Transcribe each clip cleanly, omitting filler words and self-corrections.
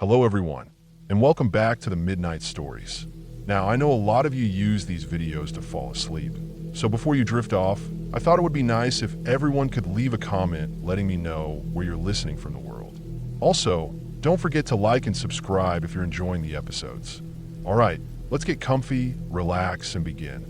Hello everyone, and welcome back to the Midnight Stories. Now, I know a lot of you use these videos to fall asleep, so before you drift off, I thought it would be nice if everyone could leave a comment letting me know where you're listening from the world. Also, don't forget to like and subscribe if you're enjoying the episodes. Alright, let's get comfy, relax, and begin.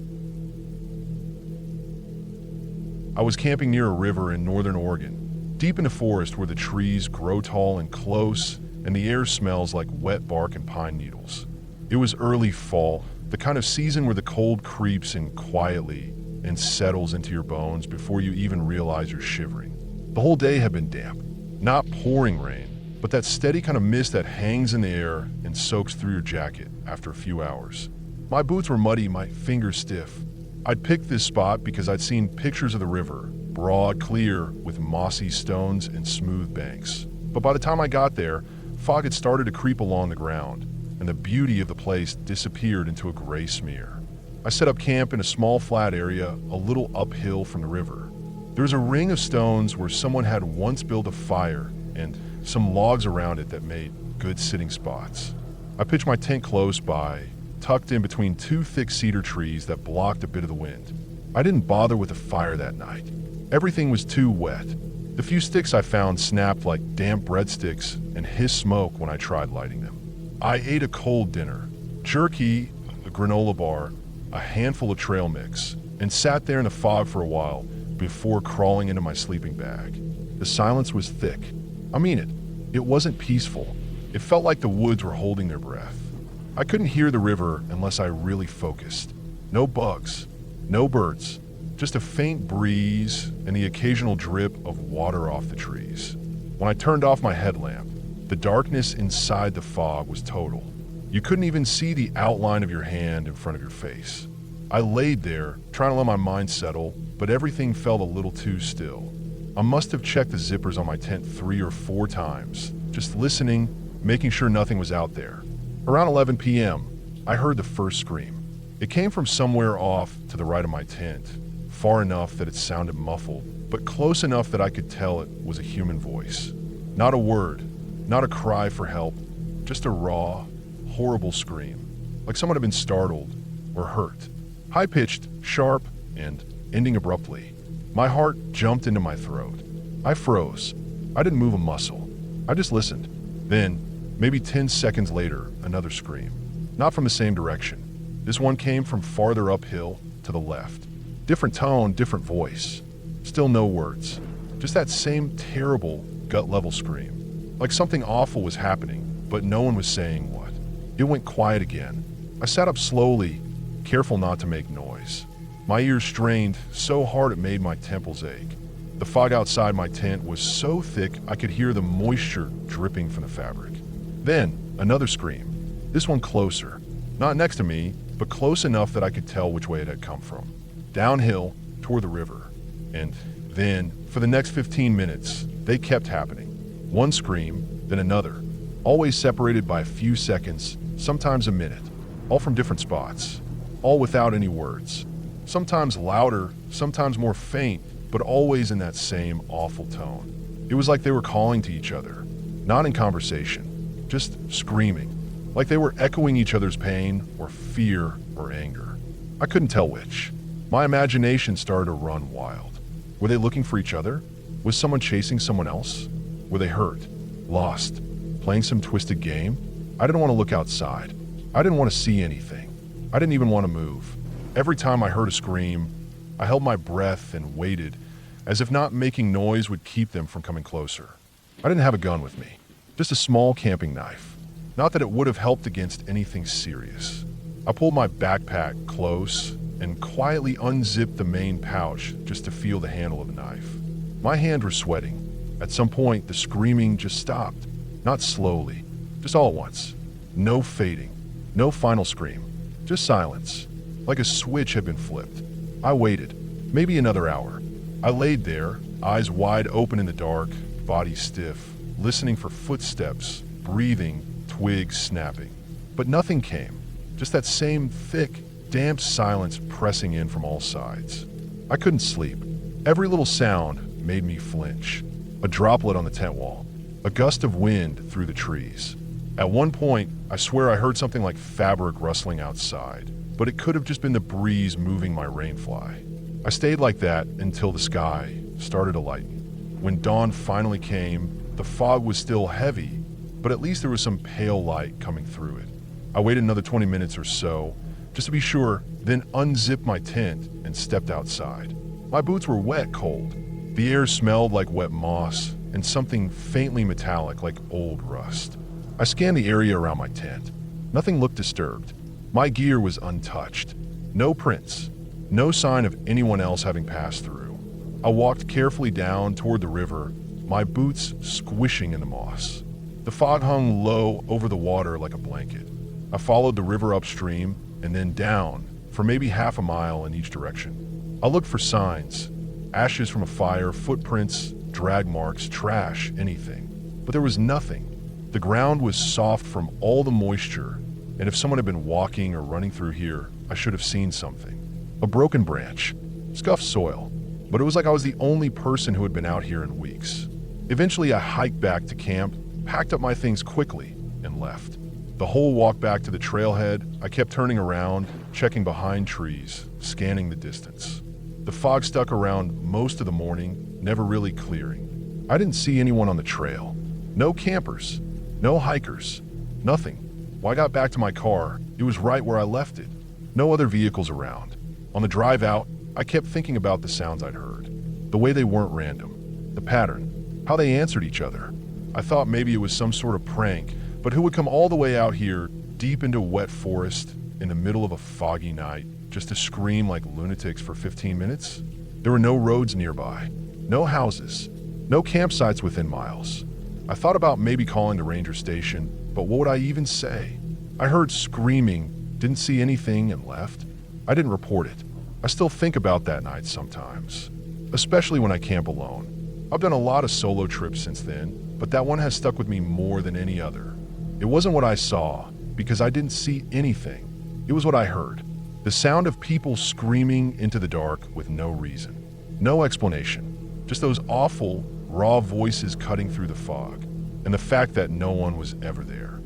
I was camping near a river in northern Oregon, deep in a forest where the trees grow tall and close, and the air smells like wet bark and pine needles. It was early fall, the kind of season where the cold creeps in quietly and settles into your bones before you even realize you're shivering. The whole day had been damp, not pouring rain, but that steady kind of mist that hangs in the air and soaks through your jacket after a few hours. My boots were muddy, my fingers stiff. I'd picked this spot because I'd seen pictures of the river, broad, clear, with mossy stones and smooth banks. But by the time I got there, fog had started to creep along the ground, and the beauty of the place disappeared into a gray smear. I set up camp in a small flat area a little uphill from the river. There was a ring of stones where someone had once built a fire and some logs around it that made good sitting spots. I pitched my tent close by, tucked in between two thick cedar trees that blocked a bit of the wind. I didn't bother with a fire that night. Everything was too wet. The few sticks I found snapped like damp breadsticks and hissed smoke when I tried lighting them. I ate a cold dinner, jerky, a granola bar, a handful of trail mix, and sat there in the fog for a while before crawling into my sleeping bag. The silence was thick. I mean it. It wasn't peaceful. It felt like the woods were holding their breath. I couldn't hear the river unless I really focused. No bugs, no birds, just a faint breeze and the occasional drip of water off the trees. When I turned off my headlamp, the darkness inside the fog was total. You couldn't even see the outline of your hand in front of your face. I laid there, trying to let my mind settle, but everything felt a little too still. I must have checked the zippers on my tent 3 or 4 times, just listening, making sure nothing was out there. Around 11 p.m., I heard the first scream. It came from somewhere off to the right of my tent, far enough that it sounded muffled, but close enough that I could tell it was a human voice. Not a word, not a cry for help, just a raw, horrible scream, like someone had been startled or hurt. High-pitched, sharp, and ending abruptly. My heart jumped into my throat. I froze. I didn't move a muscle. I just listened. Then, maybe 10 seconds later, another scream. Not from the same direction. This one came from farther uphill to the left. Different tone, different voice. Still no words. Just that same terrible, gut-level scream. Like something awful was happening, but no one was saying what. It went quiet again. I sat up slowly, careful not to make noise. My ears strained so hard it made my temples ache. The fog outside my tent was so thick I could hear the moisture dripping from the fabric. Then, another scream. This one closer. Not next to me, but close enough that I could tell which way it had come from. Downhill, toward the river. And then, for the next 15 minutes, they kept happening. One scream, then another. Always separated by a few seconds, sometimes a minute. All from different spots. All without any words. Sometimes louder, sometimes more faint, but always in that same awful tone. It was like they were calling to each other. Not in conversation, just screaming. Like they were echoing each other's pain, or fear, or anger. I couldn't tell which. My imagination started to run wild. Were they looking for each other? Was someone chasing someone else? Were they hurt? Lost? Playing some twisted game? I didn't want to look outside. I didn't want to see anything. I didn't even want to move. Every time I heard a scream, I held my breath and waited, as if not making noise would keep them from coming closer. I didn't have a gun with me, just a small camping knife. Not that it would have helped against anything serious. I pulled my backpack close and quietly unzipped the main pouch just to feel the handle of the knife. My hands were sweating. At some point, the screaming just stopped. Not slowly, just all at once. No fading, no final scream, just silence, like a switch had been flipped. I waited, maybe another hour. I laid there, eyes wide open in the dark, body stiff, listening for footsteps, breathing, twigs snapping. But nothing came, just that same thick, damp silence pressing in from all sides. I couldn't sleep. Every little sound made me flinch. A droplet on the tent wall, a gust of wind through the trees, At one point, I swear I heard something like fabric rustling outside, but it could have just been the breeze moving my rainfly. I stayed like that until the sky started to lighten. When dawn finally came, the fog was still heavy, but at least there was some pale light coming through it. I waited another 20 minutes or so, just to be sure, then unzipped my tent and stepped outside. My boots were wet cold. The air smelled like wet moss and something faintly metallic like old rust. I scanned the area around my tent. Nothing looked disturbed. My gear was untouched. No prints. No sign of anyone else having passed through. I walked carefully down toward the river, my boots squishing in the moss. The fog hung low over the water like a blanket. I followed the river upstream and then down for maybe half a mile in each direction. I looked for signs, ashes from a fire, footprints, drag marks, trash, anything. But there was nothing. The ground was soft from all the moisture, and if someone had been walking or running through here, I should have seen something. A broken branch, scuffed soil, but it was like I was the only person who had been out here in weeks. Eventually, I hiked back to camp, packed up my things quickly, and left. The whole walk back to the trailhead, I kept turning around, checking behind trees, scanning the distance. The fog stuck around most of the morning, never really clearing. I didn't see anyone on the trail. No campers, no hikers, nothing. When I got back to my car, it was right where I left it. No other vehicles around. On the drive out, I kept thinking about the sounds I'd heard. The way they weren't random. The pattern. How they answered each other. I thought maybe it was some sort of prank, but who would come all the way out here, deep into wet forest, in the middle of a foggy night, just to scream like lunatics for 15 minutes? There were no roads nearby. No houses. No campsites within miles. I thought about maybe calling the ranger station, but what would I even say? I heard screaming, didn't see anything, and left. I didn't report it. I still think about that night sometimes, especially when I camp alone. I've done a lot of solo trips since then, but that one has stuck with me more than any other. It wasn't what I saw, because I didn't see anything. It was what I heard. The sound of people screaming into the dark with no reason. No explanation. Just those awful, raw voices cutting through the fog, and the fact that no one was ever there.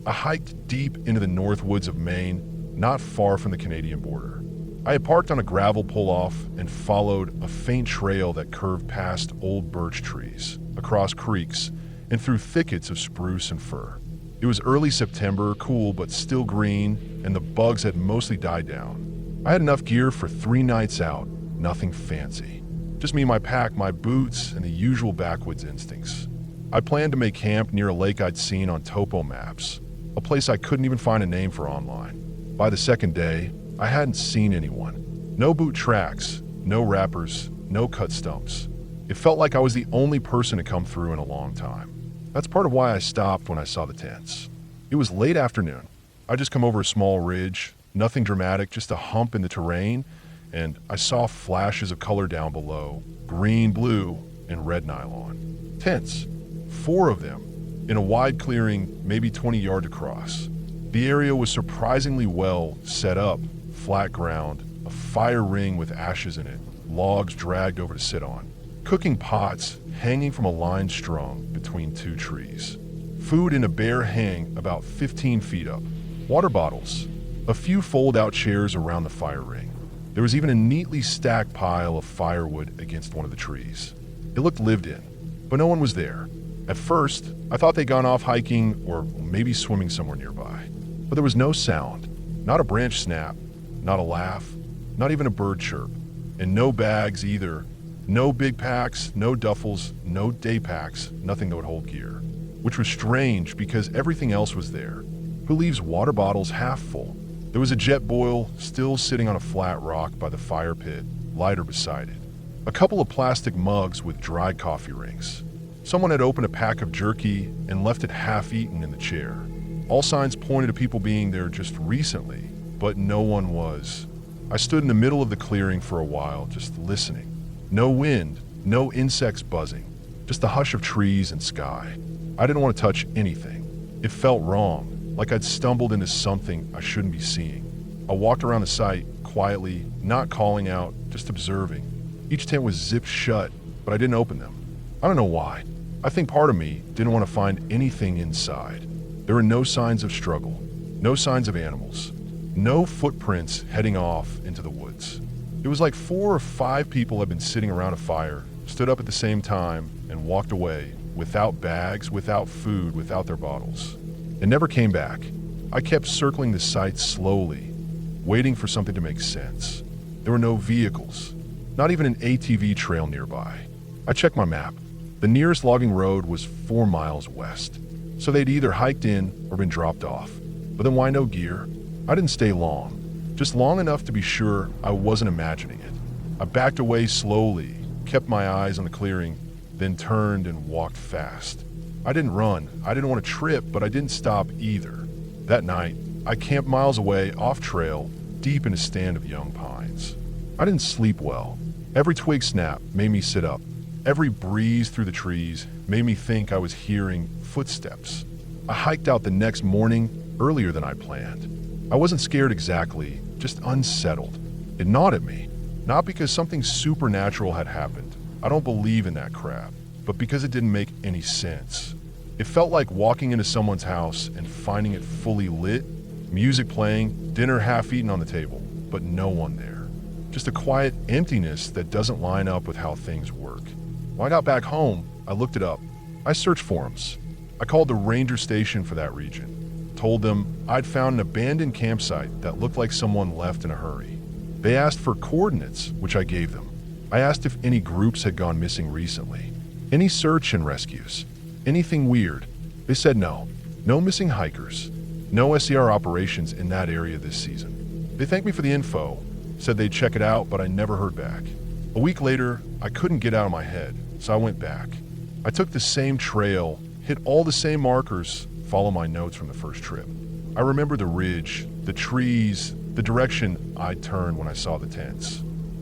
I hiked deep into the north woods of Maine, not far from the Canadian border. I had parked on a gravel pull-off and followed a faint trail that curved past old birch trees, across creeks, and through thickets of spruce and fir. It was early September, cool but still green, and the bugs had mostly died down. I had enough gear for 3 nights out, nothing fancy. Just me, my pack, my boots, and the usual backwoods instincts. I planned to make camp near a lake I'd seen on topo maps, a place I couldn't even find a name for online. By the second day, I hadn't seen anyone. No boot tracks, no wrappers, no cut stumps. It felt like I was the only person to come through in a long time. That's part of why I stopped when I saw the tents. It was late afternoon. I just come over a small ridge, nothing dramatic, just a hump in the terrain, and I saw flashes of color down below, green, blue, and red nylon. Tents, 4 of them, in a wide clearing, maybe 20 yards across. The area was surprisingly well set up, flat ground, a fire ring with ashes in it, logs dragged over to sit on, cooking pots hanging from a line strung between 2 trees, food in a bare hang about 15 feet up, water bottles, a few fold-out chairs around the fire ring. There was even a neatly stacked pile of firewood against one of the trees. It looked lived in, but no one was there. At first, I thought they'd gone off hiking or maybe swimming somewhere nearby. But there was no sound, not a branch snap, not a laugh, not even a bird chirp, and no bags either. No big packs, no duffels, no day packs, nothing that would hold gear. Which was strange because everything else was there. Who leaves water bottles half full? There was a jet boil still sitting on a flat rock by the fire pit, lighter beside it. A couple of plastic mugs with dry coffee rings. Someone had opened a pack of jerky and left it half-eaten in the chair. All signs pointed to people being there just recently, but no one was. I stood in the middle of the clearing for a while, just listening. No wind, no insects buzzing, just the hush of trees and sky. I didn't want to touch anything. It felt wrong, like I'd stumbled into something I shouldn't be seeing. I walked around the site, quietly, not calling out, just observing. Each tent was zipped shut, but I didn't open them. I don't know why. I think part of me didn't want to find anything inside. There were no signs of struggle, no signs of animals, no footprints heading off into the woods. It was like 4 or 5 people had been sitting around a fire, stood up at the same time, and walked away, without bags, without food, without their bottles, and never came back. I kept circling the site slowly, waiting for something to make sense. There were no vehicles, not even an ATV trail nearby. I checked my map. The nearest logging road was 4 miles west, so they'd either hiked in or been dropped off. But then why no gear? I didn't stay long, just long enough to be sure I wasn't imagining it. I backed away slowly, kept my eyes on the clearing, then turned and walked fast. I didn't run, I didn't want to trip, but I didn't stop either. That night, I camped miles away, off trail, deep in a stand of young pines. I didn't sleep well. Every twig snap made me sit up. Every breeze through the trees made me think I was hearing footsteps. I hiked out the next morning earlier than I planned. I wasn't scared exactly, just unsettled. It gnawed at me, not because something supernatural had happened. I don't believe in that crap, but because it didn't make any sense. It felt like walking into someone's house and finding it fully lit, music playing, dinner half eaten on the table, but no one there. Just a quiet emptiness that doesn't line up with how things work. When I got back home, I looked it up. I searched forums. I called the ranger station for that region. Told them I'd found an abandoned campsite that looked like someone left in a hurry. They asked for coordinates, which I gave them. I asked if any groups had gone missing recently. Any search and rescues. Anything weird. They said no. No missing hikers. No SER operations in that area this season. They thanked me for the info, said they'd check it out, but I never heard back. A week later, I couldn't get out of my head, so I went back. I took the same trail, hit all the same markers, followed my notes from the first trip. I remember the ridge, the trees, the direction I'd turn when I saw the tents.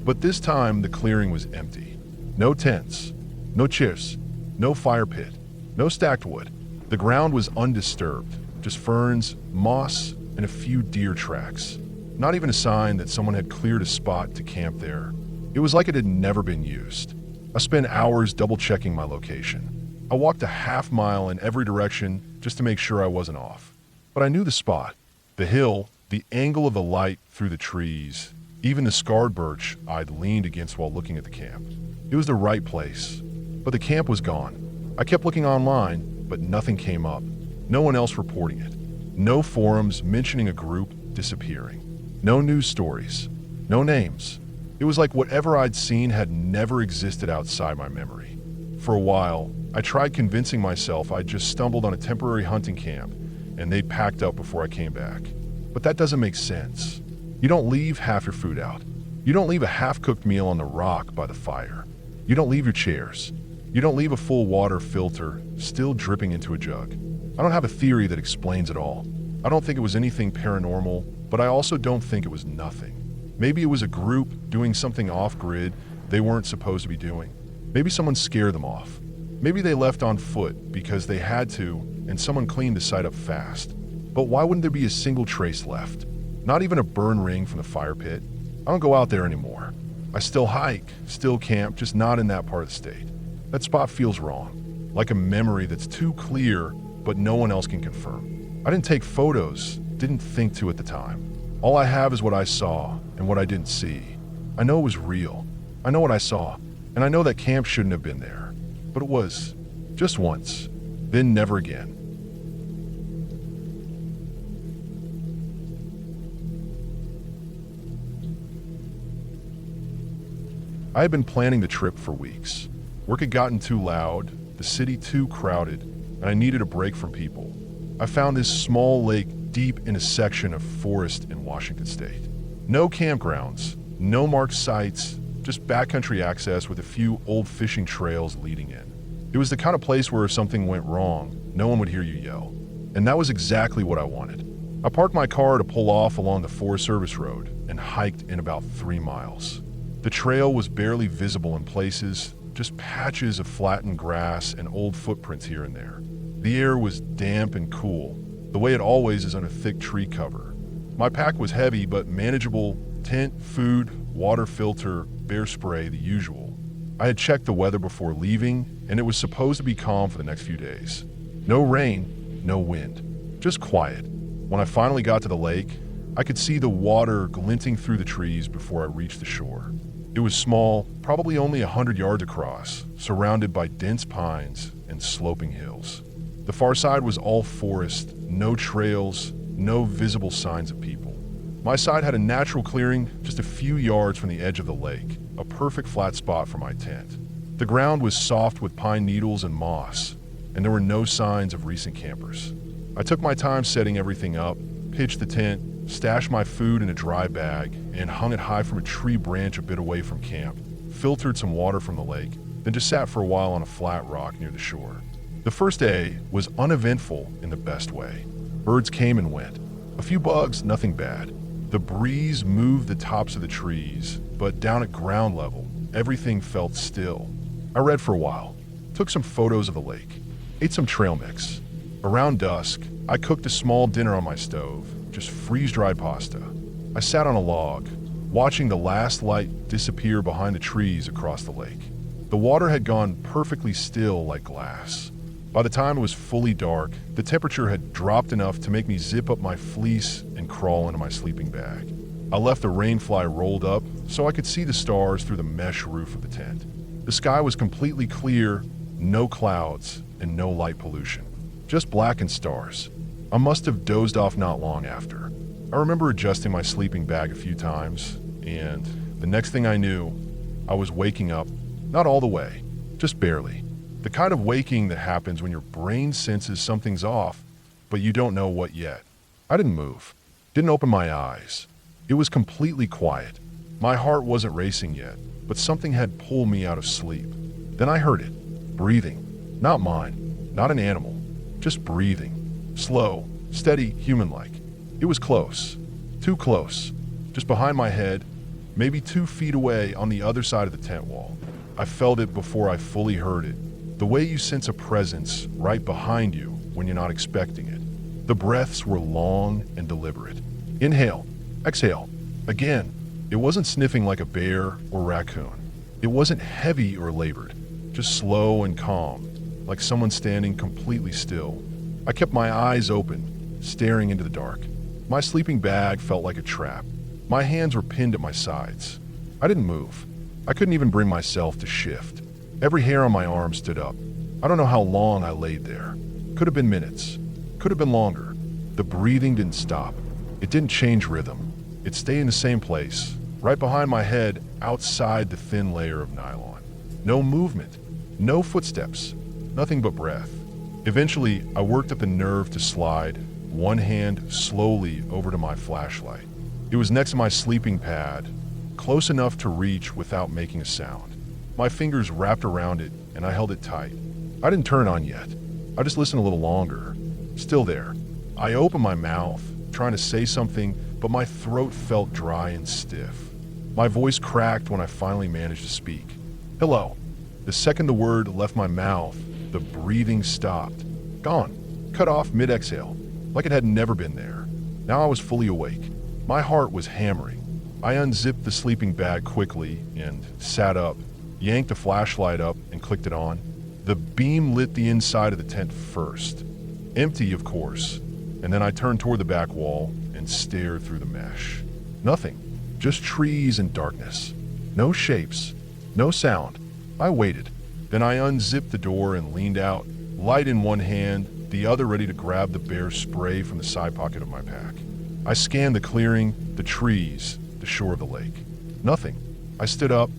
But this time, the clearing was empty. No tents, no chairs, no fire pit, no stacked wood. The ground was undisturbed, just ferns, moss, and a few deer tracks. Not even a sign that someone had cleared a spot to camp there. It was like it had never been used. I spent hours double-checking my location. I walked a half mile in every direction just to make sure I wasn't off. But I knew the spot. The hill, the angle of the light through the trees, even the scarred birch I'd leaned against while looking at the camp. It was the right place. But the camp was gone. I kept looking online, but nothing came up. No one else reporting it. No forums mentioning a group disappearing. No news stories. No names. It was like whatever I'd seen had never existed outside my memory. For a while, I tried convincing myself I'd just stumbled on a temporary hunting camp and they'd packed up before I came back. But that doesn't make sense. You don't leave half your food out. You don't leave a half-cooked meal on the rock by the fire. You don't leave your chairs. You don't leave a full water filter still dripping into a jug. I don't have a theory that explains it all. I don't think it was anything paranormal, but I also don't think it was nothing. Maybe it was a group doing something off-grid they weren't supposed to be doing. Maybe someone scared them off. Maybe they left on foot because they had to and someone cleaned the site up fast. But why wouldn't there be a single trace left? Not even a burn ring from the fire pit. I don't go out there anymore. I still hike, still camp, just not in that part of the state. That spot feels wrong, like a memory that's too clear, but no one else can confirm. I didn't take photos, didn't think to at the time. All I have is what I saw and what I didn't see. I know it was real. I know what I saw, and I know that camp shouldn't have been there. But it was. Just once, then never again. I had been planning the trip for weeks. Work had gotten too loud, the city too crowded, and I needed a break from people. I found this small lake deep in a section of forest in Washington state. No campgrounds, no marked sites, just backcountry access with a few old fishing trails leading in. It was the kind of place where if something went wrong, no one would hear you yell. And that was exactly what I wanted. I parked my car to pull off along the Forest Service Road and hiked in about 3 miles. The trail was barely visible in places, just patches of flattened grass and old footprints here and there. The air was damp and cool, the way it always is under thick tree cover. My pack was heavy but manageable Tent, food, water filter, bear spray, the usual. I had checked the weather before leaving, and it was supposed to be calm for the next few days. No rain, no wind, just quiet. When I finally got to the lake, I could see the water glinting through the trees before I reached the shore. It was small, probably only 100 yards across, surrounded by dense pines and sloping hills. The far side was all forest, no trails, no visible signs of people. My side had a natural clearing just a few yards from the edge of the lake, a perfect flat spot for my tent. The ground was soft with pine needles and moss, and there were no signs of recent campers. I took my time setting everything up, pitched the tent, stashed my food in a dry bag, and hung it high from a tree branch a bit away from camp, filtered some water from the lake, then just sat for a while on a flat rock near the shore. The first day was uneventful in the best way. Birds came and went. A few bugs, nothing bad. The breeze moved the tops of the trees, but down at ground level, everything felt still. I read for a while, took some photos of the lake, ate some trail mix. Around dusk, I cooked a small dinner on my stove, just freeze-dried pasta. I sat on a log, watching the last light disappear behind the trees across the lake. The water had gone perfectly still like glass. By the time it was fully dark, the temperature had dropped enough to make me zip up my fleece and crawl into my sleeping bag. I left the rainfly rolled up so I could see the stars through the mesh roof of the tent. The sky was completely clear, no clouds, and no light pollution. Just blackened stars. I must have dozed off not long after. I remember adjusting my sleeping bag a few times, and the next thing I knew, I was waking up, not all the way, just barely. The kind of waking that happens when your brain senses something's off, but you don't know what yet. I didn't move, didn't open my eyes. It was completely quiet. My heart wasn't racing yet, but something had pulled me out of sleep. Then I heard it, breathing. Not mine, not an animal, just breathing. Slow, steady, human-like. It was close, too close, just behind my head, maybe 2 feet away on the other side of the tent wall. I felt it before I fully heard it. The way you sense a presence right behind you when you're not expecting it. The breaths were long and deliberate. Inhale, exhale. Again, it wasn't sniffing like a bear or raccoon. It wasn't heavy or labored, just slow and calm, like someone standing completely still. I kept my eyes open, staring into the dark. My sleeping bag felt like a trap. My hands were pinned at my sides. I didn't move. I couldn't even bring myself to shift. Every hair on my arm stood up. I don't know how long I laid there. Could have been minutes. Could have been longer. The breathing didn't stop. It didn't change rhythm. It stayed in the same place, right behind my head, outside the thin layer of nylon. No movement. No footsteps. Nothing but breath. Eventually, I worked up the nerve to slide, one hand slowly over to my flashlight. It was next to my sleeping pad, close enough to reach without making a sound. My fingers wrapped around it, and I held it tight. I didn't turn on yet. I just listened a little longer. Still there. I opened my mouth, trying to say something, but my throat felt dry and stiff. My voice cracked when I finally managed to speak. Hello. The second the word left my mouth, the breathing stopped. Gone. Cut off mid-exhale, like it had never been there. Now I was fully awake. My heart was hammering. I unzipped the sleeping bag quickly and sat up, yanked the flashlight up and clicked it on. The beam lit the inside of the tent first. Empty, of course. And then I turned toward the back wall and stared through the mesh. Nothing. Just trees and darkness. No shapes. No sound. I waited. Then I unzipped the door and leaned out, light in one hand, the other ready to grab the bear spray from the side pocket of my pack. I scanned the clearing, the trees, the shore of the lake. Nothing. I stood up,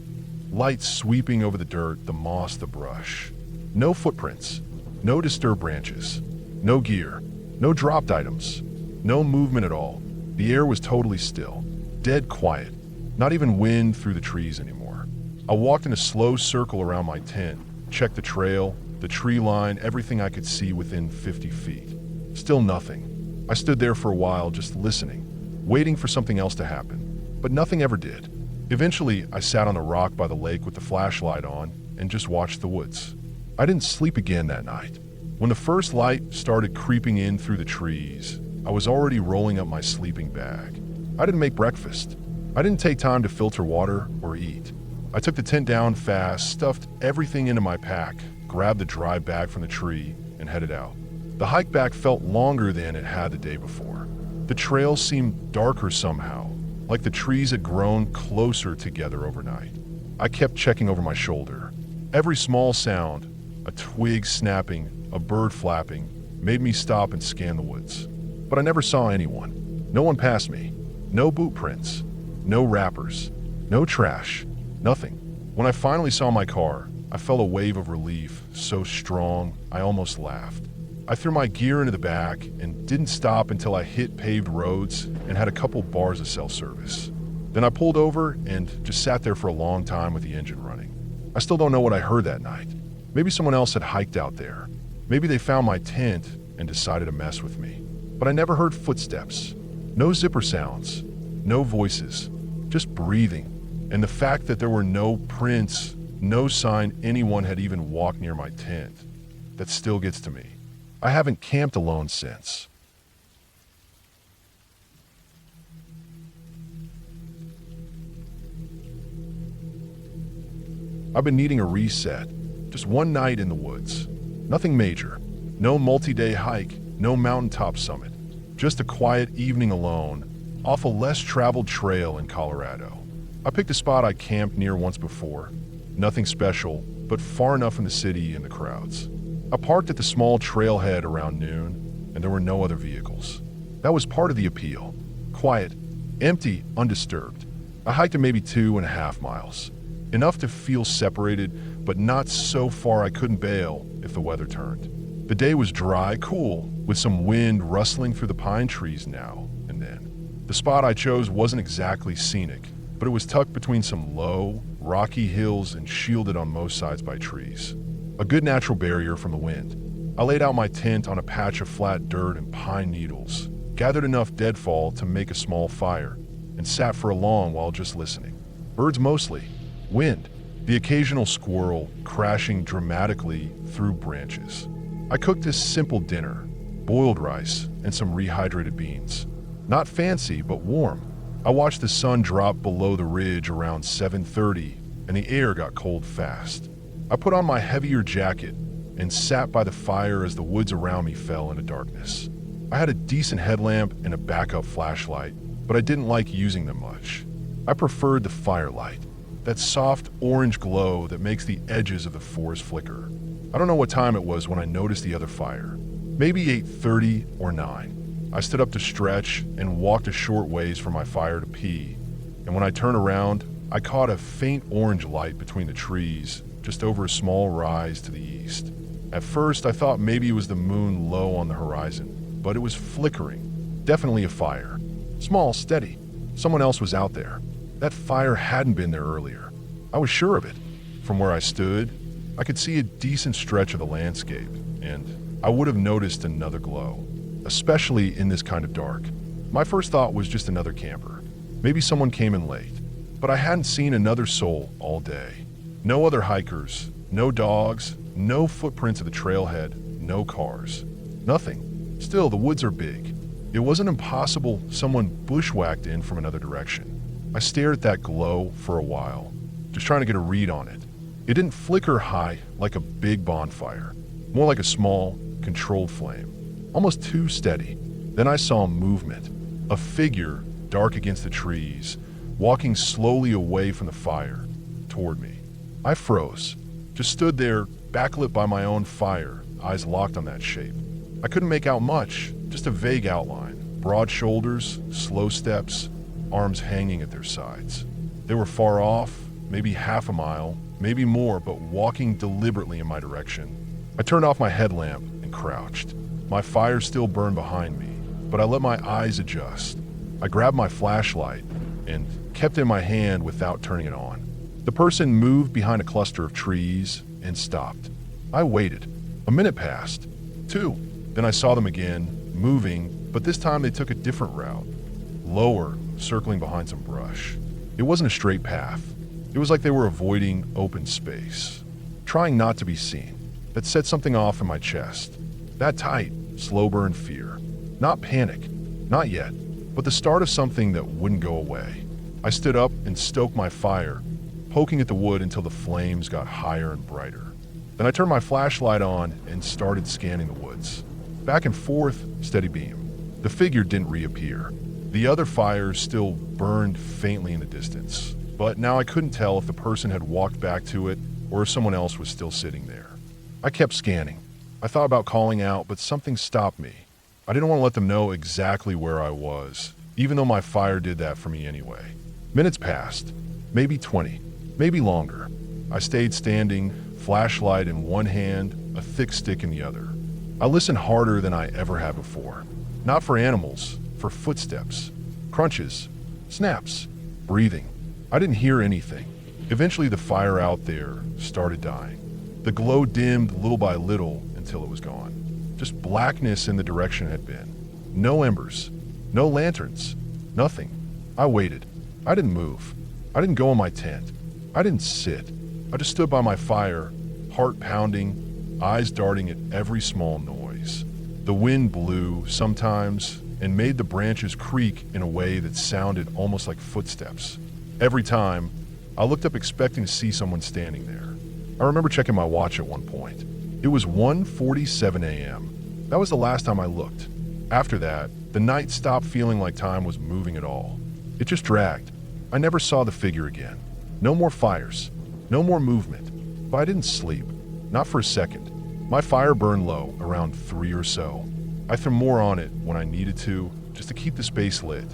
light sweeping over the dirt, the moss, the brush. No footprints. No disturbed branches. No gear. No dropped items. No movement at all. The air was totally still. Dead quiet. Not even wind through the trees anymore. I walked in a slow circle around my tent, checked the trail, the tree line, everything I could see within 50 feet. Still nothing. I stood there for a while just listening, waiting for something else to happen. But nothing ever did. Eventually, I sat on a rock by the lake with the flashlight on and just watched the woods. I didn't sleep again that night. When the first light started creeping in through the trees, I was already rolling up my sleeping bag. I didn't make breakfast. I didn't take time to filter water or eat. I took the tent down fast, stuffed everything into my pack, grabbed the dry bag from the tree, and headed out. The hike back felt longer than it had the day before. The trail seemed darker somehow, like the trees had grown closer together overnight. I kept checking over my shoulder. Every small sound, a twig snapping, a bird flapping, made me stop and scan the woods. But I never saw anyone. No one passed me. No boot prints. No wrappers. No trash. Nothing. When I finally saw my car, I felt a wave of relief, so strong I almost laughed. I threw my gear into the back and didn't stop until I hit paved roads and had a couple bars of cell service. Then I pulled over and just sat there for a long time with the engine running. I still don't know what I heard that night. Maybe someone else had hiked out there. Maybe they found my tent and decided to mess with me. But I never heard footsteps. No zipper sounds. No voices. Just breathing. And the fact that there were no prints, no sign anyone had even walked near my tent, that still gets to me. I haven't camped alone since. I've been needing a reset. Just one night in the woods. Nothing major. No multi-day hike, no mountaintop summit. Just a quiet evening alone, off a less traveled trail in Colorado. I picked a spot I camped near once before. Nothing special, but far enough from the city and the crowds. I parked at the small trailhead around noon, and there were no other vehicles. That was part of the appeal. Quiet, empty, undisturbed. I hiked to maybe 2.5 miles. Enough to feel separated, but not so far I couldn't bail if the weather turned. The day was dry, cool, with some wind rustling through the pine trees now and then. The spot I chose wasn't exactly scenic, but it was tucked between some low, rocky hills and shielded on most sides by trees. A good natural barrier from the wind. I laid out my tent on a patch of flat dirt and pine needles, gathered enough deadfall to make a small fire, and sat for a long while just listening. Birds mostly. Wind. The occasional squirrel crashing dramatically through branches. I cooked this simple dinner, boiled rice and some rehydrated beans. Not fancy, but warm. I watched the sun drop below the ridge around 7:30, and the air got cold fast. I put on my heavier jacket and sat by the fire as the woods around me fell into darkness. I had a decent headlamp and a backup flashlight, but I didn't like using them much. I preferred the firelight, that soft orange glow that makes the edges of the forest flicker. I don't know what time it was when I noticed the other fire. Maybe 8:30 or 9. I stood up to stretch and walked a short ways from my fire to pee, and when I turned around, I caught a faint orange light between the trees, just over a small rise to the east. At first, I thought maybe it was the moon low on the horizon, but it was flickering. Definitely a fire. Small, steady. Someone else was out there. That fire hadn't been there earlier. I was sure of it. From where I stood, I could see a decent stretch of the landscape, and I would have noticed another glow, especially in this kind of dark. My first thought was just another camper. Maybe someone came in late, but I hadn't seen another soul all day. No other hikers, no dogs, no footprints of the trailhead, no cars. Nothing. Still, the woods are big. It wasn't impossible someone bushwhacked in from another direction. I stared at that glow for a while, just trying to get a read on it. It didn't flicker high like a big bonfire, more like a small, controlled flame. Almost too steady. Then I saw movement. A figure, dark against the trees, walking slowly away from the fire, toward me. I froze. Just stood there, backlit by my own fire, eyes locked on that shape. I couldn't make out much, just a vague outline. Broad shoulders, slow steps, arms hanging at their sides. They were far off, maybe half a mile, maybe more, but walking deliberately in my direction. I turned off my headlamp and crouched. My fire still burned behind me, but I let my eyes adjust. I grabbed my flashlight and kept it in my hand without turning it on. The person moved behind a cluster of trees and stopped. I waited. A minute passed. 2. Then I saw them again, moving, but this time they took a different route. Lower, circling behind some brush. It wasn't a straight path. It was like they were avoiding open space, trying not to be seen. That set something off in my chest. That tight, slow burn fear. Not panic, not yet, but the start of something that wouldn't go away. I stood up and stoked my fire, poking at the wood until the flames got higher and brighter. Then I turned my flashlight on and started scanning the woods. Back and forth, steady beam. The figure didn't reappear. The other fires still burned faintly in the distance, but now I couldn't tell if the person had walked back to it or if someone else was still sitting there. I kept scanning. I thought about calling out, but something stopped me. I didn't want to let them know exactly where I was, even though my fire did that for me anyway. Minutes passed, maybe 20, maybe longer. I stayed standing, flashlight in one hand, a thick stick in the other. I listened harder than I ever had before. Not for animals, for footsteps, crunches, snaps, breathing. I didn't hear anything. Eventually the fire out there started dying. The glow dimmed little by little until it was gone. Just blackness in the direction it had been. No embers, no lanterns, nothing. I waited. I didn't move. I didn't go in my tent. I didn't sit. I just stood by my fire, heart pounding, eyes darting at every small noise. The wind blew sometimes and made the branches creak in a way that sounded almost like footsteps. Every time, I looked up expecting to see someone standing there. I remember checking my watch at one point. It was 1:47 a.m. That was the last time I looked. After that, the night stopped feeling like time was moving at all. It just dragged. I never saw the figure again. No more fires. No more movement. But I didn't sleep. Not for a second. My fire burned low, around 3 or so. I threw more on it when I needed to, just to keep the space lit.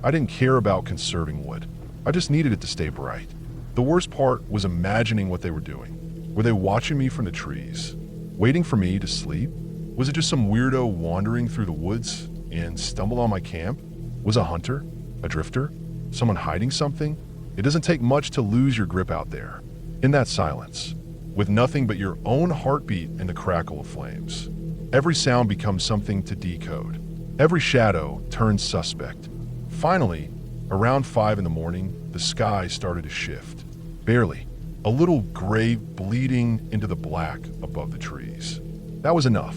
I didn't care about conserving wood. I just needed it to stay bright. The worst part was imagining what they were doing. Were they watching me from the trees? Waiting for me to sleep? Was it just some weirdo wandering through the woods and stumbled on my camp? Was a hunter? A drifter? Someone hiding something? It doesn't take much to lose your grip out there. In that silence, with nothing but your own heartbeat and the crackle of flames. Every sound becomes something to decode. Every shadow turns suspect. Finally, around 5 in the morning, the sky started to shift. Barely. A little gray bleeding into the black above the trees. That was enough.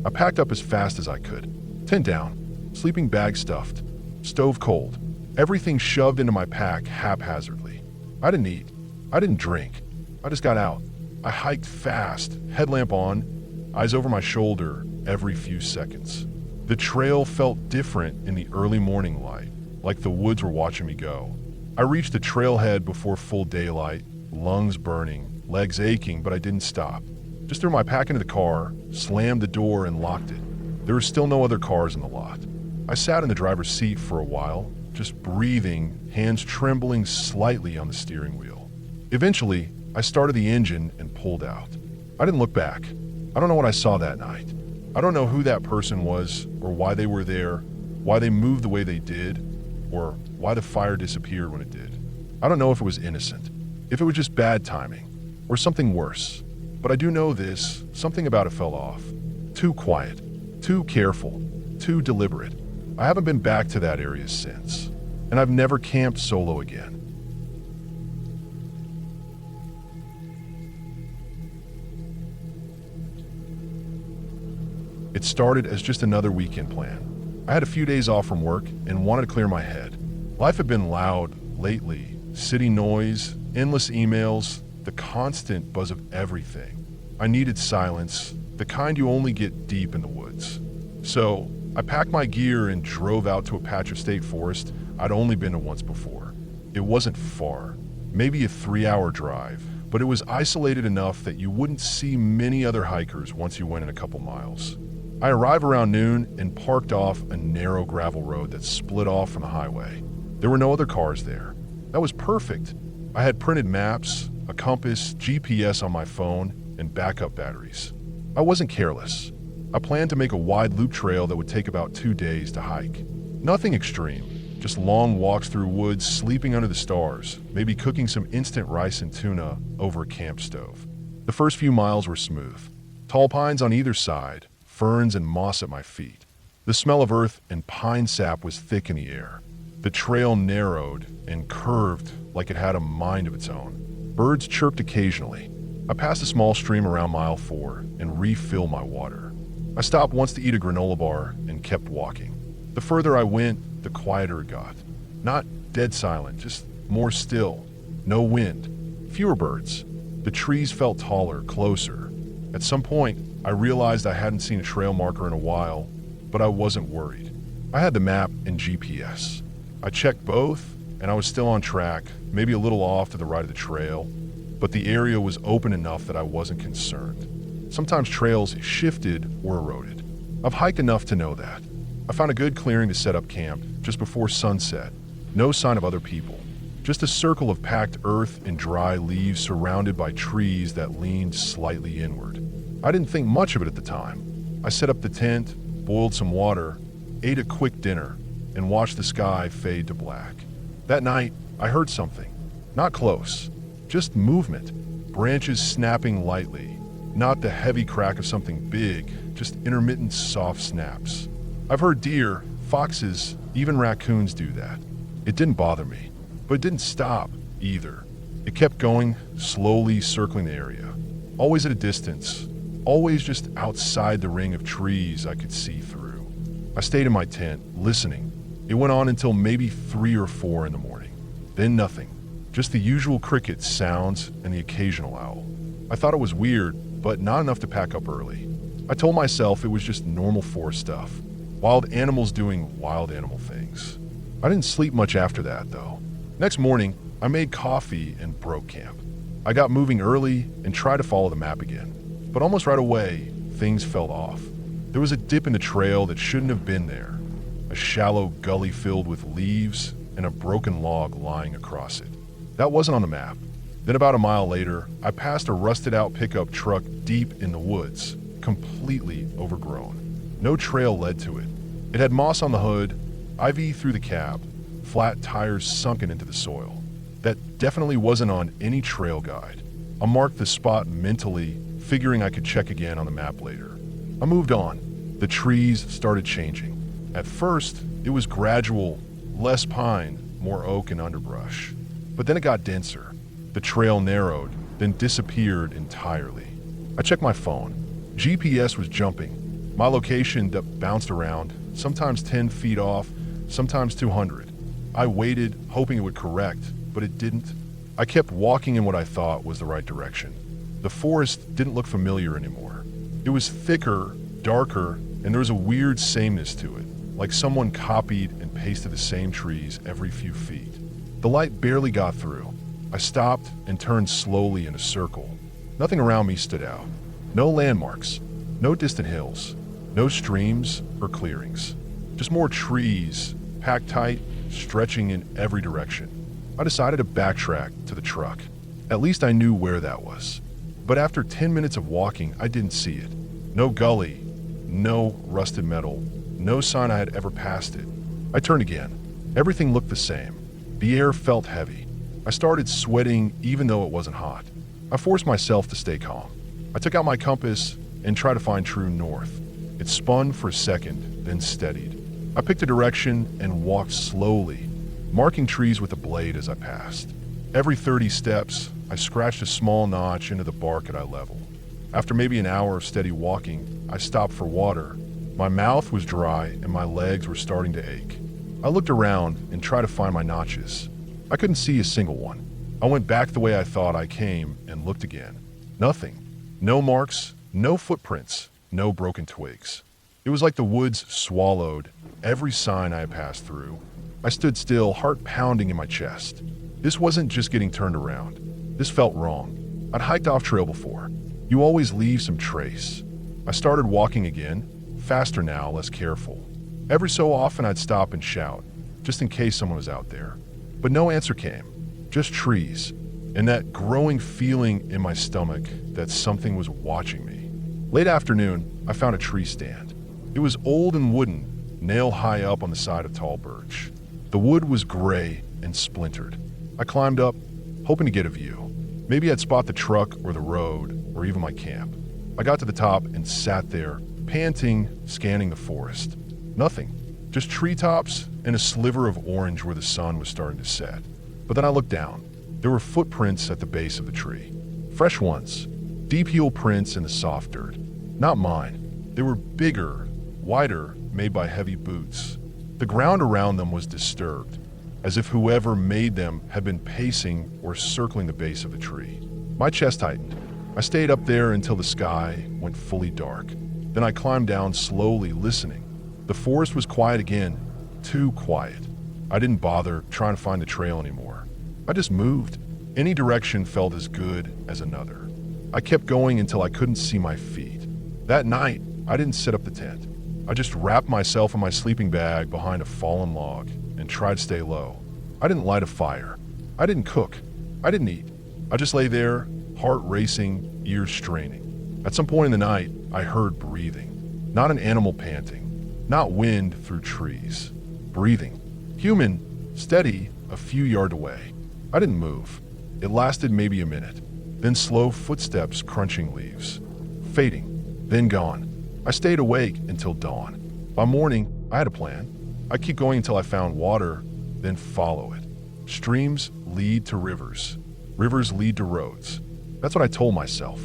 I packed up as fast as I could. Tent down, sleeping bag stuffed, stove cold, everything shoved into my pack haphazardly. I didn't eat. I didn't drink. I just got out. I hiked fast, headlamp on, eyes over my shoulder every few seconds. The trail felt different in the early morning light, like the woods were watching me go. I reached the trailhead before full daylight, lungs burning, legs aching, but I didn't stop. Just threw my pack into the car, slammed the door, and locked it. There were still no other cars in the lot. I sat in the driver's seat for a while, just breathing, hands trembling slightly on the steering wheel. Eventually, I started the engine and pulled out. I didn't look back. I don't know what I saw that night. I don't know who that person was, or why they were there, why they moved the way they did, or why the fire disappeared when it did. I don't know if it was innocent, if it was just bad timing, or something worse. But I do know this, something about it fell off. Too quiet, too careful, too deliberate. I haven't been back to that area since, and I've never camped solo again. It started as just another weekend plan. I had a few days off from work and wanted to clear my head. Life had been loud lately. City noise, endless emails, the constant buzz of everything. I needed silence, the kind you only get deep in the woods. So I packed my gear and drove out to a patch of state forest I'd only been to once before. It wasn't far, maybe a 3-hour drive, but it was isolated enough that you wouldn't see many other hikers once you went in a couple miles. I arrived around noon and parked off a narrow gravel road that split off from the highway. There were no other cars there. That was perfect. I had printed maps, a compass, GPS on my phone, and backup batteries. I wasn't careless. I planned to make a wide loop trail that would take about 2 days to hike. Nothing extreme, just long walks through woods, sleeping under the stars, maybe cooking some instant rice and tuna over a camp stove. The first few miles were smooth. Tall pines on either side, ferns and moss at my feet. The smell of earth and pine sap was thick in the air. The trail narrowed and curved like it had a mind of its own. Birds chirped occasionally. I passed a small stream around mile 4 and refilled my water. I stopped once to eat a granola bar and kept walking. The further I went, the quieter it got. Not dead silent, just more still. No wind. Fewer birds. The trees felt taller, closer. At some point, I realized I hadn't seen a trail marker in a while, but I wasn't worried. I had the map and GPS. I checked both, and I was still on track, maybe a little off to the right of the trail, but the area was open enough that I wasn't concerned. Sometimes trails shifted or eroded. I've hiked enough to know that. I found a good clearing to set up camp just before sunset. No sign of other people. Just a circle of packed earth and dry leaves surrounded by trees that leaned slightly inward. I didn't think much of it at the time. I set up the tent, boiled some water, ate a quick dinner, and watched the sky fade to black. That night, I heard something. Not close. Just movement. Branches snapping lightly. Not the heavy crack of something big, just intermittent soft snaps. I've heard deer, foxes, even raccoons do that. It didn't bother me, but it didn't stop either. It kept going, slowly circling the area. Always at a distance, always just outside the ring of trees I could see through. I stayed in my tent, listening. It went on until maybe 3 or 4 in the morning. Then nothing. Just the usual cricket sounds and the occasional owl. I thought it was weird, but not enough to pack up early. I told myself it was just normal forest stuff. Wild animals doing wild animal things. I didn't sleep much after that, though. Next morning, I made coffee and broke camp. I got moving early and tried to follow the map again. But almost right away, things fell off. There was a dip in the trail that shouldn't have been there. A shallow gully filled with leaves and a broken log lying across it. That wasn't on the map. Then about a mile later, I passed a rusted-out pickup truck deep in the woods, completely overgrown. No trail led to it. It had moss on the hood, ivy through the cab, flat tires sunken into the soil. That definitely wasn't on any trail guide. I marked the spot mentally, figuring I could check again on the map later. I moved on. The trees started changing. At first, it was gradual, less pine, more oak and underbrush. But then it got denser. The trail narrowed, then disappeared entirely. I checked my phone. GPS was jumping. My location bounced around, sometimes 10 feet off, sometimes 200. I waited, hoping it would correct, but it didn't. I kept walking in what I thought was the right direction. The forest didn't look familiar anymore. It was thicker, darker, and there was a weird sameness to it, like someone copied and pasted the same trees every few feet. The light barely got through. I stopped and turned slowly in a circle. Nothing around me stood out. No landmarks, no distant hills, no streams or clearings. Just more trees, packed tight, stretching in every direction. I decided to backtrack to the truck. At least I knew where that was. But after 10 minutes of walking, I didn't see it. No gully, no rusted metal, no sign I had ever passed it. I turned again. Everything looked the same. The air felt heavy. I started sweating even though it wasn't hot. I forced myself to stay calm. I took out my compass and tried to find true north. It spun for a second, then steadied. I picked a direction and walked slowly, marking trees with a blade as I passed. Every 30 steps, I scratched a small notch into the bark at eye level. After maybe an hour of steady walking, I stopped for water. My mouth was dry and my legs were starting to ache. I looked around and tried to find my notches. I couldn't see a single one. I went back the way I thought I came and looked again. Nothing. No marks, no footprints, no broken twigs. It was like the woods swallowed every sign I had passed through. I stood still, heart pounding in my chest. This wasn't just getting turned around. This felt wrong. I'd hiked off trail before. You always leave some trace. I started walking again, faster now, less careful. Every so often I'd stop and shout, just in case someone was out there. But no answer came, just trees, and that growing feeling in my stomach that something was watching me. Late afternoon, I found a tree stand. It was old and wooden, nail high up on the side of tall birch. The wood was gray and splintered. I climbed up, hoping to get a view. Maybe I'd spot the truck or the road or even my camp. I got to the top and sat there, panting, scanning the forest. Nothing, just treetops and a sliver of orange where the sun was starting to set. But then I looked down. There were footprints at the base of the tree. Fresh ones, deep heel prints in the soft dirt. Not mine. They were bigger, wider, made by heavy boots. The ground around them was disturbed. as if whoever made them had been pacing or circling the base of the tree. My chest tightened. I stayed up there until the sky went fully dark. Then I climbed down slowly, listening. The forest was quiet again, too quiet. I didn't bother trying to find the trail anymore. I just moved. Any direction felt as good as another. I kept going until I couldn't see my feet. That night, I didn't set up the tent. I just wrapped myself in my sleeping bag behind a fallen log and tried to stay low. I didn't light a fire. I didn't cook. I didn't eat. I just lay there, heart racing, ears straining. At some point in the night, I heard breathing. Not an animal panting, not wind through trees. Breathing. Human, steady, a few yards away. I didn't move. It lasted maybe a minute. Then slow footsteps crunching leaves. Fading, then gone. I stayed awake until dawn. By morning, I had a plan. I'd keep going until I found water, then follow it. Streams lead to rivers. Rivers lead to roads. That's what I told myself.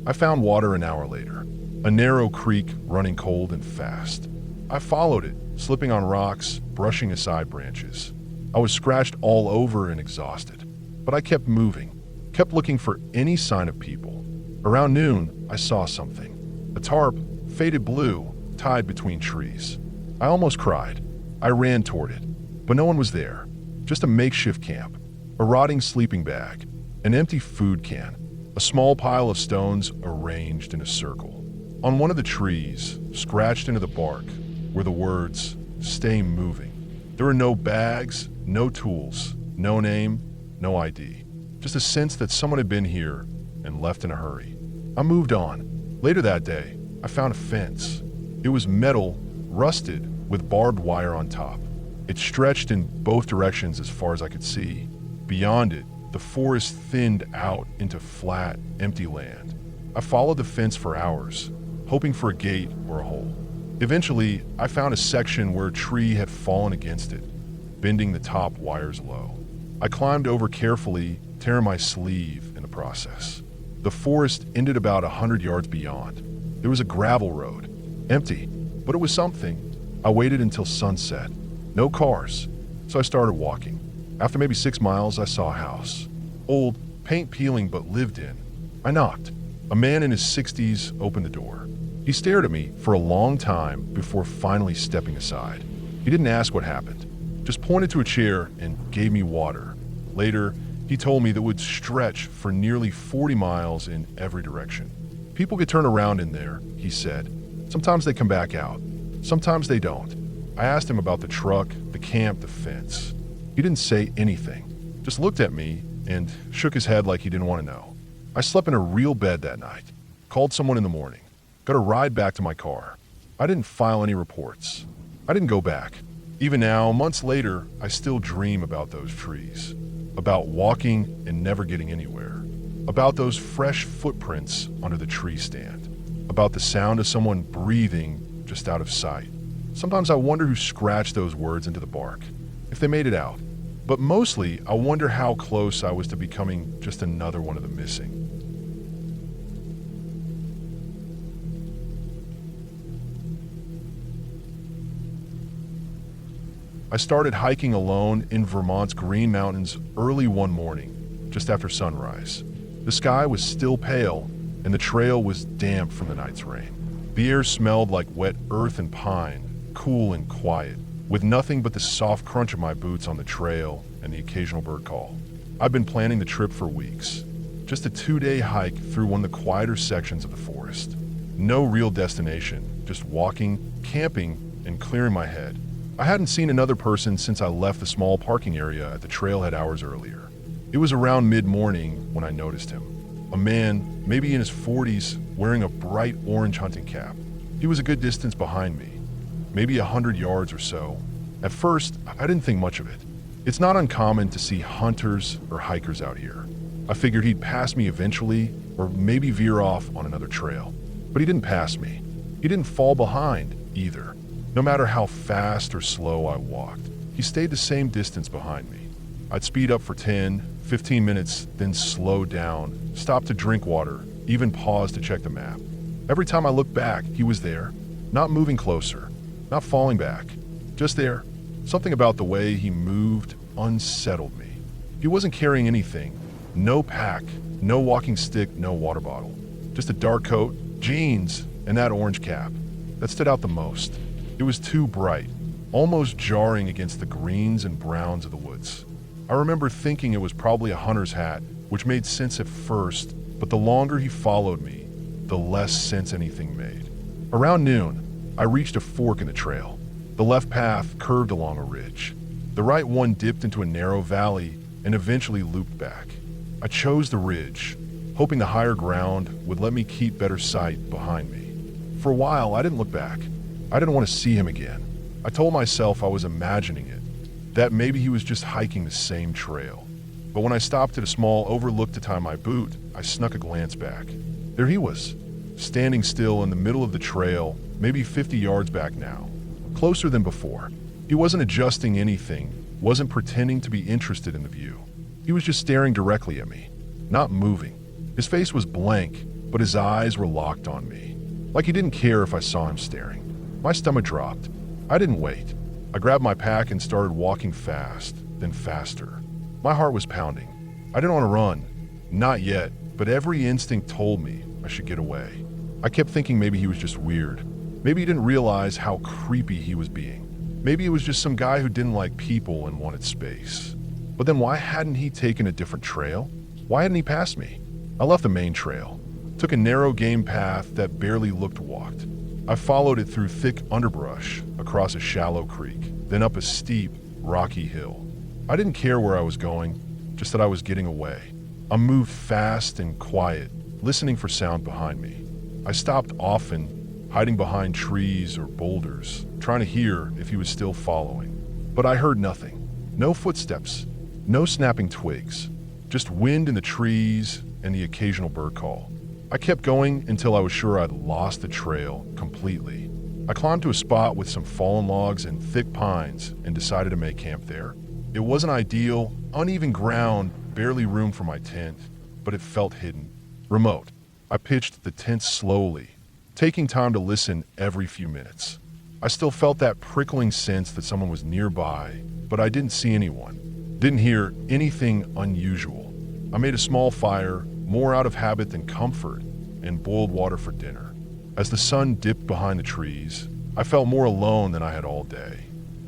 I found water an hour later. A narrow creek running cold and fast. I followed it, slipping on rocks, brushing aside branches. I was scratched all over and exhausted. But I kept moving, kept looking for any sign of people. Around noon, I saw something. A tarp, faded blue, tied between trees. I almost cried. I ran toward it, but no one was there. Just a makeshift camp, a rotting sleeping bag, an empty food can, a small pile of stones arranged in a circle. On one of the trees, scratched into the bark, were the words, "Stay moving." There were no bags, no tools, no name, no ID. Just a sense that someone had been here and left in a hurry. I moved on. Later that day, I found a fence. It was metal, rusted, with barbed wire on top. It stretched in both directions as far as I could see. Beyond it, the forest thinned out into flat, empty land. I followed the fence for hours, hoping for a gate or a hole. Eventually, I found a section where a tree had fallen against it, bending the top wires low. I climbed over carefully, tearing my sleeve in the process. The forest ended about 100 yards beyond. There was a gravel road, empty, but it was something. I waited until sunset. No cars, so I started walking. After maybe 6 miles, I saw a house. Old, paint peeling, but lived in. I knocked. A man in his 60s opened the door. He stared at me for a long time before finally stepping aside. He didn't ask what happened, just pointed to a chair and gave me water. Later, he told me that it would stretch for nearly 40 miles in every direction. People could turn around in there, he said. Sometimes they come back out. Sometimes they don't. I asked him about the truck, the camp, the fence. He didn't say anything, just looked at me and shook his head like he didn't want to know. I slept in a real bed that night, called someone in the morning, got a ride back to my car. I didn't file any reports. I didn't go back. Even now, months later, I still dream about those trees, about walking and never getting anywhere, about those fresh footprints under the tree stand, about the sound of someone breathing just out of sight. Sometimes I wonder who scratched those words into the bark, if they made it out. But mostly, I wonder how close I was to becoming just another one of the missing. I started hiking alone in Vermont's Green Mountains early one morning, just after sunrise. The sky was still pale, and the trail was damp from the night's rain. The air smelled like wet earth and pine, cool and quiet, with nothing but the soft crunch of my boots on the trail and the occasional bird call. I've been planning the trip for weeks. Just a 2-day hike through one of the quieter sections of the forest. No real destination, just walking, camping, and clearing my head. I hadn't seen another person since I left the small parking area at the trailhead hours earlier. It was around mid-morning when I noticed him. A man, maybe in his 40s, wearing a bright orange hunting cap. He was a good distance behind me, maybe 100 yards or so. At first, I didn't think much of it. It's not uncommon to see hunters or hikers out here. I figured he'd pass me eventually, or maybe veer off on another trail. But he didn't pass me. He didn't fall behind, either. No matter how fast or slow I walked, he stayed the same distance behind me. I'd speed up for 10, 15 minutes, then slow down, stop to drink water, even pause to check the map. Every time I looked back, he was there, not moving closer, not falling back, just there. Something about the way he moved, unsettled me. He wasn't carrying anything. No pack, no walking stick, no water bottle. Just a dark coat, jeans, and that orange cap. That stood out the most. It was too bright, almost jarring against the greens and browns of the woods. I remember thinking it was probably a hunter's hat, which made sense at first, but the longer he followed me, the less sense anything made. Around noon, I reached a fork in the trail. The left path curved along a ridge. The right one dipped into a narrow valley and eventually looped back. I chose the ridge, hoping the higher ground would let me keep better sight behind me. For a while, I didn't look back. I didn't want to see him again. I told myself I was imagining it, that maybe he was just hiking the same trail. But when I stopped at a small overlook to tie my boot, I snuck a glance back. There he was, standing still in the middle of the trail, maybe 50 yards back now, closer than before. He wasn't adjusting anything, wasn't pretending to be interested in the view. He was just staring directly at me, not moving. His face was blank, but his eyes were locked on me, like he didn't care if I saw him staring. My stomach dropped. I didn't wait. I grabbed my pack and started walking fast, then faster. My heart was pounding. I didn't want to run. Not yet, but every instinct told me I should get away. I kept thinking maybe he was just weird. Maybe he didn't realize how creepy he was being. Maybe it was just some guy who didn't like people and wanted space. But then why hadn't he taken a different trail? Why hadn't he passed me? I left the main trail, took a narrow game path that barely looked walked. I followed it through thick underbrush, across a shallow creek, then up a steep, rocky hill. I didn't care where I was going, just that I was getting away. I moved fast and quiet, listening for sound behind me. I stopped often, hiding behind trees or boulders, trying to hear if he was still following. But I heard nothing. No footsteps, no snapping twigs, just wind in the trees and the occasional bird call. I kept going until I was sure I'd lost the trail completely. I climbed to a spot with some fallen logs and thick pines and decided to make camp there. It wasn't ideal, uneven ground, barely room for my tent, but it felt hidden, remote. I pitched the tent slowly, taking time to listen every few minutes. I still felt that prickling sense that someone was nearby, but I didn't see anyone. Didn't hear anything unusual. I made a small fire, more out of habit than comfort, and boiled water for dinner. As the sun dipped behind the trees, I felt more alone than I had all day.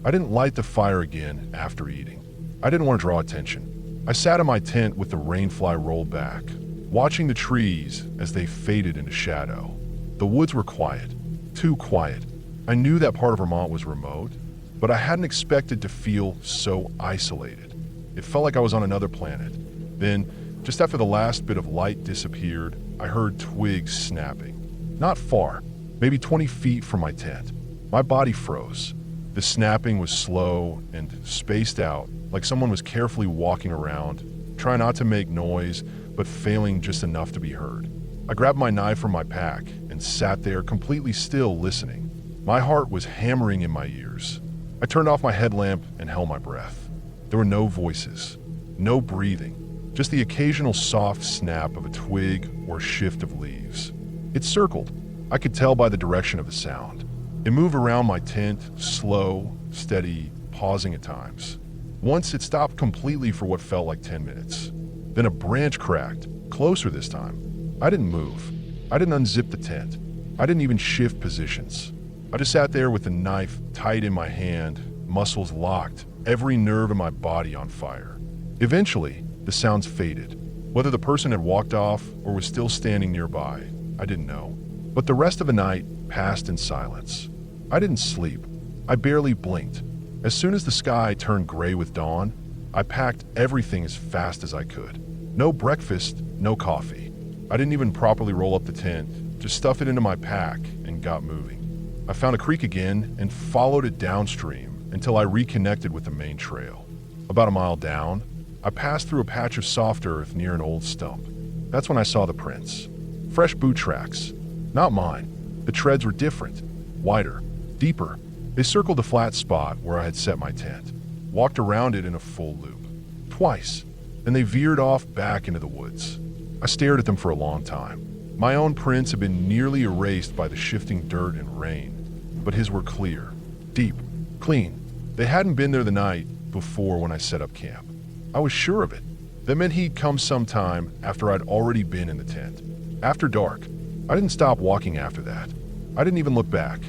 I didn't light the fire again after eating. I didn't want to draw attention. I sat in my tent with the rainfly rolled back, watching the trees as they faded into shadow. The woods were quiet, too quiet. I knew that part of Vermont was remote, but I hadn't expected to feel so isolated. It felt like I was on another planet. Then, just after the last bit of light disappeared, I heard twigs snapping. Not far, maybe 20 feet from my tent. My body froze. The snapping was slow and spaced out, like someone was carefully walking around, trying not to make noise, but failing just enough to be heard. I grabbed my knife from my pack and sat there completely still listening. My heart was hammering in my ears. I turned off my headlamp and held my breath. There were no voices, no breathing, just the occasional soft snap of a twig or shift of leaves. It circled. I could tell by the direction of the sound. It moved around my tent, slow, steady, pausing at times. Once it stopped completely for what felt like 10 minutes. Then a branch cracked, closer this time. I didn't move. I didn't unzip the tent. I didn't even shift positions. I just sat there with the knife tight in my hand, muscles locked, every nerve in my body on fire. Eventually, the sounds faded. Whether the person had walked off or was still standing nearby, I didn't know. But the rest of the night passed in silence. I didn't sleep. I barely blinked. As soon as the sky turned gray with dawn, I packed everything as fast as I could. No breakfast, no coffee. I didn't even properly roll up the tent, just stuffed it into my pack and got moving. I found a creek again and followed it downstream until I reconnected with the main trail. About a mile down, I passed through a patch of soft earth near an old stump. That's when I saw the prints. Fresh boot tracks. Not mine. The treads were different, wider, deeper. They circled the flat spot where I had set my tent, walked around it in a full loop. Twice. Then they veered off back into the woods. I stared at them for a long time. My own prints had been nearly erased by the shifting dirt and rain, but his were clear, deep, clean. They hadn't been there the night before when I set up camp. I was sure of it. That meant he'd come sometime after I'd already been in the tent. After dark, I didn't stop walking after that. I didn't even look back.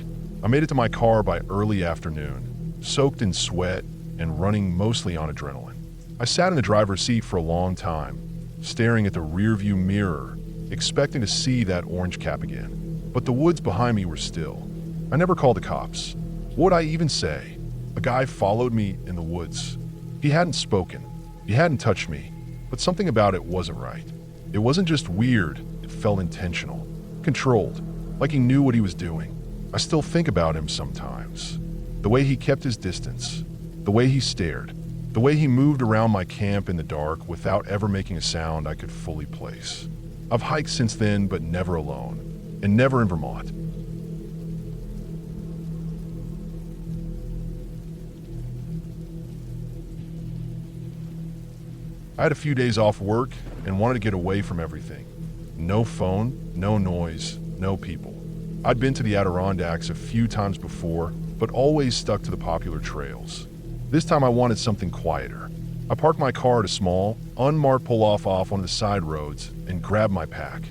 I made it to my car by early afternoon, soaked in sweat and running mostly on adrenaline. I sat in the driver's seat for a long time, staring at the rearview mirror, expecting to see that orange cap again. But the woods behind me were still. I never called the cops. What would I even say? A guy followed me in the woods. He hadn't spoken. He hadn't touched me. But something about it wasn't right. It wasn't just weird, it felt intentional, controlled, like he knew what he was doing. I still think about him sometimes. The way he kept his distance, the way he stared, the way he moved around my camp in the dark without ever making a sound I could fully place. I've hiked since then, but never alone, and never in Vermont. I had a few days off work and wanted to get away from everything. No phone, no noise, no people. I'd been to the Adirondacks a few times before, but always stuck to the popular trails. This time I wanted something quieter. I parked my car at a small, unmarked pull-off off one of the side roads and grabbed my pack.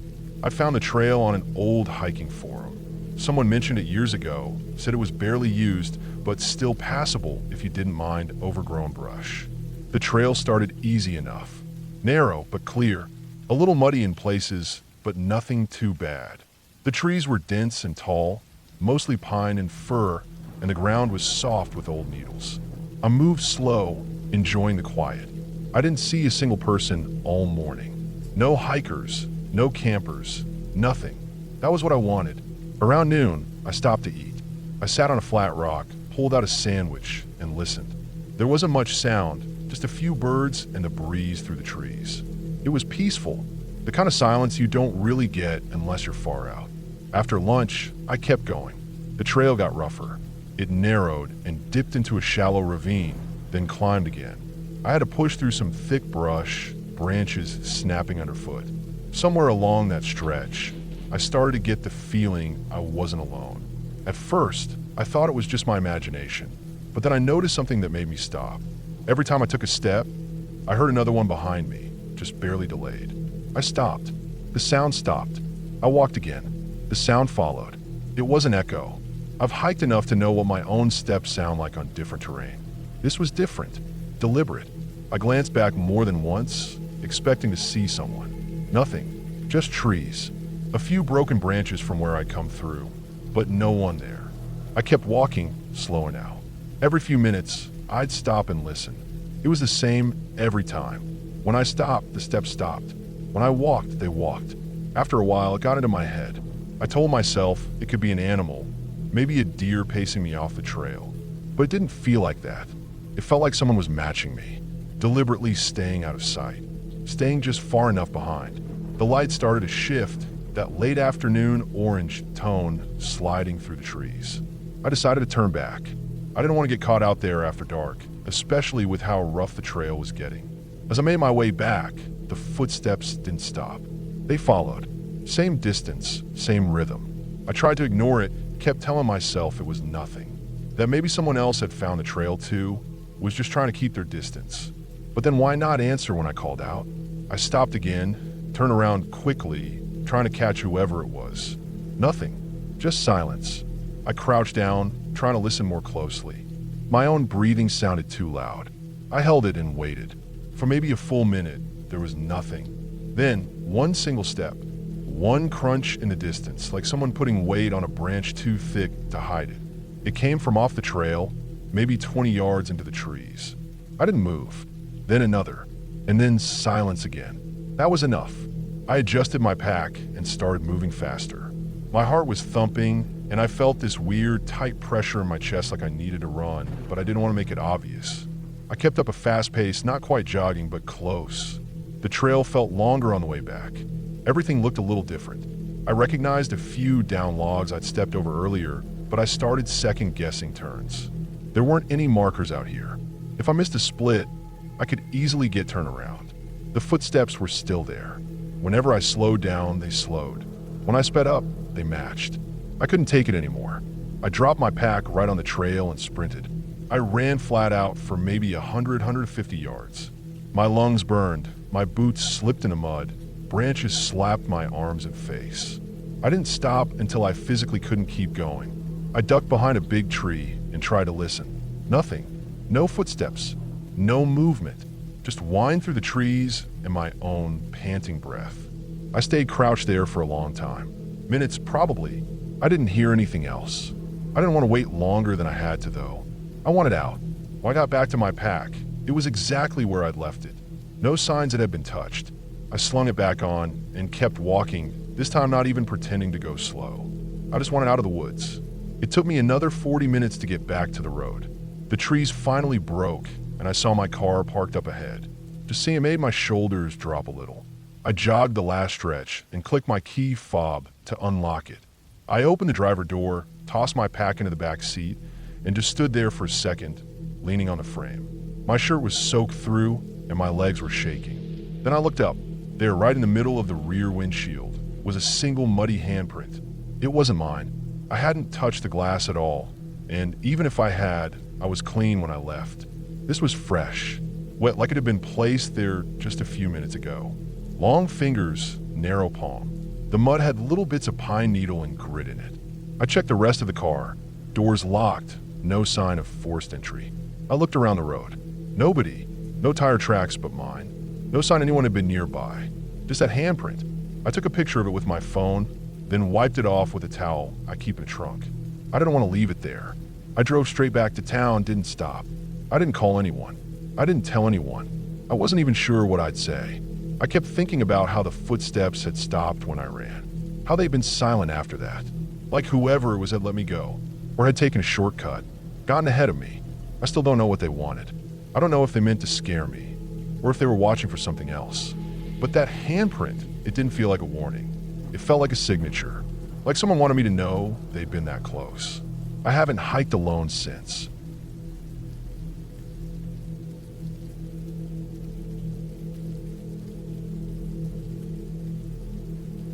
I found the trail on an old hiking forum. Someone mentioned it years ago, said it was barely used, but still passable if you didn't mind overgrown brush. The trail started easy enough. Narrow, but clear. A little muddy in places, but nothing too bad. The trees were dense and tall, mostly pine and fir, and the ground was soft with old needles. I moved slow, enjoying the quiet. I didn't see a single person all morning. No hikers, no campers, nothing. That was what I wanted. Around noon, I stopped to eat. I sat on a flat rock, pulled out a sandwich, and listened. There wasn't much sound, just a few birds and the breeze through the trees. It was peaceful, the kind of silence you don't really get unless you're far out. After lunch, I kept going. The trail got rougher. It narrowed and dipped into a shallow ravine, then climbed again. I had to push through some thick brush, branches snapping underfoot. Somewhere along that stretch, I started to get the feeling I wasn't alone. At first, I thought it was just my imagination, but then I noticed something that made me stop. Every time I took a step, I heard another one behind me, just barely delayed. I stopped. The sound stopped. I walked again. The sound followed. It was an echo. I've hiked enough to know what my own steps sound like on different terrain. This was different, deliberate. I glanced back more than once, expecting to see someone. Nothing, just trees. A few broken branches from where I'd come through, but no one there. I kept walking, slowing out. Every few minutes, I'd stop and listen. It was the same every time. When I stopped, the steps stopped. When I walked, they walked. After a while, it got into my head. I told myself it could be an animal, maybe a deer pacing me off the trail. But it didn't feel like that. It felt like someone was matching me, deliberately staying out of sight, staying just far enough behind. The light started to shift, that late afternoon orange tone sliding through the trees. I decided to turn back. I didn't want to get caught out there after dark, especially with how rough the trail was getting. As I made my way back, the footsteps didn't stop. They followed. Same distance, same rhythm. I tried to ignore it, kept telling myself it was nothing. That maybe someone else had found the trail too, was just trying to keep their distance. But then why not answer when I called out? I stopped again, turned around quickly, trying to catch whoever it was. Nothing, just silence. I crouched down, trying to listen more closely. My own breathing sounded too loud. I held it and waited. For maybe a full minute, there was nothing. Then, one single step. One crunch in the distance, like someone putting weight on a branch too thick to hide it. It came from off the trail, maybe 20 yards into the trees. I didn't move. Then another. And then silence again. That was enough. I adjusted my pack and started moving faster. My heart was thumping, and I felt this weird, tight pressure in my chest like I needed to run, but I didn't want to make it obvious. I kept up a fast pace, not quite jogging, but close. The trail felt longer on the way back. Everything looked a little different. I recognized a few down logs I'd stepped over earlier, but I started second-guessing turns. There weren't any markers out here. If I missed a split, I could easily get turned around. The footsteps were still there. Whenever I slowed down, they slowed. When I sped up, they matched. I couldn't take it anymore. I dropped my pack right on the trail and sprinted. I ran flat out for maybe 150 yards. My lungs burned, my boots slipped in the mud, branches slapped my arms and face. I didn't stop until I physically couldn't keep going. I ducked behind a big tree and tried to listen. Nothing. No footsteps. No movement. Just wind through the trees and my own panting breath. I stayed crouched there for a long time. Minutes, probably. I didn't hear anything else. I didn't want to wait longer than I had to, though. I wanted out. When I got back to my pack, it was exactly where I'd left it. No signs it had been touched. I slung it back on and kept walking, this time not even pretending to go slow. I just wanted out of the woods. It took me another 40 minutes to get back to the road. The trees finally broke, and I saw my car parked up ahead. Just seeing it made my shoulders drop a little. I jogged the last stretch and clicked my key fob to unlock it. I opened the driver door, tossed my pack into the back seat, and just stood there for a second, leaning on the frame. My shirt was soaked through, and my legs were shaking. Then I looked up. There, right in the middle of the rear windshield, was a single muddy handprint. It wasn't mine. I hadn't touched the glass at all, and even if I had, I was clean when I left. This was fresh, wet like it had been placed there just a few minutes ago. Long fingers, narrow palm. The mud had little bits of pine needle and grit in it. I checked the rest of the car. Doors locked, no sign of forced entry. I looked around the road. Nobody. No tire tracks but mine. No sign anyone had been nearby. Just that handprint. I took a picture of it with my phone, then wiped it off with a towel I keep in the trunk. I didn't want to leave it there. I drove straight back to town, didn't stop. I didn't call anyone. I didn't tell anyone. I wasn't even sure what I'd say. I kept thinking about how the footsteps had stopped when I ran. How they'd been silent after that. Like whoever it was had let me go, or had taken a shortcut, gotten ahead of me. I still don't know what they wanted. I don't know if they meant to scare me, or if they were watching for something else. But that handprint, it didn't feel like a warning. It felt like a signature, like someone wanted me to know they'd been that close. I haven't hiked alone since.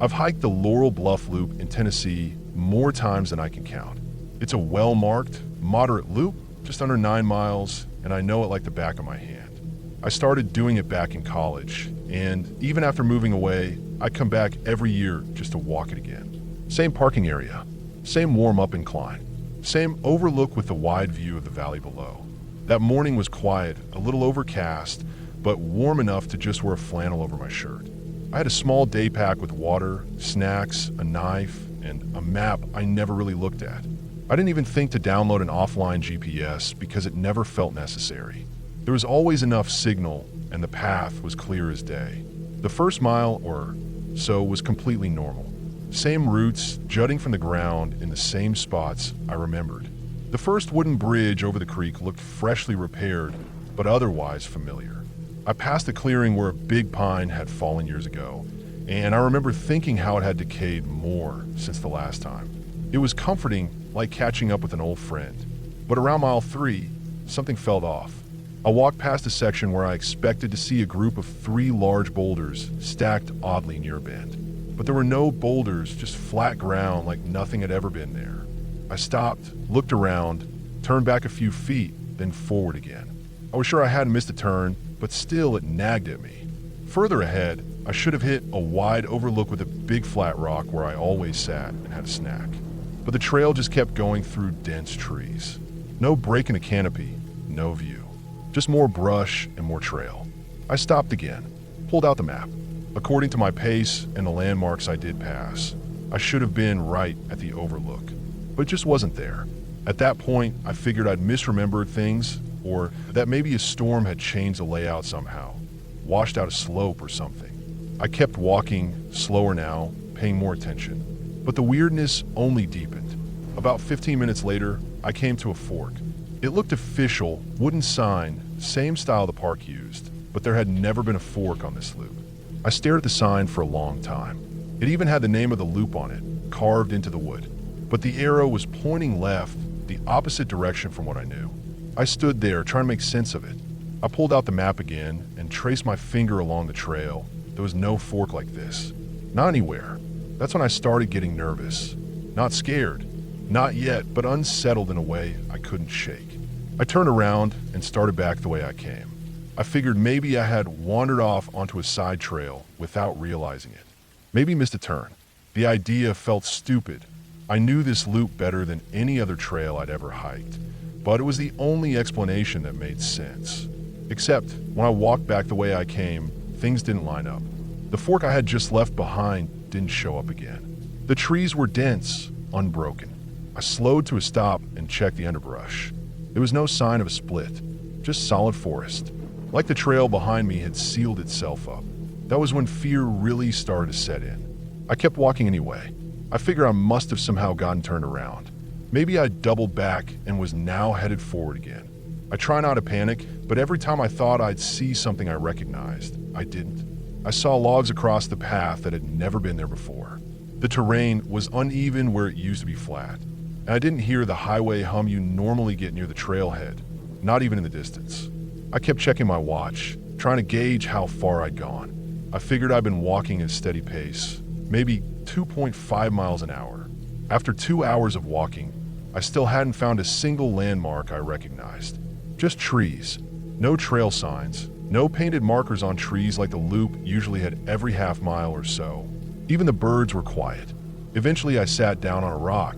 I've hiked the Laurel Bluff Loop in Tennessee more times than I can count. It's a well-marked, moderate loop, just under 9 miles, and I know it like the back of my hand. I started doing it back in college, and even after moving away, I come back every year just to walk it again. Same parking area, same warm-up incline, same overlook with the wide view of the valley below. That morning was quiet, a little overcast, but warm enough to just wear a flannel over my shirt. I had a small day pack with water, snacks, a knife, and a map I never really looked at. I didn't even think to download an offline GPS because it never felt necessary. There was always enough signal, and the path was clear as day. The first mile or so was completely normal. Same routes jutting from the ground in the same spots I remembered. The first wooden bridge over the creek looked freshly repaired, but otherwise familiar. I passed a clearing where a big pine had fallen years ago, and I remember thinking how it had decayed more since the last time. It was comforting, like catching up with an old friend. But around mile 3, something felt off. I walked past a section where I expected to see a group of 3 large boulders stacked oddly near a bend. But there were no boulders, just flat ground like nothing had ever been there. I stopped, looked around, turned back a few feet, then forward again. I was sure I hadn't missed a turn, but still it nagged at me. Further ahead, I should have hit a wide overlook with a big flat rock where I always sat and had a snack. But the trail just kept going through dense trees. No break in the canopy, no view. Just more brush and more trail. I stopped again, pulled out the map. According to my pace and the landmarks I did pass, I should have been right at the overlook, but it just wasn't there. At that point, I figured I'd misremembered things, or that maybe a storm had changed the layout somehow, washed out a slope or something. I kept walking, slower now, paying more attention, but the weirdness only deepened. About 15 minutes later, I came to a fork. It looked official, wooden sign, same style the park used, but there had never been a fork on this loop. I stared at the sign for a long time. It even had the name of the loop on it, carved into the wood. But the arrow was pointing left, the opposite direction from what I knew. I stood there trying to make sense of it. I pulled out the map again and traced my finger along the trail. There was no fork like this. Not anywhere. That's when I started getting nervous. Not scared. Not yet, but unsettled in a way I couldn't shake. I turned around and started back the way I came. I figured maybe I had wandered off onto a side trail without realizing it. Maybe missed a turn. The idea felt stupid. I knew this loop better than any other trail I'd ever hiked, but it was the only explanation that made sense. Except when I walked back the way I came, things didn't line up. The fork I had just left behind didn't show up again. The trees were dense, unbroken. I slowed to a stop and checked the underbrush. There was no sign of a split, just solid forest. Like the trail behind me had sealed itself up. That was when fear really started to set in. I kept walking anyway. I figured I must have somehow gotten turned around. Maybe I doubled back and was now headed forward again. I try not to panic, but every time I thought I'd see something I recognized, I didn't. I saw logs across the path that had never been there before. The terrain was uneven where it used to be flat, and I didn't hear the highway hum you normally get near the trailhead, not even in the distance. I kept checking my watch, trying to gauge how far I'd gone. I figured I'd been walking at a steady pace, maybe 2.5 miles an hour. After 2 hours of walking, I still hadn't found a single landmark I recognized. Just trees. No trail signs. No painted markers on trees like the loop usually had every half mile or so. Even the birds were quiet. Eventually I sat down on a rock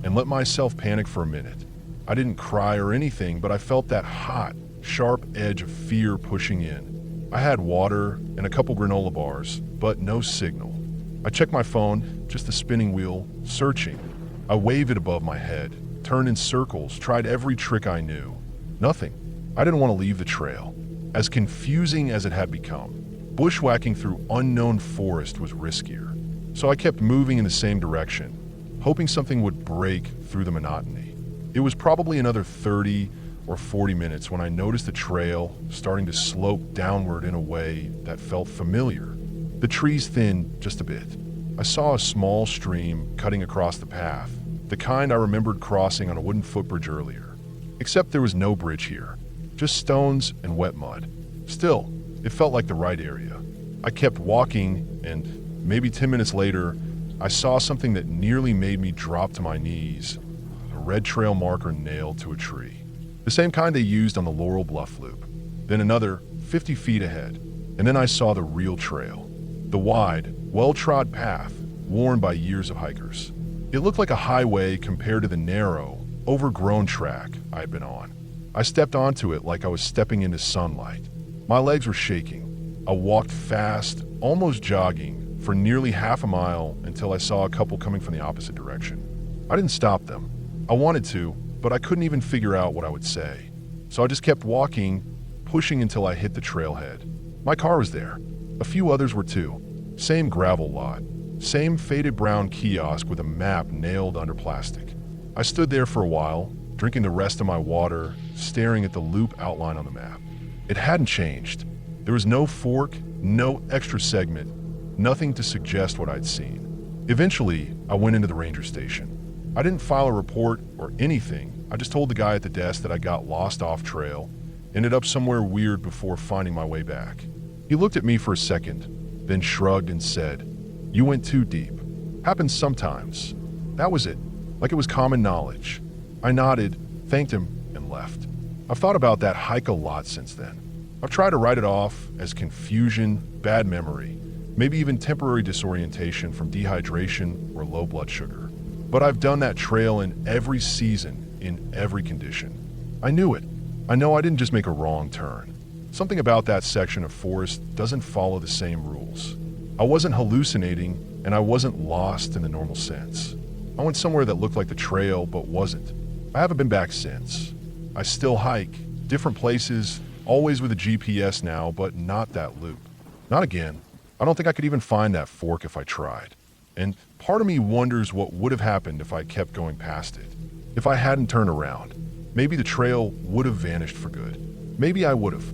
and let myself panic for a minute. I didn't cry or anything, but I felt that hot, sharp edge of fear pushing in. I had water and a couple granola bars, but no signal. I checked my phone, just a spinning wheel, searching. I waved it above my head, turned in circles, tried every trick I knew. Nothing. I didn't want to leave the trail. As confusing as it had become, bushwhacking through unknown forest was riskier. So I kept moving in the same direction, hoping something would break through the monotony. It was probably another 30 or 40 minutes when I noticed the trail starting to slope downward in a way that felt familiar. The trees thinned just a bit. I saw a small stream cutting across the path, the kind I remembered crossing on a wooden footbridge earlier. Except there was no bridge here, just stones and wet mud. Still, it felt like the right area. I kept walking, and maybe 10 minutes later, I saw something that nearly made me drop to my knees. A red trail marker nailed to a tree. The same kind they used on the Laurel Bluff Loop. Then another 50 feet ahead, and then I saw the real trail. The wide, well-trod path worn by years of hikers. It looked like a highway compared to the narrow, overgrown track I had been on. I stepped onto it like I was stepping into sunlight. My legs were shaking. I walked fast, almost jogging, for nearly half a mile until I saw a couple coming from the opposite direction. I didn't stop them. I wanted to, but I couldn't even figure out what I would say. So I just kept walking, pushing until I hit the trailhead. My car was there. A few others were too. Same gravel lot. Same faded brown kiosk with a map nailed under plastic. I stood there for a while, drinking the rest of my water, staring at the loop outline on the map. It hadn't changed. There was no fork, no extra segment, nothing to suggest what I'd seen. Eventually, I went into the ranger station. I didn't file a report or anything. I just told the guy at the desk that I got lost off trail, ended up somewhere weird before finding my way back. He looked at me for a second, then shrugged and said, "You went too deep. Happens sometimes." That was it, like it was common knowledge. I nodded, thanked him, and left. I've thought about that hike a lot since then. I've tried to write it off as confusion, bad memory, maybe even temporary disorientation from dehydration or low blood sugar. But I've done that trail in every season, in every condition. I knew it. I know I didn't just make a wrong turn. Something about that section of forest doesn't follow the same rules. I wasn't hallucinating, and I wasn't lost in the normal sense. I went somewhere that looked like the trail, but wasn't. I haven't been back since. I still hike, different places, always with a GPS now, but not that loop. Not again. I don't think I could even find that fork if I tried. And part of me wonders what would have happened if I kept going past it. If I hadn't turned around, maybe the trail would have vanished for good. Maybe I would have.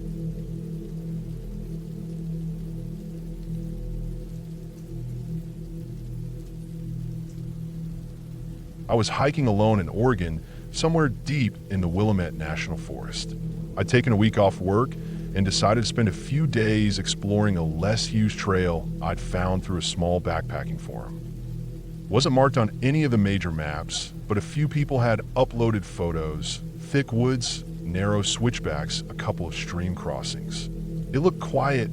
I was hiking alone in Oregon, somewhere deep in the Willamette National Forest. I'd taken a week off work and decided to spend a few days exploring a less used trail I'd found through a small backpacking forum. Wasn't marked on any of the major maps, but a few people had uploaded photos, thick woods, narrow switchbacks, a couple of stream crossings. It looked quiet,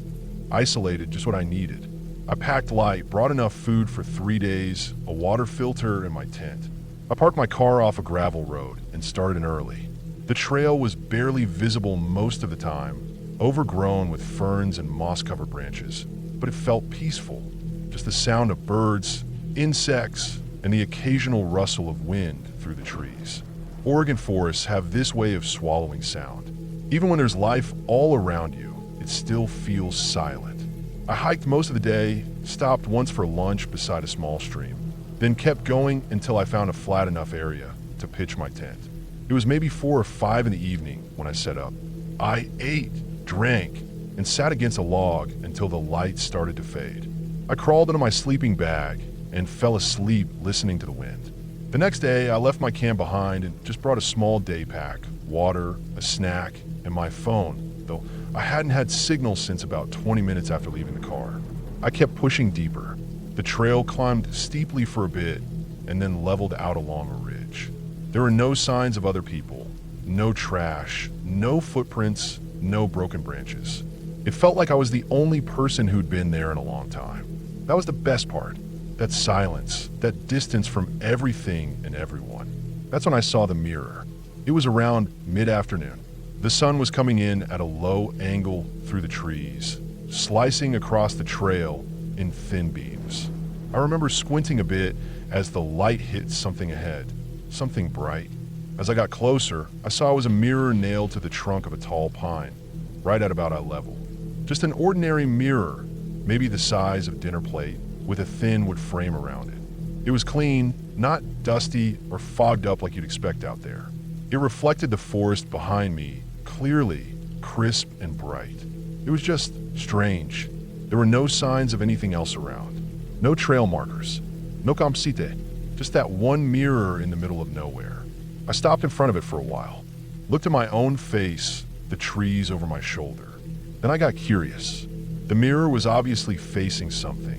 isolated, just what I needed. I packed light, brought enough food for 3 days, a water filter, and my tent. I parked my car off a gravel road and started early. The trail was barely visible most of the time, overgrown with ferns and moss-covered branches, but it felt peaceful. Just the sound of birds, insects, and the occasional rustle of wind through the trees. Oregon forests have this way of swallowing sound. Even when there's life all around you, it still feels silent. I hiked most of the day, stopped once for lunch beside a small stream, then kept going until I found a flat enough area to pitch my tent. It was maybe 4 or 5 in the evening when I set up. I ate, drank, and sat against a log until the light started to fade. I crawled into my sleeping bag and fell asleep listening to the wind. The next day, I left my camp behind and just brought a small day pack, water, a snack, and my phone, though I hadn't had signal since about 20 minutes after leaving the car. I kept pushing deeper. The trail climbed steeply for a bit and then leveled out along a ridge. There were no signs of other people, no trash, no footprints, no broken branches. It felt like I was the only person who'd been there in a long time. That was the best part. That silence, that distance from everything and everyone. That's when I saw the mirror. It was around mid-afternoon. The sun was coming in at a low angle through the trees, slicing across the trail in thin beams. I remember squinting a bit as the light hit something ahead, something bright. As I got closer, I saw it was a mirror nailed to the trunk of a tall pine, right at about eye level. Just an ordinary mirror, maybe the size of a dinner plate, with a thin wood frame around it. It was clean, not dusty or fogged up like you'd expect out there. It reflected the forest behind me, clearly, crisp and bright. It was just strange. There were no signs of anything else around. No trail markers. No campsite. Just that one mirror in the middle of nowhere. I stopped in front of it for a while. Looked at my own face, the trees over my shoulder. Then I got curious. The mirror was obviously facing something.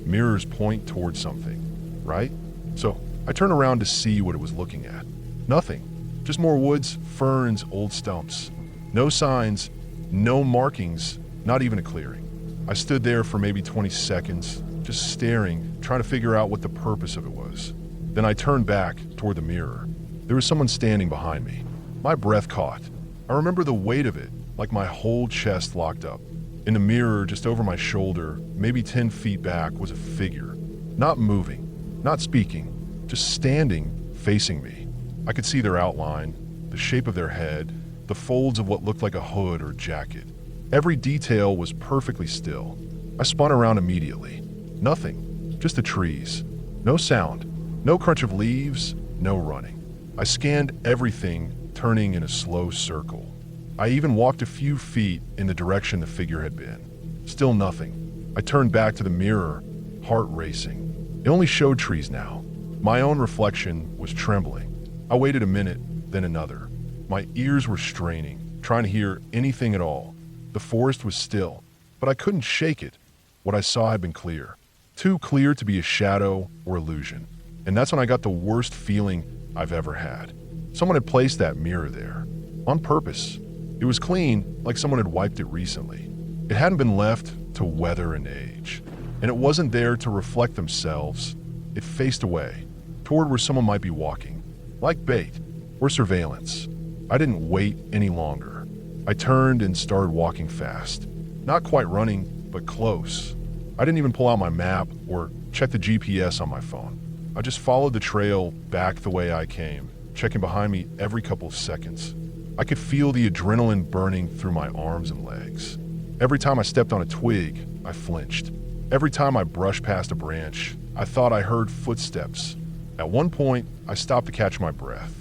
Mirrors point towards something, right? So I turned around to see what it was looking at. Nothing. Just more woods, ferns, old stumps. No signs, no markings, not even a clearing. I stood there for maybe 20 seconds, just staring, trying to figure out what the purpose of it was. Then I turned back toward the mirror. There was someone standing behind me. My breath caught. I remember the weight of it, like my whole chest locked up. In the mirror, just over my shoulder, maybe 10 feet back, was a figure. Not moving, not speaking, just standing, facing me. I could see their outline, the shape of their head, the folds of what looked like a hood or jacket. Every detail was perfectly still. I spun around immediately. Nothing, just the trees. No sound, no crunch of leaves, no running. I scanned everything, turning in a slow circle. I even walked a few feet in the direction the figure had been. Still nothing. I turned back to the mirror, heart racing. It only showed trees now. My own reflection was trembling. I waited a minute, then another. My ears were straining, trying to hear anything at all. The forest was still, but I couldn't shake it. What I saw had been clear. Too clear to be a shadow or illusion. And that's when I got the worst feeling I've ever had. Someone had placed that mirror there. On purpose. It was clean, like someone had wiped it recently. It hadn't been left to weather and age. And it wasn't there to reflect themselves. It faced away, toward where someone might be walking. Like bait, or surveillance. I didn't wait any longer. I turned and started walking fast. Not quite running, but close. I didn't even pull out my map or check the GPS on my phone. I just followed the trail back the way I came, checking behind me every couple of seconds. I could feel the adrenaline burning through my arms and legs. Every time I stepped on a twig, I flinched. Every time I brushed past a branch, I thought I heard footsteps. At one point, I stopped to catch my breath.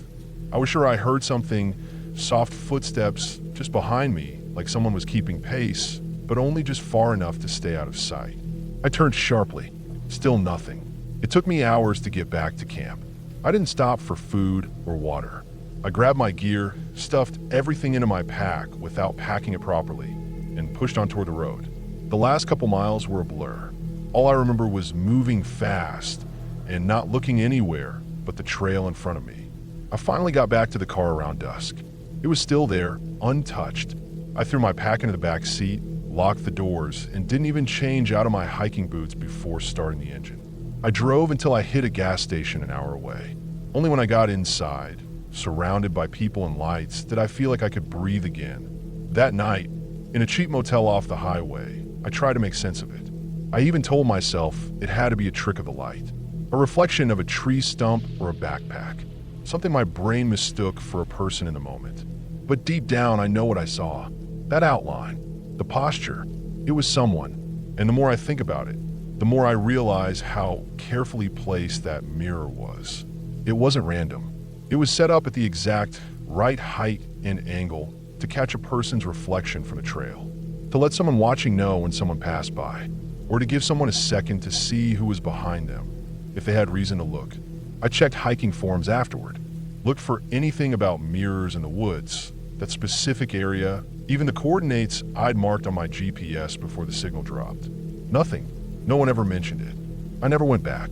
I was sure I heard something, soft footsteps just behind me, like someone was keeping pace, but only just far enough to stay out of sight. I turned sharply. Still nothing. It took me hours to get back to camp. I didn't stop for food or water. I grabbed my gear, stuffed everything into my pack without packing it properly, and pushed on toward the road. The last couple miles were a blur. All I remember was moving fast and not looking anywhere but the trail in front of me. I finally got back to the car around dusk. It was still there, untouched. I threw my pack into the back seat, locked the doors, and didn't even change out of my hiking boots before starting the engine. I drove until I hit a gas station an hour away. Only when I got inside, surrounded by people and lights, did I feel like I could breathe again. That night, in a cheap motel off the highway, I tried to make sense of it. I even told myself it had to be a trick of the light, a reflection of a tree stump or a backpack, something my brain mistook for a person in the moment. But deep down, I know what I saw. That outline, the posture, it was someone. And the more I think about it, the more I realize how carefully placed that mirror was. It wasn't random. It was set up at the exact right height and angle to catch a person's reflection from the trail, to let someone watching know when someone passed by, or to give someone a second to see who was behind them, if they had reason to look. I checked hiking forums afterward, looked for anything about mirrors in the woods, that specific area, even the coordinates I'd marked on my GPS before the signal dropped. Nothing. No one ever mentioned it. I never went back.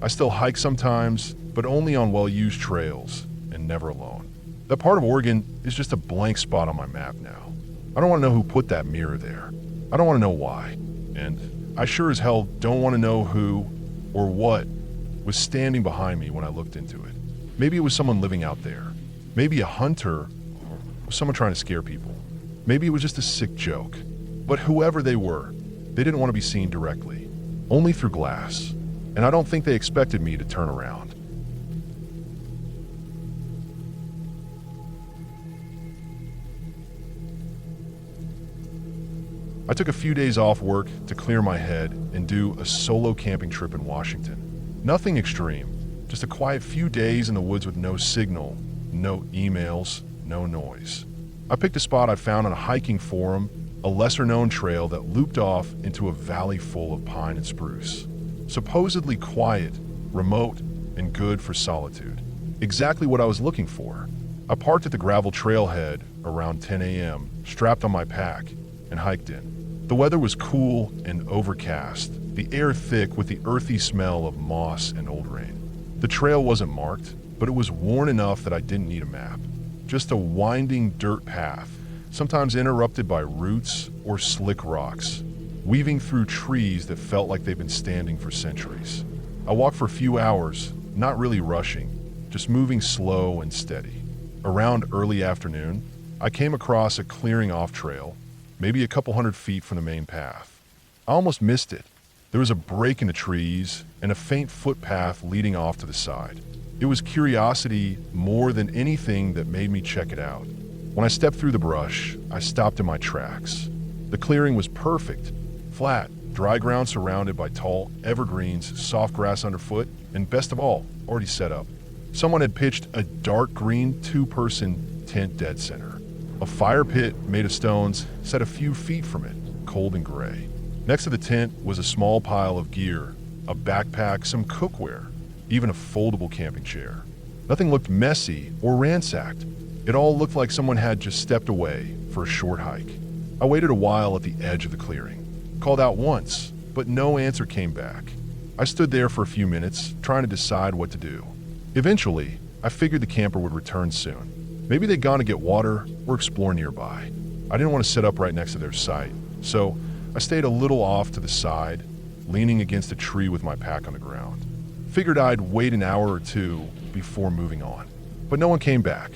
I still hike sometimes, but only on well-used trails, and never alone. That part of Oregon is just a blank spot on my map now. I don't want to know who put that mirror there. I don't want to know why. And I sure as hell don't want to know who or what was standing behind me when I looked into it. Maybe it was someone living out there. Maybe a hunter or someone trying to scare people. Maybe it was just a sick joke. But whoever they were, they didn't want to be seen directly, only through glass. And I don't think they expected me to turn around. I took a few days off work to clear my head and do a solo camping trip in Washington. Nothing extreme, just a quiet few days in the woods with no signal, no emails, no noise. I picked a spot I found on a hiking forum, a lesser-known trail that looped off into a valley full of pine and spruce. Supposedly quiet, remote, and good for solitude. Exactly what I was looking for. I parked at the gravel trailhead around 10 a.m., strapped on my pack, and hiked in. The weather was cool and overcast, the air thick with the earthy smell of moss and old rain. The trail wasn't marked, but it was worn enough that I didn't need a map. Just a winding dirt path, sometimes interrupted by roots or slick rocks, weaving through trees that felt like they've been standing for centuries. I walked for a few hours, not really rushing, just moving slow and steady. Around early afternoon, I came across a clearing off trail, maybe a couple hundred feet from the main path. I almost missed it. There was a break in the trees and a faint footpath leading off to the side. It was curiosity more than anything that made me check it out. When I stepped through the brush, I stopped in my tracks. The clearing was perfect. Flat, dry ground surrounded by tall evergreens, soft grass underfoot, and best of all, already set up. Someone had pitched a dark green two-person tent dead center. A fire pit made of stones set a few feet from it, cold and gray. Next to the tent was a small pile of gear, a backpack, some cookware, even a foldable camping chair. Nothing looked messy or ransacked. It all looked like someone had just stepped away for a short hike. I waited a while at the edge of the clearing, called out once, but no answer came back. I stood there for a few minutes, trying to decide what to do. Eventually, I figured the camper would return soon. Maybe they'd gone to get water or explore nearby. I didn't want to sit up right next to their site, so I stayed a little off to the side, leaning against a tree with my pack on the ground. Figured I'd wait an hour or two before moving on. But no one came back.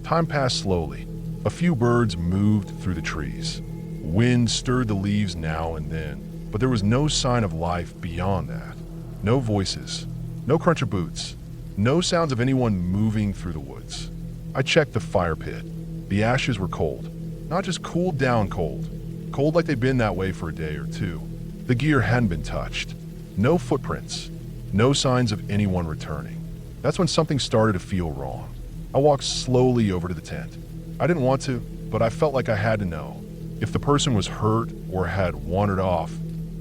Time passed slowly. A few birds moved through the trees. Wind stirred the leaves now and then, but there was no sign of life beyond that. No voices, no crunch of boots, no sounds of anyone moving through the woods. I checked the fire pit. The ashes were cold. Not just cooled down cold. Cold like they'd been that way for a day or two. The gear hadn't been touched. No footprints. No signs of anyone returning. That's when something started to feel wrong. I walked slowly over to the tent. I didn't want to, but I felt like I had to know. If the person was hurt or had wandered off,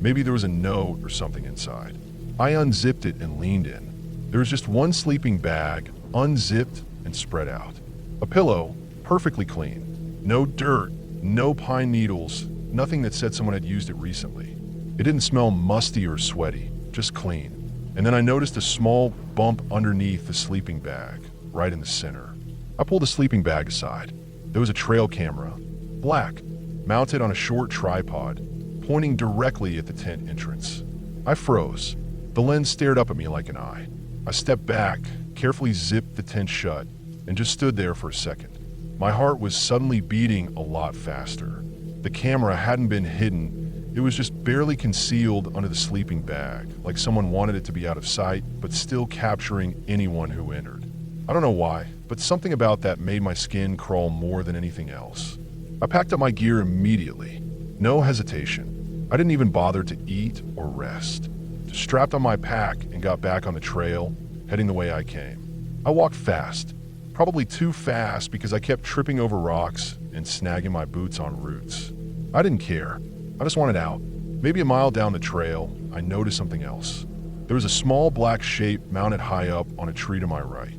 maybe there was a note or something inside. I unzipped it and leaned in. There was just one sleeping bag, unzipped and spread out. A pillow, perfectly clean. No dirt, no pine needles, nothing that said someone had used it recently. It didn't smell musty or sweaty, just clean. And then I noticed a small bump underneath the sleeping bag, right in the center. I pulled the sleeping bag aside. There was a trail camera, black, mounted on a short tripod, pointing directly at the tent entrance. I froze. The lens stared up at me like an eye. I stepped back, carefully zipped the tent shut, and just stood there for a second. My heart was suddenly beating a lot faster. The camera hadn't been hidden. It was just barely concealed under the sleeping bag, like someone wanted it to be out of sight, but still capturing anyone who entered. I don't know why, but something about that made my skin crawl more than anything else. I packed up my gear immediately. No hesitation. I didn't even bother to eat or rest. Just strapped on my pack and got back on the trail, heading the way I came. I walked fast, probably too fast because I kept tripping over rocks and snagging my boots on roots. I didn't care. I just wanted out. Maybe a mile down the trail, I noticed something else. There was a small black shape mounted high up on a tree to my right.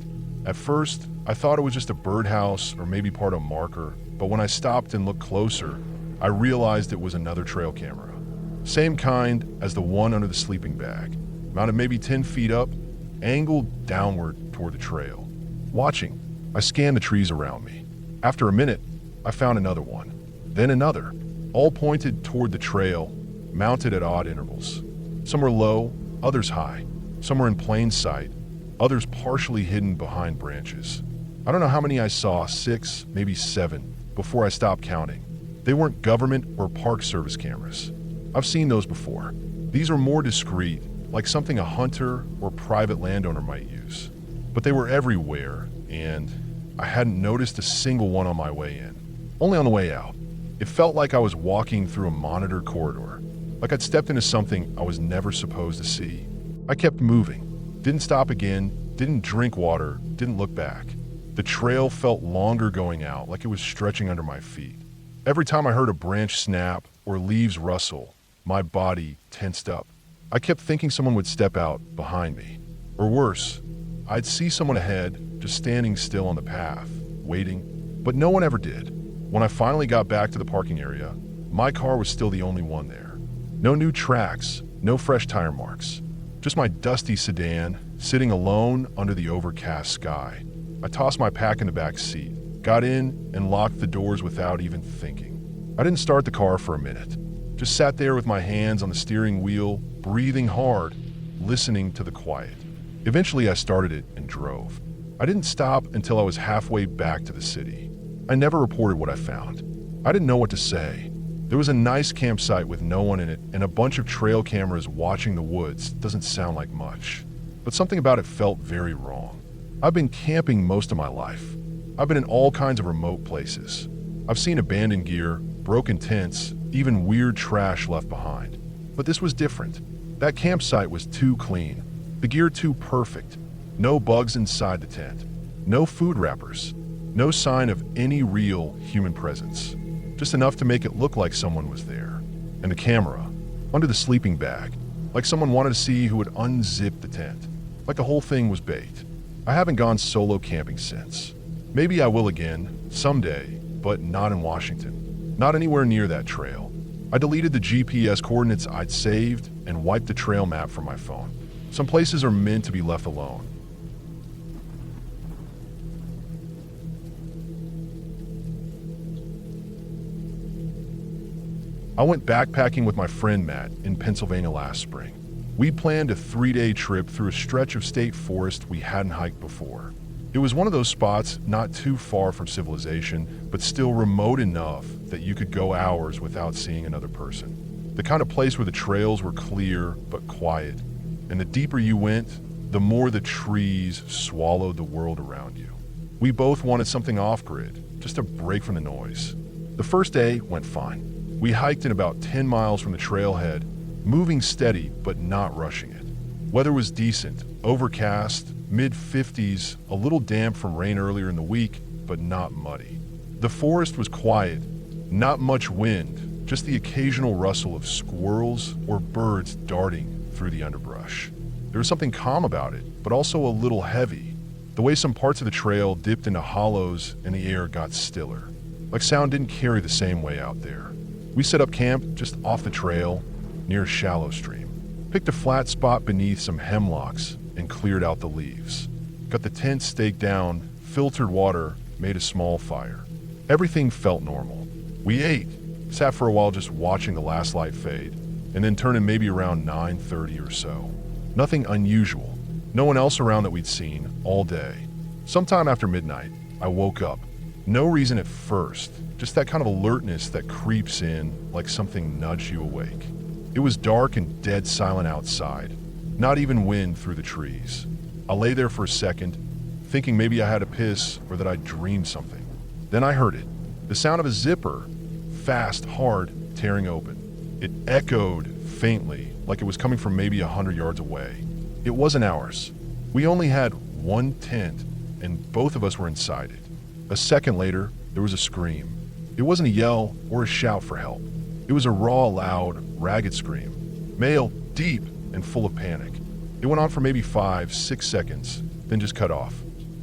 At first, I thought it was just a birdhouse or maybe part of a marker, but when I stopped and looked closer, I realized it was another trail camera. Same kind as the one under the sleeping bag, mounted maybe 10 feet up, angled downward toward the trail. Watching, I scanned the trees around me. After a minute, I found another one, then another, all pointed toward the trail, mounted at odd intervals. Some were low, others high. Some were in plain sight, others partially hidden behind branches. I don't know how many I saw, 6, maybe 7, before I stopped counting. They weren't government or park service cameras. I've seen those before. These are more discreet, like something a hunter or private landowner might use. But they were everywhere, and I hadn't noticed a single one on my way in. Only on the way out. It felt like I was walking through a monitored corridor, like I'd stepped into something I was never supposed to see. I kept moving. Didn't stop again, didn't drink water, didn't look back. The trail felt longer going out, like it was stretching under my feet. Every time I heard a branch snap or leaves rustle, my body tensed up. I kept thinking someone would step out behind me. Or worse, I'd see someone ahead, just standing still on the path, waiting, but no one ever did. When I finally got back to the parking area, my car was still the only one there. No new tracks, no fresh tire marks. Just my dusty sedan, sitting alone under the overcast sky. I tossed my pack in the back seat, got in, and locked the doors without even thinking. I didn't start the car for a minute. Just sat there with my hands on the steering wheel, breathing hard, listening to the quiet. Eventually, I started it and drove. I didn't stop until I was halfway back to the city. I never reported what I found. I didn't know what to say. There was a nice campsite with no one in it, and a bunch of trail cameras watching the woods doesn't sound like much. But something about it felt very wrong. I've been camping most of my life. I've been in all kinds of remote places. I've seen abandoned gear, broken tents, even weird trash left behind. But this was different. That campsite was too clean. The gear too perfect. No bugs inside the tent. No food wrappers. No sign of any real human presence. Just enough to make it look like someone was there. And the camera, under the sleeping bag, like someone wanted to see who would unzip the tent. Like the whole thing was bait. I haven't gone solo camping since. Maybe I will again, someday, but not in Washington. Not anywhere near that trail. I deleted the GPS coordinates I'd saved and wiped the trail map from my phone. Some places are meant to be left alone. I went backpacking with my friend Matt in Pennsylvania last spring. We planned a 3-day trip through a stretch of state forest we hadn't hiked before. It was one of those spots not too far from civilization, but still remote enough that you could go hours without seeing another person. The kind of place where the trails were clear but quiet, and the deeper you went, the more the trees swallowed the world around you. We both wanted something off-grid, just a break from the noise. The first day went fine. We hiked in about 10 miles from the trailhead, moving steady but not rushing it. Weather was decent, overcast, mid-50s, a little damp from rain earlier in the week, but not muddy. The forest was quiet, not much wind, just the occasional rustle of squirrels or birds darting through the underbrush. There was something calm about it, but also a little heavy. The way some parts of the trail dipped into hollows and the air got stiller. Like sound didn't carry the same way out there. We set up camp just off the trail, near a shallow stream. Picked a flat spot beneath some hemlocks and cleared out the leaves. Got the tent staked down, filtered water, made a small fire. Everything felt normal. We ate, sat for a while just watching the last light fade, and then turned in maybe around 9:30 or so. Nothing unusual. No one else around that we'd seen all day. Sometime after midnight, I woke up. No reason at first, just that kind of alertness that creeps in like something nudged you awake. It was dark and dead silent outside. Not even wind through the trees. I lay there for a second, thinking maybe I had a piss or that I'd dreamed something. Then I heard it. The sound of a zipper, fast, hard, tearing open. It echoed faintly, like it was coming from maybe 100 yards away. It wasn't ours. We only had one tent, and both of us were inside it. A second later, there was a scream. It wasn't a yell or a shout for help. It was a raw, loud, ragged scream. Male, deep, and full of panic. It went on for maybe 5-6 seconds, then just cut off.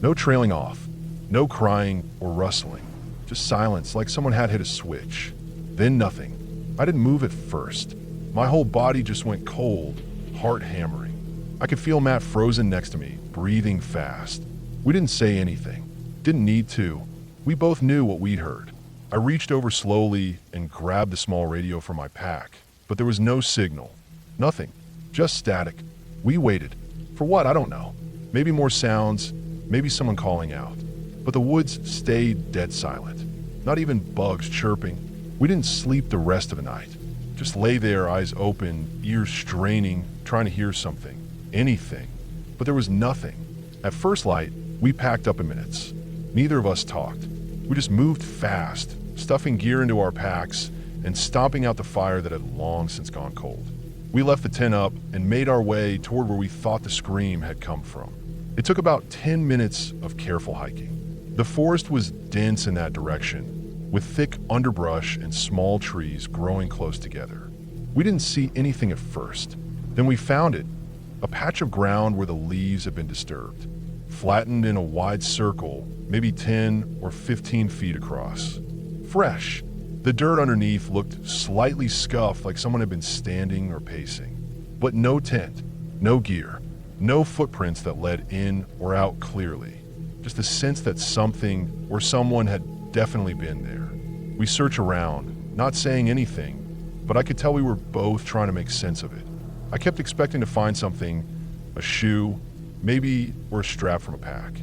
No trailing off. No crying or rustling. Just silence, like someone had hit a switch. Then nothing. I didn't move at first. My whole body just went cold, heart hammering. I could feel Matt frozen next to me, breathing fast. We didn't say anything. Didn't need to. We both knew what we'd heard. I reached over slowly and grabbed the small radio from my pack, but there was no signal. Nothing. Just static. We waited. For what? I don't know. Maybe more sounds, maybe someone calling out. But the woods stayed dead silent. Not even bugs chirping. We didn't sleep the rest of the night. Just lay there, eyes open, ears straining, trying to hear something. Anything. But there was nothing. At first light, we packed up in minutes. Neither of us talked. We just moved fast, stuffing gear into our packs and stomping out the fire that had long since gone cold. We left the tent up and made our way toward where we thought the scream had come from. It took about 10 minutes of careful hiking. The forest was dense in that direction, with thick underbrush and small trees growing close together. We didn't see anything at first. Then we found it, a patch of ground where the leaves had been disturbed, flattened in a wide circle, maybe 10 or 15 feet across. Fresh. The dirt underneath looked slightly scuffed, like someone had been standing or pacing. But no tent, no gear, no footprints that led in or out clearly. Just a sense that something or someone had definitely been there. We searched around, not saying anything, but I could tell we were both trying to make sense of it. I kept expecting to find something, a shoe, maybe, or a strap from a pack.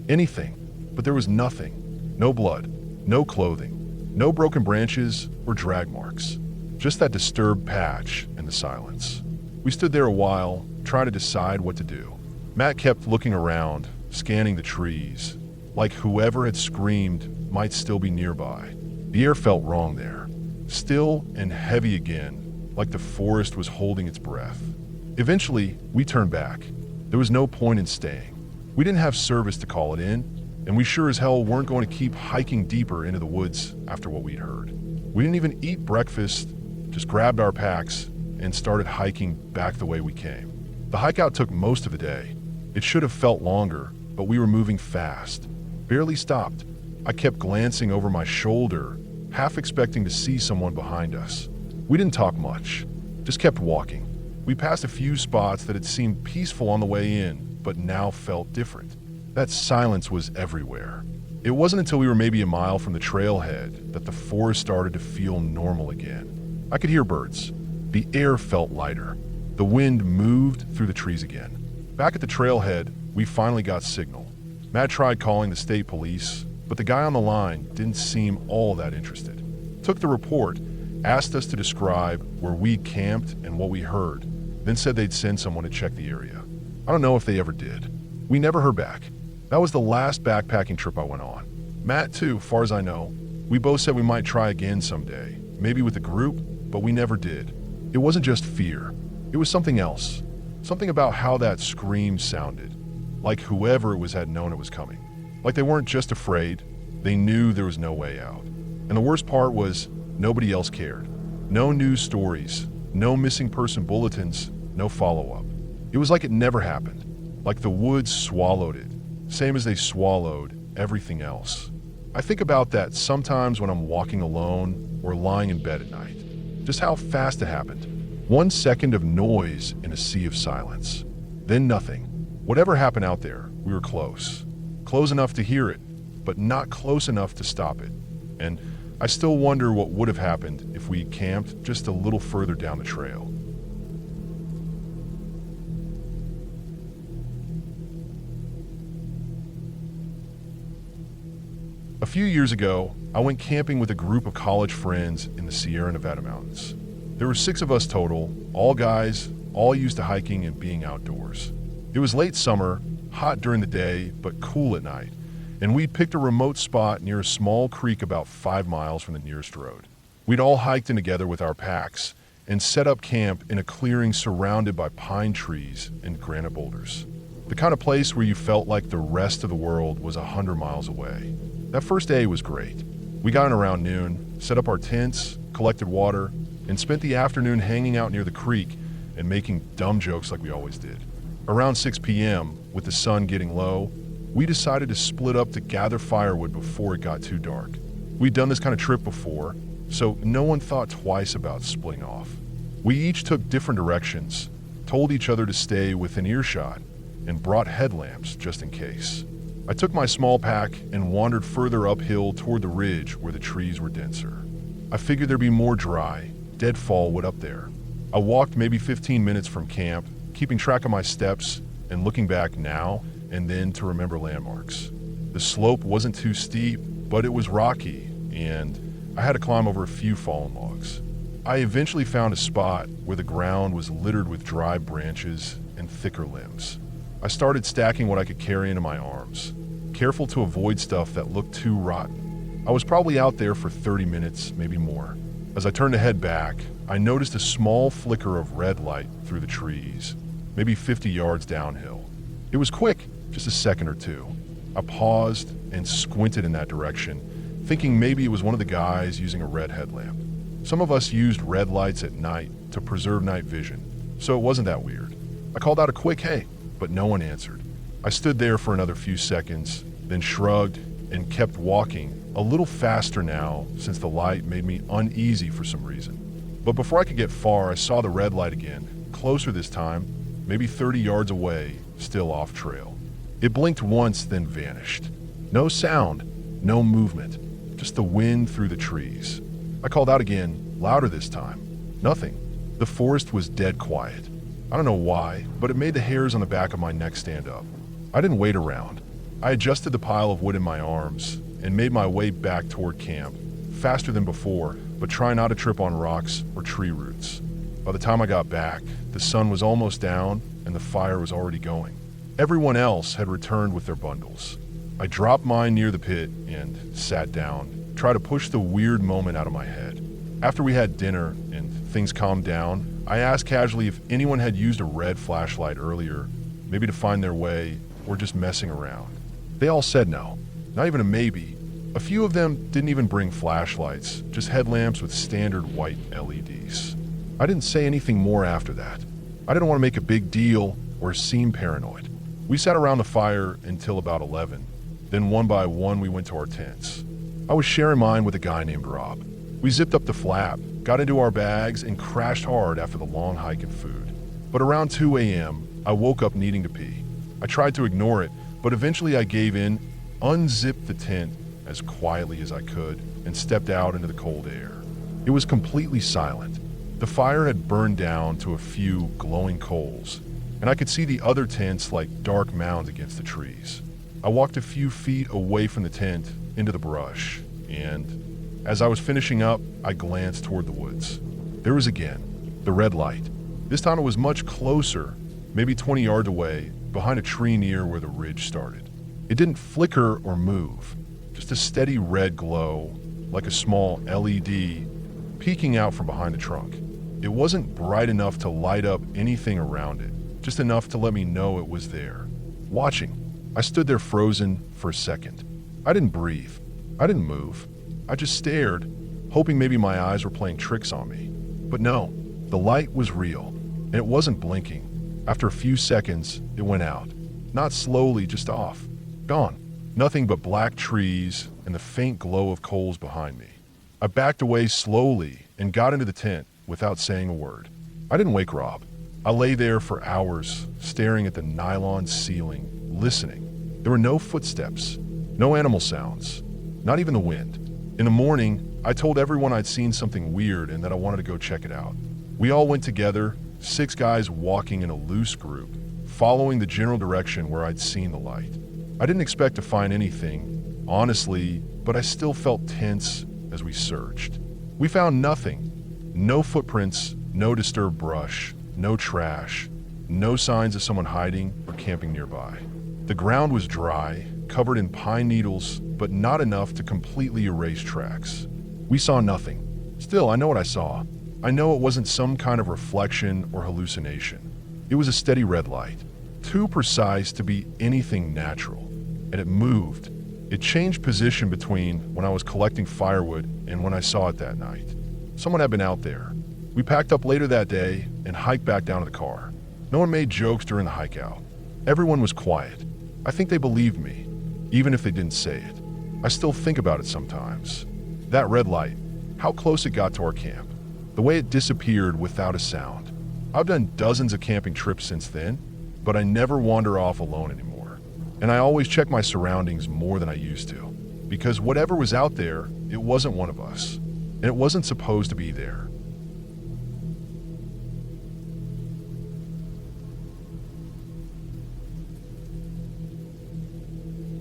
Anything, but there was nothing. No blood, no clothing, no broken branches or drag marks. Just that disturbed patch in the silence. We stood there a while, trying to decide what to do. Matt kept looking around, scanning the trees, like whoever had screamed might still be nearby. The air felt wrong there. Still and heavy again, like the forest was holding its breath. Eventually, we turned back. There was no point in staying. We didn't have service to call it in, and we sure as hell weren't going to keep hiking deeper into the woods after what we'd heard. We didn't even eat breakfast, just grabbed our packs and started hiking back the way we came. The hike out took most of the day. It should have felt longer, but we were moving fast. Barely stopped. I kept glancing over my shoulder, half expecting to see someone behind us. We didn't talk much, just kept walking. We passed a few spots that had seemed peaceful on the way in, but now felt different. That silence was everywhere. It wasn't until we were maybe a mile from the trailhead that the forest started to feel normal again. I could hear birds. The air felt lighter. The wind moved through the trees again. Back at the trailhead, we finally got signal. Matt tried calling the state police, but the guy on the line didn't seem all that interested. Took the report, asked us to describe where we camped and what we heard, then said they'd send someone to check the area. I don't know if they ever did. We never heard back. That was the last backpacking trip I went on. Matt, too, far as I know. We both said we might try again someday, maybe with a group, but we never did. It wasn't just fear. It was something else. Something about how that scream sounded. Like whoever it was had known it was coming. Like they weren't just afraid, they knew there was no way out. And the worst part was nobody else cared. No news stories, no missing person bulletins, no follow-up. It was like it never happened. Like the woods swallowed it, same as they swallowed everything else. I think about that sometimes when I'm walking alone or lying in bed at night. Just how fast it happened. 1 second of noise in a sea of silence. Then nothing. Whatever happened out there, we were close. Close enough to hear it, but not close enough to stop it. And I still wonder what would have happened if we camped just a little further down the trail. A few years ago, I went camping with a group of college friends in the Sierra Nevada mountains. There were 6 of us total, all guys, all used to hiking and being outdoors. It was late summer, hot during the day, but cool at night, and we'd picked a remote spot near a small creek about 5 miles from the nearest road. We'd all hiked in together with our packs and set up camp in a clearing surrounded by pine trees and granite boulders. The kind of place where you felt like the rest of the world was 100 miles away. That first day was great. We got in around noon, set up our tents, collected water, and spent the afternoon hanging out near the creek and making dumb jokes like we always did. Around 6 p.m., with the sun getting low, we decided to split up to gather firewood before it got too dark. We'd done this kind of trip before, so no one thought twice about splitting off. We each took different directions, told each other to stay within earshot, and brought headlamps just in case. I took my small pack and wandered further uphill toward the ridge where the trees were denser. I figured there'd be more dry, deadfall wood up there. I walked maybe 15 minutes from camp, keeping track of my steps and looking back now and then to remember landmarks. The slope wasn't too steep, but it was rocky, and I had to climb over a few fallen logs. I eventually found a spot where the ground was littered with dry branches and thicker limbs. I started stacking what I could carry into my arms, careful to avoid stuff that looked too rotten. I was probably out there for 30 minutes, maybe more. As I turned to head back, I noticed a small flicker of red light through the trees, maybe 50 yards downhill. It was quick, just a second or two. I paused and squinted in that direction, thinking maybe it was one of the guys using a red headlamp. Some of us used red lights at night to preserve night vision, so it wasn't that weird. I called out a quick "hey," but no one answered. I stood there for another few seconds, then shrugged and kept walking, a little faster now since the light made me uneasy for some reason. But before I could get far, I saw the red light again, closer this time, maybe 30 yards away, still off trail. It blinked once, then vanished. No sound, no movement, just the wind through the trees. I called out again, louder this time. Nothing. The forest was dead quiet. I don't know why, but it made the hairs on the back of my neck stand up. I didn't wait around. I adjusted the pile of wood in my arms and made my way back toward camp, faster than before, but trying not to trip on rocks or tree roots. By the time I got back, the sun was almost down and the fire was already going. Everyone else had returned with their bundles. I dropped mine near the pit and sat down, tried to push the weird moment out of my head. After we had dinner and things calmed down, I asked casually if anyone had used a red flashlight earlier, maybe to find their way or just messing around. They all said no, not even a maybe. A few of them didn't even bring flashlights, just headlamps with standard white LEDs. I didn't say anything more after that. I didn't want to make a big deal or seem paranoid. We sat around the fire until about 11. Then one by one we went to our tents. I was sharing mine with a guy named Rob. We zipped up the flap, got into our bags, and crashed hard after the long hike and food. But around 2 a.m., I woke up needing to pee. I tried to ignore it, but eventually I gave in, unzipped the tent as quietly as I could, and stepped out into the cold air. It was completely silent. The fire had burned down to a few glowing coals, and I could see the other tents like dark mounds against the trees. I walked a few feet away from the tent into the brush, and as I was finishing up, I glanced toward the woods. There was again, the red light. This time it was much closer, maybe 20 yards away, behind a tree near where the ridge started. It didn't flicker or move, just a steady red glow, like a small LED, peeking out from behind the trunk. It wasn't bright enough to light up anything around it, just enough to let me know it was there. Watching. I stood there frozen for a second. I didn't breathe. I didn't move. I just stared, hoping maybe my eyes were playing tricks on me. But no, the light was real, and it wasn't blinking. After a few seconds, it went out. Not slowly, just off. Gone. Nothing but black trees and the faint glow of coals behind me. I backed away slowly and got into the tent without saying a word. I didn't wake Rob. I lay there for hours, staring at the nylon ceiling, listening. There were no footsteps, no animal sounds, not even the wind. In the morning, I told everyone I'd seen something weird and that I wanted to go check it out. We all went together, 6 guys walking in a loose group, following the general direction where I'd seen the light. I didn't expect to find anything, honestly, but I still felt tense as we searched. We found nothing. No footprints, no disturbed brush, no trash, no signs of someone hiding or camping nearby. The ground was dry, covered in pine needles, but not enough to completely erase tracks. We saw nothing. Still, I know what I saw. I know it wasn't some kind of reflection or hallucination. It was a steady red light, too precise to be anything natural, and it moved. It changed position between when I was collecting firewood and when I saw it that night. Someone had been out there. We packed up later that day and hiked back down to the car. No one made jokes during the hike out. Everyone was quiet. I think they believed me, even if they didn't say it. I still think about it sometimes. That red light, how close it got to our camp, the way it disappeared without a sound. I've done dozens of camping trips since then, but I never wander off alone anymore. And I always check my surroundings more than I used to, because whatever was out there, it wasn't one of us, and it wasn't supposed to be there.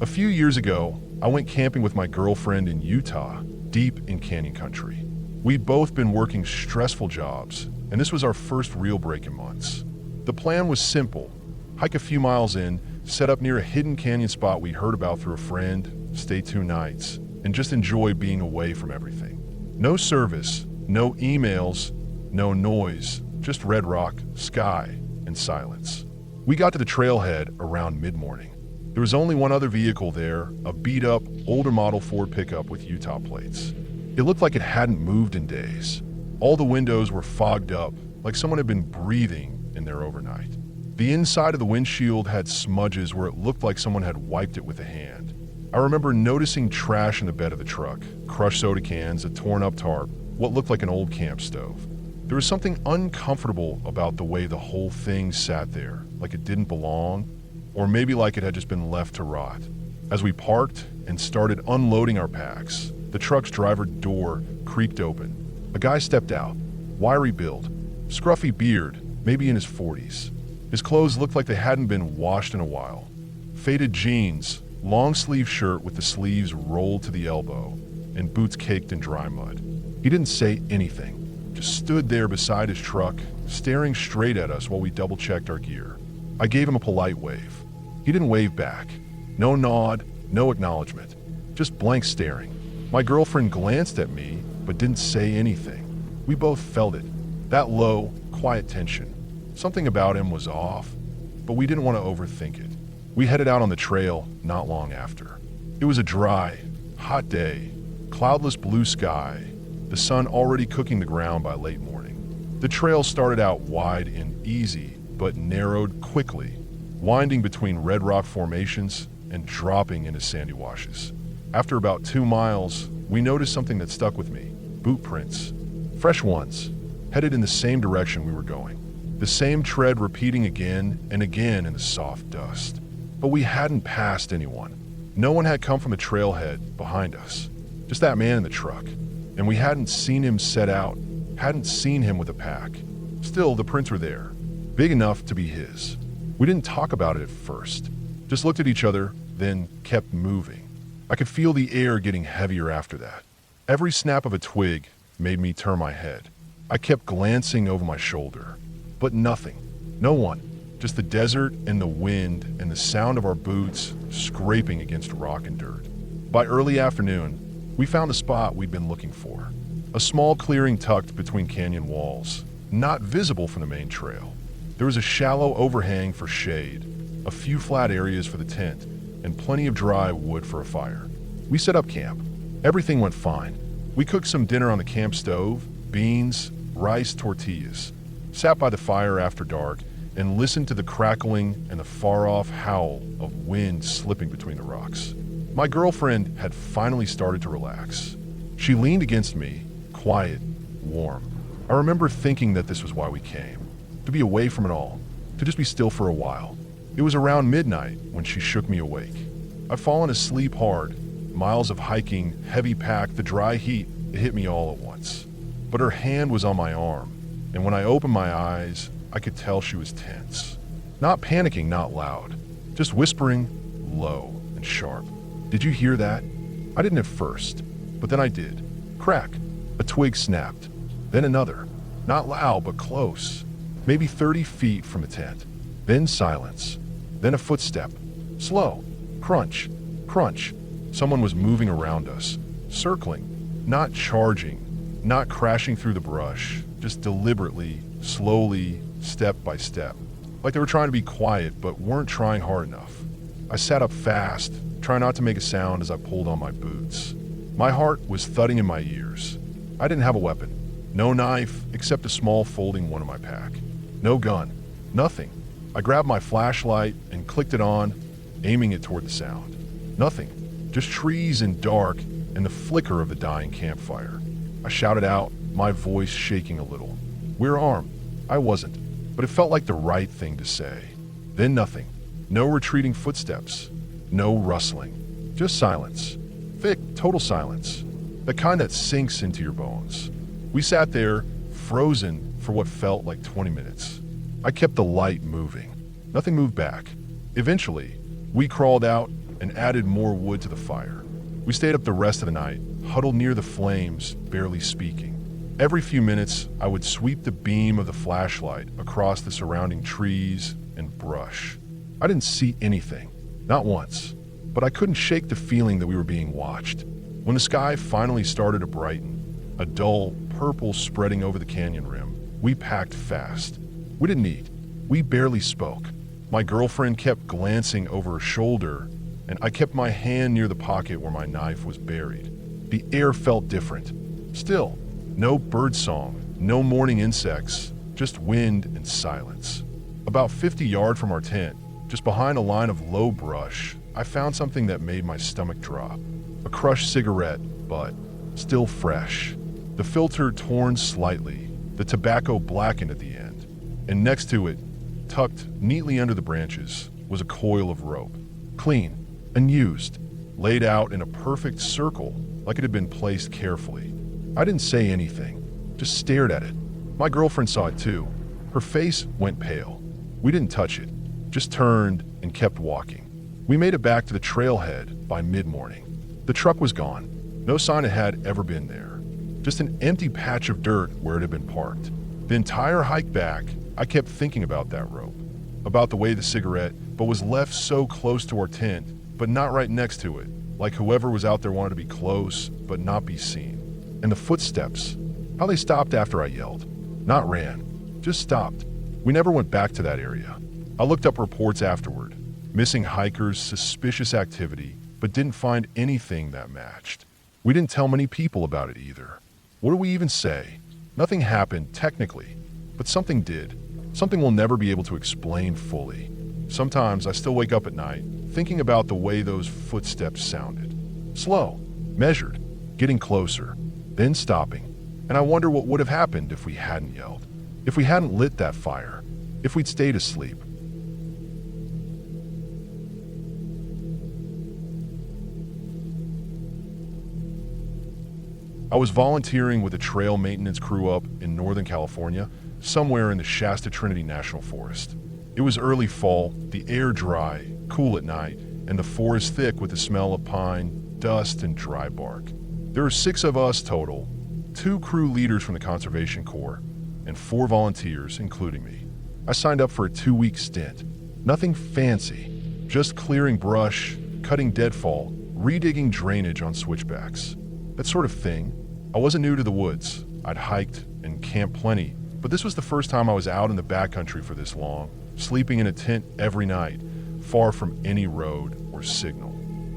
A few years ago, I went camping with my girlfriend in Utah, deep in canyon country. We'd both been working stressful jobs, and this was our first real break in months. The plan was simple: hike a few miles in, set up near a hidden canyon spot we heard about through a friend, stay 2 nights, and just enjoy being away from everything. No service, no emails, no noise, just red rock, sky, and silence. We got to the trailhead around mid-morning. There was only one other vehicle there, a beat-up, older model Ford pickup with Utah plates. It looked like it hadn't moved in days. All the windows were fogged up, like someone had been breathing in there overnight. The inside of the windshield had smudges where it looked like someone had wiped it with a hand. I remember noticing trash in the bed of the truck, crushed soda cans, a torn-up tarp, what looked like an old camp stove. There was something uncomfortable about the way the whole thing sat there, like it didn't belong, or maybe like it had just been left to rot. As we parked and started unloading our packs, the truck's driver door creaked open. A guy stepped out, wiry build, scruffy beard, maybe in his 40s. His clothes looked like they hadn't been washed in a while. Faded jeans, long sleeve shirt with the sleeves rolled to the elbow, and boots caked in dry mud. He didn't say anything, just stood there beside his truck, staring straight at us while we double-checked our gear. I gave him a polite wave. He didn't wave back. No nod, no acknowledgement, just blank staring. My girlfriend glanced at me, but didn't say anything. We both felt it, that low, quiet tension. Something about him was off, but we didn't want to overthink it. We headed out on the trail not long after. It was a dry, hot day, cloudless blue sky, the sun already cooking the ground by late morning. The trail started out wide and easy, but narrowed quickly, winding between red rock formations and dropping into sandy washes. After about 2 miles, we noticed something that stuck with me: boot prints. Fresh ones, headed in the same direction we were going. The same tread repeating again and again in the soft dust. But we hadn't passed anyone. No one had come from the trailhead behind us. Just that man in the truck. And we hadn't seen him set out, hadn't seen him with a pack. Still, the prints were there, big enough to be his. We didn't talk about it at first, just looked at each other, then kept moving. I could feel the air getting heavier after that. Every snap of a twig made me turn my head. I kept glancing over my shoulder, but nothing, no one, just the desert and the wind and the sound of our boots scraping against rock and dirt. By early afternoon, we found the spot we'd been looking for. A small clearing tucked between canyon walls, not visible from the main trail. There was a shallow overhang for shade, a few flat areas for the tent, and plenty of dry wood for a fire. We set up camp. Everything went fine. We cooked some dinner on the camp stove, beans, rice, tortillas, sat by the fire after dark, and listened to the crackling and the far-off howl of wind slipping between the rocks. My girlfriend had finally started to relax. She leaned against me, quiet, warm. I remember thinking that this was why we came, to be away from it all, to just be still for a while. It was around midnight when she shook me awake. I'd fallen asleep hard, Miles of hiking, heavy pack, the dry heat, it hit me all at once. But her hand was on my arm, and when I opened my eyes, I could tell she was tense. Not panicking, not loud, just whispering, low and sharp. "Did you hear that?" I didn't at first, but then I did. Crack. A twig snapped. Then another. Not loud, but close. Maybe 30 feet from the tent. Then silence. Then a footstep. Slow. Crunch. Crunch. Someone was moving around us. Circling. Not charging. Not crashing through the brush. Just deliberately, slowly, step by step. Like they were trying to be quiet, but weren't trying hard enough. I sat up fast, trying not to make a sound as I pulled on my boots. My heart was thudding in my ears. I didn't have a weapon. No knife, except a small folding one in my pack. No gun. Nothing. I grabbed my flashlight and clicked it on, aiming it toward the sound. Nothing. Just trees and dark and the flicker of the dying campfire. I shouted out, my voice shaking a little. "We're armed." I wasn't, but it felt like the right thing to say. Then nothing. No retreating footsteps. No rustling. Just silence. Thick, total silence. The kind that sinks into your bones. We sat there, frozen for what felt like 20 minutes. I kept the light moving. Nothing moved back. Eventually, we crawled out and added more wood to the fire. We stayed up the rest of the night, huddled near the flames, barely speaking. Every few minutes, I would sweep the beam of the flashlight across the surrounding trees and brush. I didn't see anything, not once, but I couldn't shake the feeling that we were being watched. When the sky finally started to brighten, a dull purple spreading over the canyon rim, we packed fast. We didn't eat. We barely spoke. My girlfriend kept glancing over her shoulder, and I kept my hand near the pocket where my knife was buried. The air felt different. Still, no birdsong, no morning insects, just wind and silence. About 50 yards from our tent, just behind a line of low brush, I found something that made my stomach drop. A crushed cigarette, but still fresh. The filter torn slightly, the tobacco blackened at the end. And next to it, tucked neatly under the branches, was a coil of rope. Clean, unused, laid out in a perfect circle like it had been placed carefully. I didn't say anything, just stared at it. My girlfriend saw it too. Her face went pale. We didn't touch it, just turned and kept walking. We made it back to the trailhead by mid-morning. The truck was gone. No sign it had ever been there. Just an empty patch of dirt where it had been parked. The entire hike back, I kept thinking about that rope, about the way the cigarette, but was left so close to our tent, but not right next to it, like whoever was out there wanted to be close, but not be seen. And the footsteps, how they stopped after I yelled. Not ran, just stopped. We never went back to that area. I looked up reports afterward. Missing hikers, suspicious activity, but didn't find anything that matched. We didn't tell many people about it either. What do we even say? Nothing happened, technically, but something did. Something we'll never be able to explain fully. Sometimes I still wake up at night, thinking about the way those footsteps sounded. Slow, measured, getting closer, then stopping. And I wonder what would have happened if we hadn't yelled, if we hadn't lit that fire, if we'd stayed asleep. I was volunteering with a trail maintenance crew up in Northern California, somewhere in the Shasta Trinity National Forest. It was early fall, the air dry, cool at night, and the forest thick with the smell of pine, dust, and dry bark. There were 6 of us total, 2 crew leaders from the Conservation Corps, and 4 volunteers, including me. I signed up for a 2-week stint. Nothing fancy, just clearing brush, cutting deadfall, redigging drainage on switchbacks. That sort of thing. I wasn't new to the woods. I'd hiked and camped plenty, but this was the first time I was out in the backcountry for this long, sleeping in a tent every night, far from any road or signal.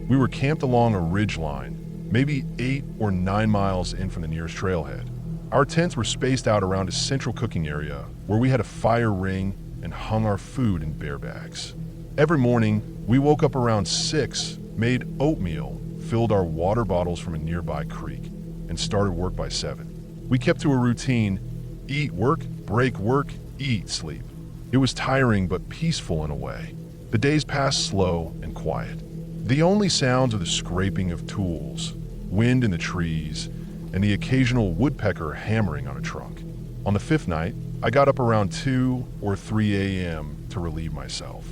We were camped along a ridge line, maybe 8 or 9 miles in from the nearest trailhead. Our tents were spaced out around a central cooking area where we had a fire ring and hung our food in bear bags. Every morning, we woke up around 6, made oatmeal, filled our water bottles from a nearby creek, and started work by 7. We kept to a routine: eat, work, break, work, eat, sleep. It was tiring but peaceful in a way. The days passed slow and quiet. The only sounds are the scraping of tools, wind in the trees, and the occasional woodpecker hammering on a trunk. On the fifth night, I got up around 2 or 3 a.m. to relieve myself.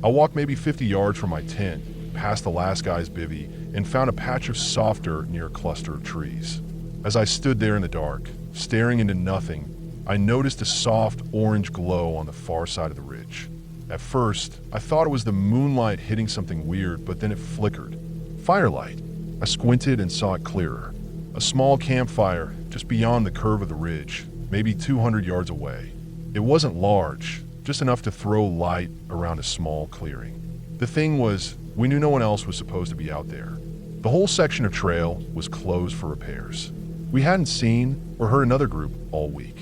I walked maybe 50 yards from my tent, past the last guy's bivvy, and found a patch of softer near a cluster of trees. As I stood there in the dark, staring into nothing, I noticed a soft orange glow on the far side of the ridge. At first, I thought it was the moonlight hitting something weird, but then it flickered. Firelight. I squinted and saw it clearer. A small campfire just beyond the curve of the ridge, maybe 200 yards away. It wasn't large, just enough to throw light around a small clearing. The thing was, we knew no one else was supposed to be out there. The whole section of trail was closed for repairs. We hadn't seen or heard another group all week.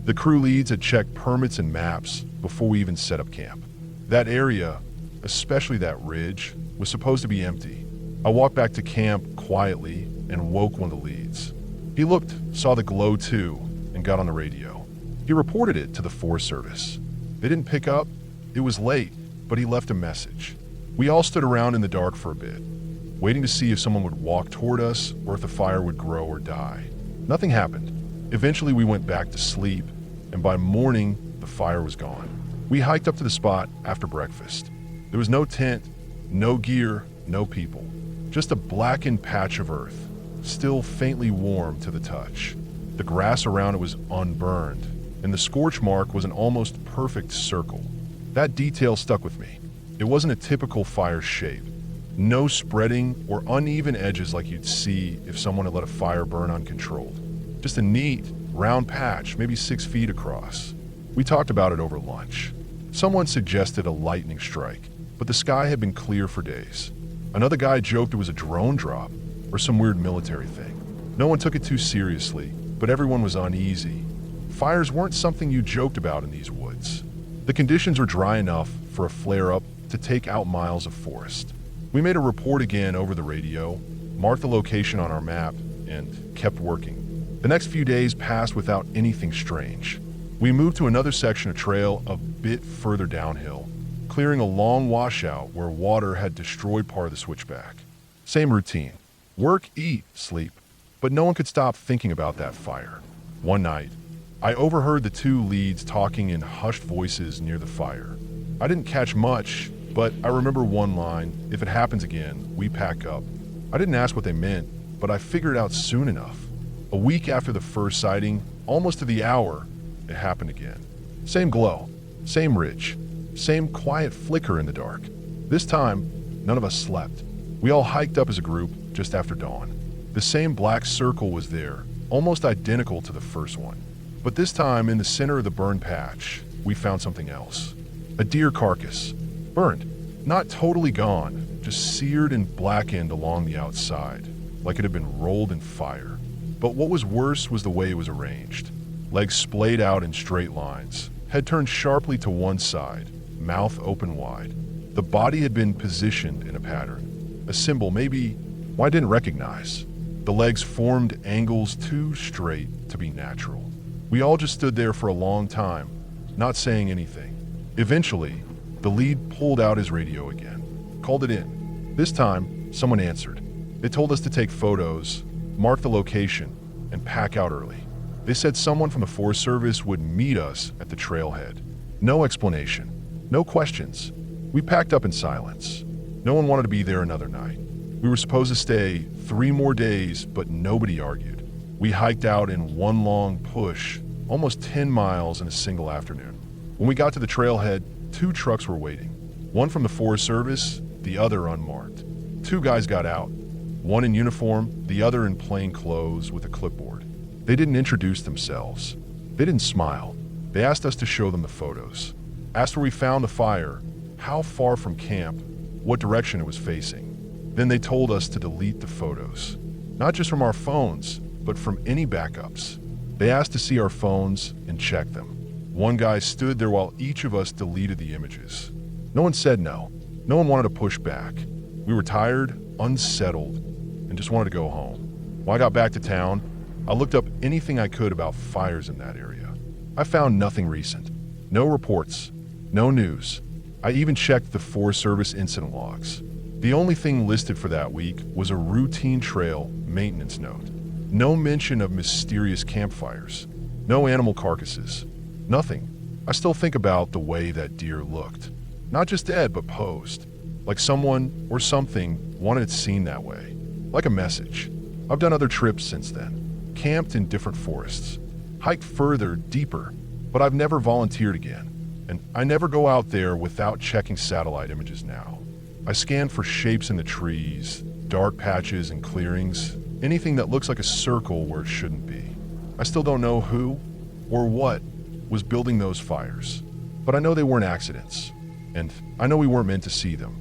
The crew leads had checked permits and maps before we even set up camp. That area, especially that ridge, was supposed to be empty. I walked back to camp quietly and woke one of the leads. He looked, saw the glow too, and got on the radio. He reported it to the Forest Service. They didn't pick up. It was late, but he left a message. We all stood around in the dark for a bit, waiting to see if someone would walk toward us or if the fire would grow or die. Nothing happened. Eventually we went back to sleep, and by morning, the fire was gone. We hiked up to the spot after breakfast. There was no tent, no gear, no people. Just a blackened patch of earth, still faintly warm to the touch. The grass around it was unburned, and the scorch mark was an almost perfect circle. That detail stuck with me. It wasn't a typical fire shape. No spreading or uneven edges like you'd see if someone had let a fire burn uncontrolled. Just a neat, round patch, maybe 6 feet across. We talked about it over lunch. Someone suggested a lightning strike, but the sky had been clear for days. Another guy joked it was a drone drop or some weird military thing. No one took it too seriously, but everyone was uneasy. Fires weren't something you joked about in these woods. The conditions were dry enough for a flare-up to take out miles of forest. We made a report again over the radio, marked the location on our map, and kept working. The next few days passed without anything strange. We moved to another section of trail a bit further downhill, clearing a long washout where water had destroyed part of the switchback. Same routine. Work, eat, sleep. But no one could stop thinking about that fire. One night, I overheard the two leads talking in hushed voices near the fire. I didn't catch much, but I remember one line, "If it happens again, we pack up." I didn't ask what they meant, but I figured it out soon enough. A week after the first sighting, almost to the hour, it happened again. Same glow, same ridge, same quiet flicker in the dark. This time, none of us slept. We all hiked up as a group just after dawn. The same black circle was there, almost identical to the first one. But this time, in the center of the burned patch, we found something else. A deer carcass. Burned. Not totally gone, just seared and blackened along the outside, like it had been rolled in fire. But what was worse was the way it was arranged. Legs splayed out in straight lines, head turned sharply to one side, mouth open wide. The body had been positioned in a pattern, a symbol maybe I didn't recognize. The legs formed angles too straight to be natural. We all just stood there for a long time, not saying anything. Eventually, the lead pulled out his radio again, called it in. This time, someone answered. They told us to take photos, mark the location, and pack out early. They said someone from the Forest Service would meet us at the trailhead. No explanation, no questions. We packed up in silence. No one wanted to be there another night. We were supposed to stay 3 more days, but nobody argued. We hiked out in one long push, almost 10 miles in a single afternoon. When we got to the trailhead, 2 trucks were waiting. One from the Forest Service, the other unmarked. 2 guys got out, one in uniform, the other in plain clothes with a clipboard. They didn't introduce themselves. They didn't smile. They asked us to show them the photos. Asked where we found the fire, how far from camp, what direction it was facing. Then they told us to delete the photos. Not just from our phones, but from any backups. They asked to see our phones and check them. One guy stood there while each of us deleted the images. No one said no. No one wanted to push back. We were tired, unsettled, and just wanted to go home. When I got back to town, I looked up anything I could about fires in that area. I found nothing recent. No reports, no news. I even checked the Forest Service incident logs. The only thing listed for that week was a routine trail maintenance note. No mention of mysterious campfires. No animal carcasses. Nothing. I still think about the way that deer looked. Not just dead, but posed. Like someone or something wanted it seen that way. Like a message. I've done other trips since then. Camped in different forests. Hiked further, deeper. But I've never volunteered again. And I never go out there without checking satellite images now. I scan for shapes in the trees, dark patches and clearings, anything that looks like a circle where it shouldn't be. I still don't know who or what was building those fires, but I know they weren't accidents, and I know we weren't meant to see them.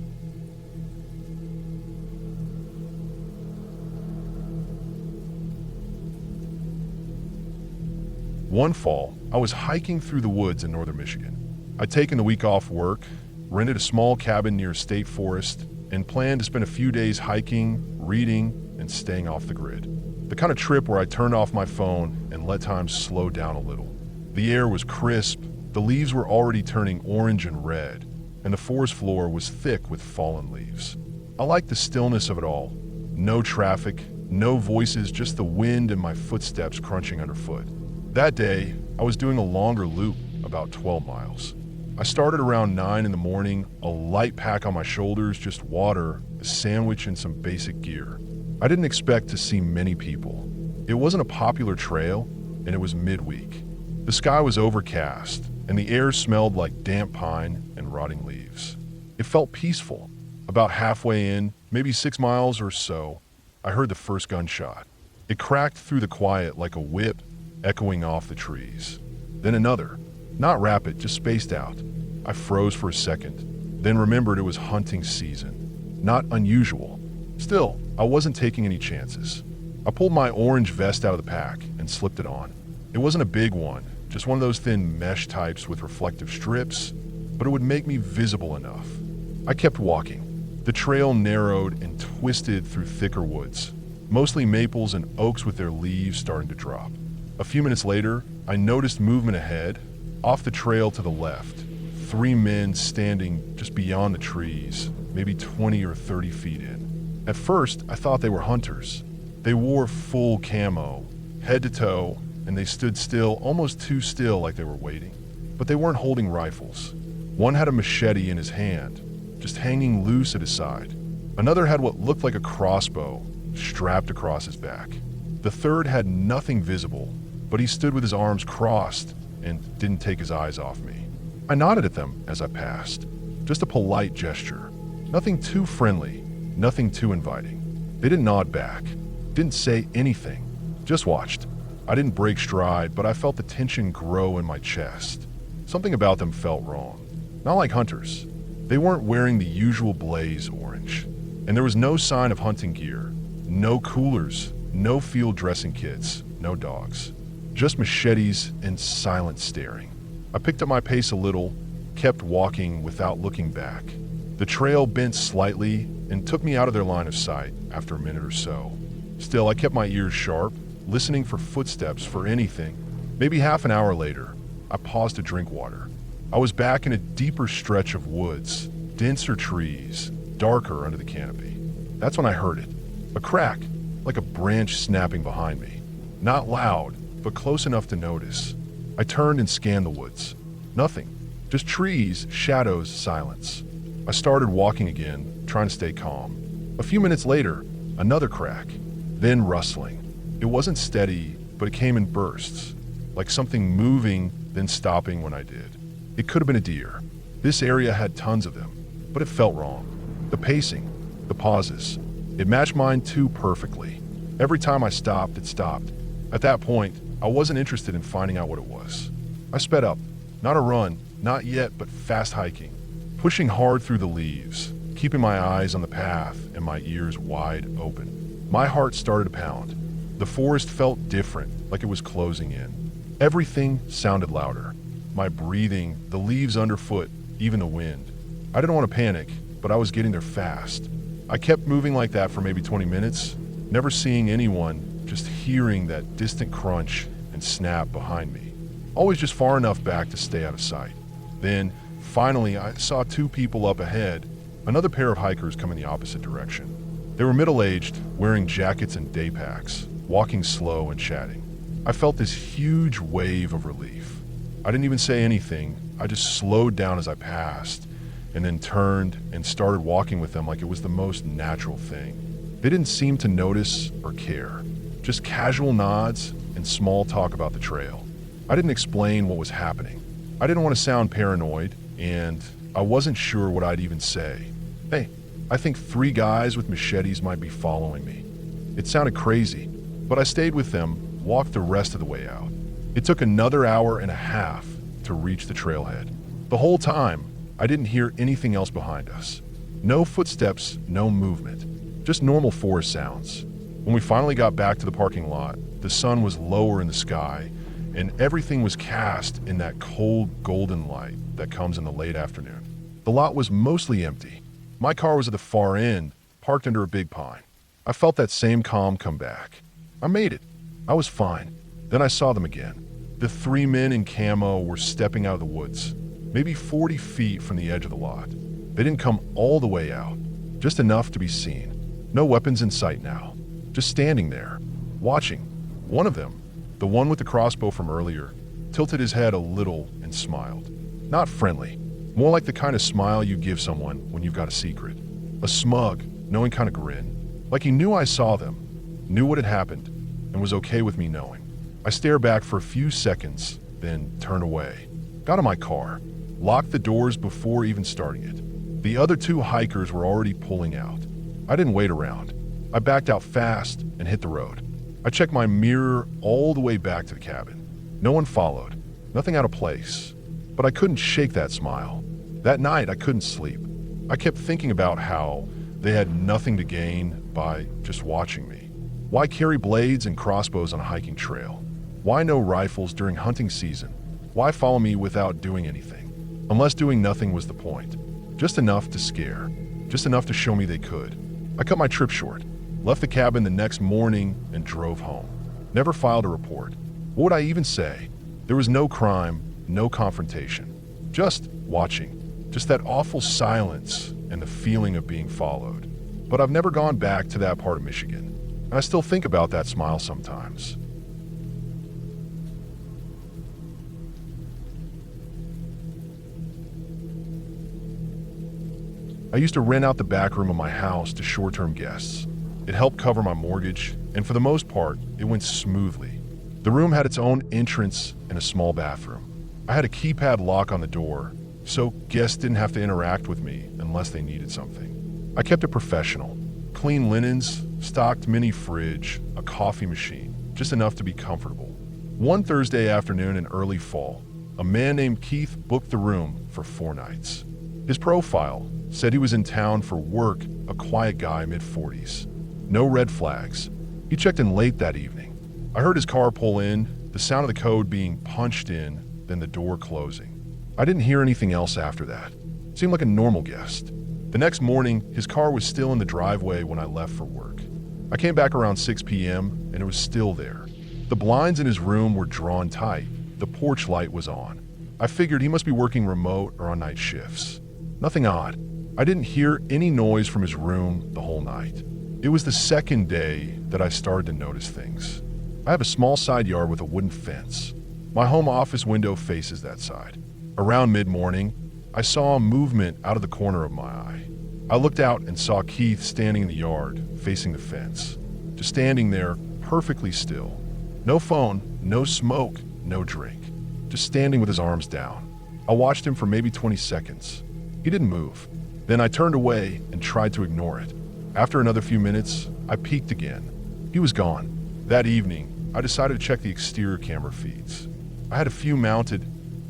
One fall, I was hiking through the woods in northern Michigan. I'd taken the week off work, rented a small cabin near a state forest, and planned to spend a few days hiking, reading, and staying off the grid. The kind of trip where I turned off my phone and let time slow down a little. The air was crisp, the leaves were already turning orange and red, and the forest floor was thick with fallen leaves. I liked the stillness of it all. No traffic, no voices, just the wind and my footsteps crunching underfoot. That day, I was doing a longer loop, about 12 miles. I started around 9 in the morning, a light pack on my shoulders, just water, a sandwich, and some basic gear. I didn't expect to see many people. It wasn't a popular trail, and it was midweek. The sky was overcast, and the air smelled like damp pine and rotting leaves. It felt peaceful. About halfway in, maybe 6 miles or so, I heard the first gunshot. It cracked through the quiet like a whip, echoing off the trees. Then another. Not rapid, just spaced out. I froze for a second, then remembered it was hunting season. Not unusual. Still, I wasn't taking any chances. I pulled my orange vest out of the pack and slipped it on. It wasn't a big one, just one of those thin mesh types with reflective strips, but it would make me visible enough. I kept walking. The trail narrowed and twisted through thicker woods, mostly maples and oaks with their leaves starting to drop. A few minutes later, I noticed movement ahead. Off the trail to the left, 3 men standing just beyond the trees, maybe 20 or 30 feet in. At first, I thought they were hunters. They wore full camo, head to toe, and they stood still, almost too still like they were waiting. But they weren't holding rifles. One had a machete in his hand, just hanging loose at his side. Another had what looked like a crossbow strapped across his back. The third had nothing visible, but he stood with his arms crossed and didn't take his eyes off me. I nodded at them as I passed. Just a polite gesture. Nothing too friendly, nothing too inviting. They didn't nod back, didn't say anything, just watched. I didn't break stride, but I felt the tension grow in my chest. Something about them felt wrong. Not like hunters. They weren't wearing the usual blaze orange. And there was no sign of hunting gear. No coolers, no field dressing kits, no dogs. Just machetes and silent staring. I picked up my pace a little, kept walking without looking back. The trail bent slightly and took me out of their line of sight after a minute or so. Still, I kept my ears sharp, listening for footsteps, for anything. Maybe half an hour later, I paused to drink water. I was back in a deeper stretch of woods, denser trees, darker under the canopy. That's when I heard it. A crack, like a branch snapping behind me. Not loud, but close enough to notice. I turned and scanned the woods. Nothing. Just trees, shadows, silence. I started walking again, trying to stay calm. A few minutes later, another crack, then rustling. It wasn't steady, but it came in bursts, like something moving, then stopping when I did. It could have been a deer. This area had tons of them, but it felt wrong. The pacing, the pauses, it matched mine too perfectly. Every time I stopped, it stopped. At that point, I wasn't interested in finding out what it was. I sped up. Not a run, not yet, but fast hiking. Pushing hard through the leaves, keeping my eyes on the path and my ears wide open. My heart started to pound. The forest felt different, like it was closing in. Everything sounded louder. My breathing, the leaves underfoot, even the wind. I didn't want to panic, but I was getting there fast. I kept moving like that for maybe 20 minutes, never seeing anyone, just hearing that distant crunch and snap behind me. Always just far enough back to stay out of sight. Then, finally, I saw 2 people up ahead, Another pair of hikers come in the opposite direction. They were middle-aged, wearing jackets and day packs, walking slow and chatting. I felt this huge wave of relief. I didn't even say anything. I just slowed down as I passed, and then turned and started walking with them like it was the most natural thing. They didn't seem to notice or care. Just casual nods and small talk about the trail. I didn't explain what was happening. I didn't want to sound paranoid, and I wasn't sure what I'd even say. Hey, I think 3 guys with machetes might be following me. It sounded crazy, but I stayed with them, walked the rest of the way out. It took another hour and a half to reach the trailhead. The whole time, I didn't hear anything else behind us. No footsteps, no movement, just normal forest sounds. When we finally got back to the parking lot, the sun was lower in the sky, and everything was cast in that cold golden light that comes in the late afternoon. The lot was mostly empty. My car was at the far end, parked under a big pine. I felt that same calm come back. I made it. I was fine. Then I saw them again. The 3 men in camo were stepping out of the woods, maybe 40 feet from the edge of the lot. They didn't come all the way out, just enough to be seen. No weapons in sight now, just standing there, watching. One of them, the one with the crossbow from earlier, tilted his head a little and smiled. Not friendly, more like the kind of smile you give someone when you've got a secret. A smug, knowing kind of grin, like he knew I saw them, knew what had happened, and was okay with me knowing. I stared back for a few seconds, then turned away. Got in my car, locked the doors before even starting it. The other 2 hikers were already pulling out. I didn't wait around. I backed out fast and hit the road. I checked my mirror all the way back to the cabin. No one followed, nothing out of place. But I couldn't shake that smile. That night, I couldn't sleep. I kept thinking about how they had nothing to gain by just watching me. Why carry blades and crossbows on a hiking trail? Why no rifles during hunting season? Why follow me without doing anything? Unless doing nothing was the point. Just enough to scare. Just enough to show me they could. I cut my trip short, left the cabin the next morning, and drove home. Never filed a report. What would I even say? There was no crime, no confrontation. Just watching. Just that awful silence and the feeling of being followed. But I've never gone back to that part of Michigan, and I still think about that smile sometimes. I used to rent out the back room of my house to short-term guests. It helped cover my mortgage, and for the most part, it went smoothly. The room had its own entrance and a small bathroom. I had a keypad lock on the door, so guests didn't have to interact with me unless they needed something. I kept it professional. Clean linens, stocked mini fridge, a coffee machine, just enough to be comfortable. One Thursday afternoon in early fall, a man named Keith booked the room for 4 nights. His profile said he was in town for work, a quiet guy mid-40s. No red flags. He checked in late that evening. I heard his car pull in, the sound of the code being punched in, then the door closing. I didn't hear anything else after that. Seemed like a normal guest. The next morning, his car was still in the driveway when I left for work. I came back around 6 p.m. and it was still there. The blinds in his room were drawn tight. The porch light was on. I figured he must be working remote or on night shifts. Nothing odd. I didn't hear any noise from his room the whole night. It was the second day that I started to notice things. I have a small side yard with a wooden fence. My home office window faces that side. Around mid-morning, I saw a movement out of the corner of my eye. I looked out and saw Keith standing in the yard, facing the fence. Just standing there, perfectly still. No phone, no smoke, no drink. Just standing with his arms down. I watched him for maybe 20 seconds. He didn't move. Then I turned away and tried to ignore it. After another few minutes, I peeked again. He was gone. That evening, I decided to check the exterior camera feeds. I had a few mounted,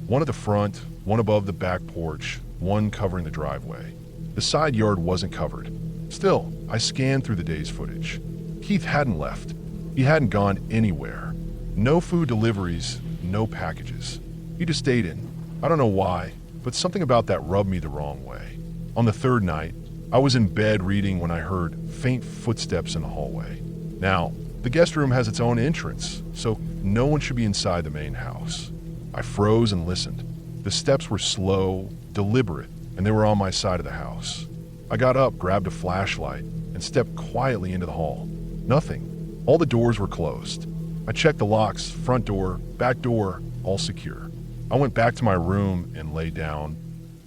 one at the front, one above the back porch, one covering the driveway. The side yard wasn't covered. Still, I scanned through the day's footage. Keith hadn't left. He hadn't gone anywhere. No food deliveries, no packages. He just stayed in. I don't know why, but something about that rubbed me the wrong way. On the 3rd night, I was in bed reading when I heard faint footsteps in the hallway. Now, the guest room has its own entrance, so no one should be inside the main house. I froze and listened. The steps were slow, deliberate, and they were on my side of the house. I got up, grabbed a flashlight, and stepped quietly into the hall. Nothing. All the doors were closed. I checked the locks, front door, back door, all secure. I went back to my room and lay down,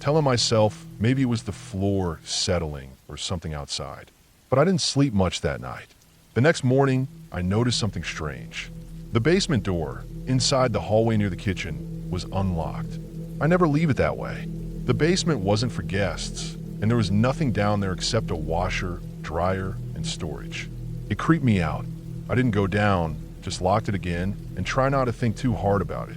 telling myself maybe it was the floor settling or something outside. But I didn't sleep much that night. The next morning, I noticed something strange. The basement door, inside the hallway near the kitchen, was unlocked. I never leave it that way. The basement wasn't for guests, and there was nothing down there except a washer, dryer, and storage. It creeped me out. I didn't go down, just locked it again, and try not to think too hard about it.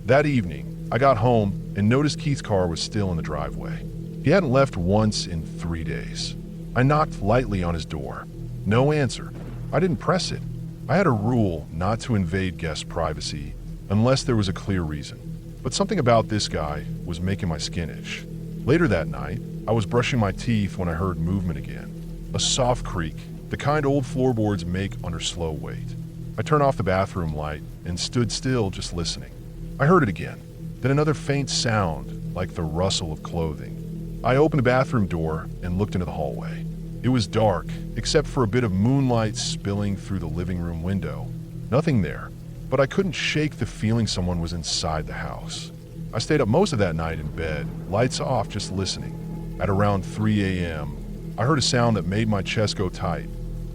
That evening, I got home and noticed Keith's car was still in the driveway. He hadn't left once in 3 days. I knocked lightly on his door. No answer. I didn't press it. I had a rule not to invade guests' privacy unless there was a clear reason. But something about this guy was making my skin itch. Later that night, I was brushing my teeth when I heard movement again. A soft creak, the kind old floorboards make under slow weight. I turned off the bathroom light and stood still, just listening. I heard it again, then another faint sound, like the rustle of clothing. I opened the bathroom door and looked into the hallway. It was dark, except for a bit of moonlight spilling through the living room window. Nothing there, but I couldn't shake the feeling someone was inside the house. I stayed up most of that night in bed, lights off, just listening. At around 3 a.m., I heard a sound that made my chest go tight,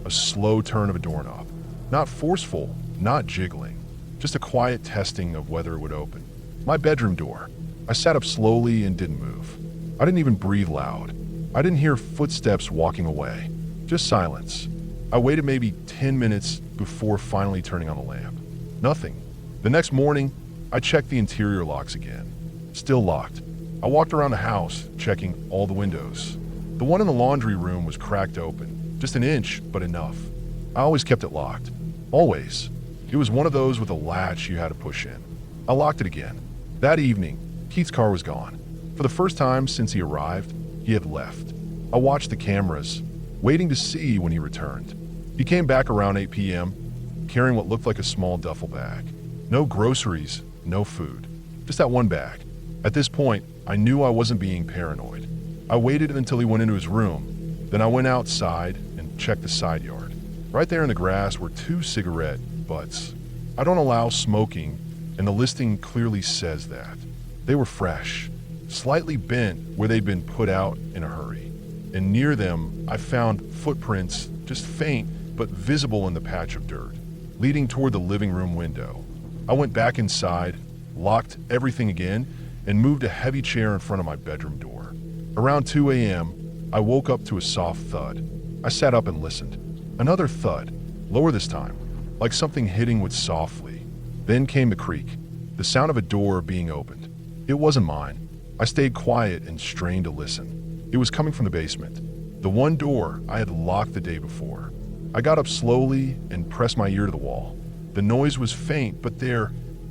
a slow turn of a doorknob. Not forceful, not jiggling, just a quiet testing of whether it would open. My bedroom door. I sat up slowly and didn't move. I didn't even breathe loud. I didn't hear footsteps walking away, just silence. I waited maybe 10 minutes before finally turning on the lamp. Nothing. The next morning, I checked the interior locks again. Still locked. I walked around the house, checking all the windows. The one in the laundry room was cracked open, just an inch, but enough. I always kept it locked. Always. It was one of those with a latch you had to push in. I locked it again. That evening, Keith's car was gone. For the first time since he arrived, he had left. I watched the cameras, waiting to see when he returned. He came back around 8 p.m., carrying what looked like a small duffel bag. No groceries, no food. Just that one bag. At this point, I knew I wasn't being paranoid. I waited until he went into his room. Then I went outside and checked the side yard. Right there in the grass were 2 cigarette butts. I don't allow smoking, and the listing clearly says that. They were fresh, slightly bent where they'd been put out in a hurry. And near them, I found footprints, just faint but visible in the patch of dirt, leading toward the living room window. I went back inside, locked everything again, and moved a heavy chair in front of my bedroom door. Around 2 a.m., I woke up to a soft thud. I sat up and listened. Another thud, lower this time, like something hitting wood softly. Then came the creak, the sound of a door being opened. It wasn't mine. I stayed quiet and strained to listen. It was coming from the basement, the one door I had locked the day before. I got up slowly and pressed my ear to the wall. The noise was faint, but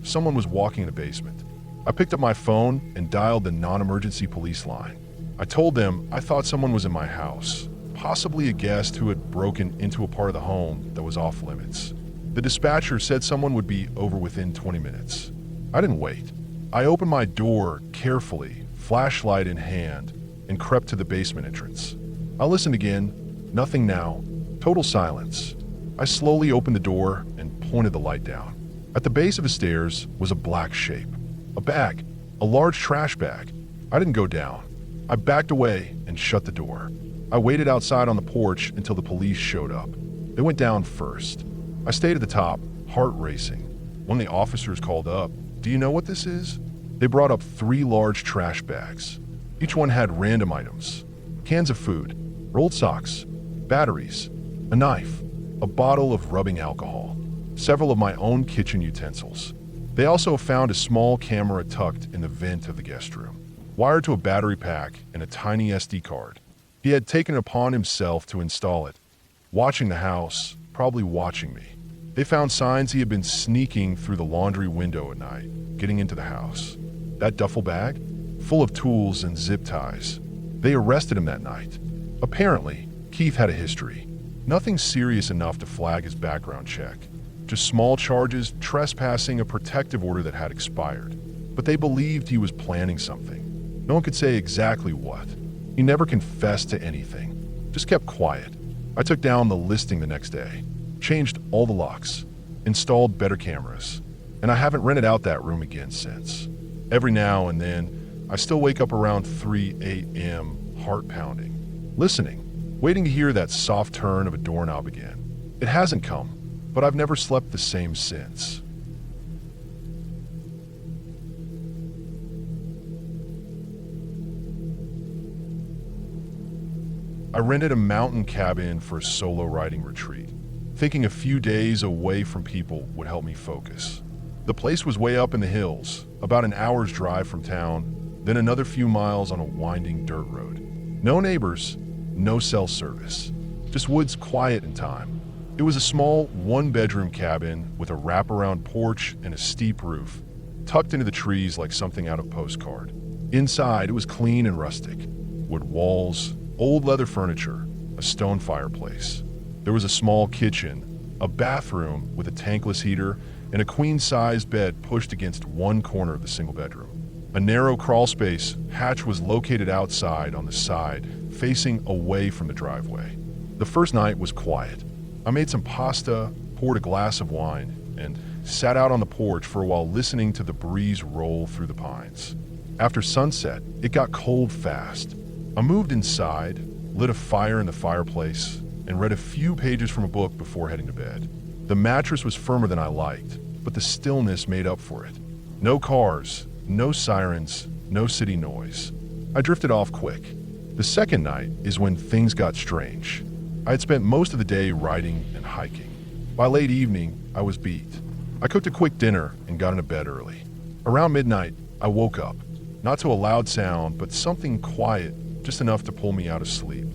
someone was walking in the basement. I picked up my phone and dialed the non-emergency police line. I told them I thought someone was in my house, possibly a guest who had broken into a part of the home that was off limits. The dispatcher said someone would be over within 20 minutes. I didn't wait. I opened my door carefully, flashlight in hand, and crept to the basement entrance. I listened again. Nothing now. Total silence. I slowly opened the door and pointed the light down. At the base of the stairs was a black shape. A bag. A large trash bag. I didn't go down. I backed away and shut the door. I waited outside on the porch until the police showed up. They went down first. I stayed at the top, heart racing. When the officers called up, "Do you know what this is?" They brought up 3 large trash bags. Each one had random items. Cans of food, rolled socks, batteries, a knife, a bottle of rubbing alcohol, several of my own kitchen utensils. They also found a small camera tucked in the vent of the guest room, wired to a battery pack and a tiny SD card. He had taken it upon himself to install it, watching the house, probably watching me. They found signs he had been sneaking through the laundry window at night, getting into the house. That duffel bag, full of tools and zip ties. They arrested him that night. Apparently, Keith had a history. Nothing serious enough to flag his background check. Just small charges trespassing a protective order that had expired. But they believed he was planning something. No one could say exactly what. He never confessed to anything, just kept quiet. I took down the listing the next day, changed all the locks, installed better cameras, and I haven't rented out that room again since. Every now and then, I still wake up around 3 a.m., heart pounding, listening, waiting to hear that soft turn of a doorknob again. It hasn't come, but I've never slept the same since. I rented a mountain cabin for a solo riding retreat, thinking a few days away from people would help me focus. The place was way up in the hills, about an hour's drive from town, then another few miles on a winding dirt road. No neighbors, no cell service, just woods quiet and time. It was a small one-bedroom cabin with a wraparound porch and a steep roof, tucked into the trees like something out of a postcard. Inside, it was clean and rustic. Wood walls, old leather furniture, a stone fireplace. There was a small kitchen, a bathroom with a tankless heater, and a queen-sized bed pushed against one corner of the single bedroom. A narrow crawlspace hatch was located outside on the side, facing away from the driveway. The first night was quiet. I made some pasta, poured a glass of wine, and sat out on the porch for a while listening to the breeze roll through the pines. After sunset, it got cold fast. I moved inside, lit a fire in the fireplace, and read a few pages from a book before heading to bed. The mattress was firmer than I liked, but the stillness made up for it. No cars, no sirens, no city noise. I drifted off quick. The second night is when things got strange. I had spent most of the day riding and hiking. By late evening, I was beat. I cooked a quick dinner and got into bed early. Around midnight, I woke up, not to a loud sound, but something quiet, just enough to pull me out of sleep.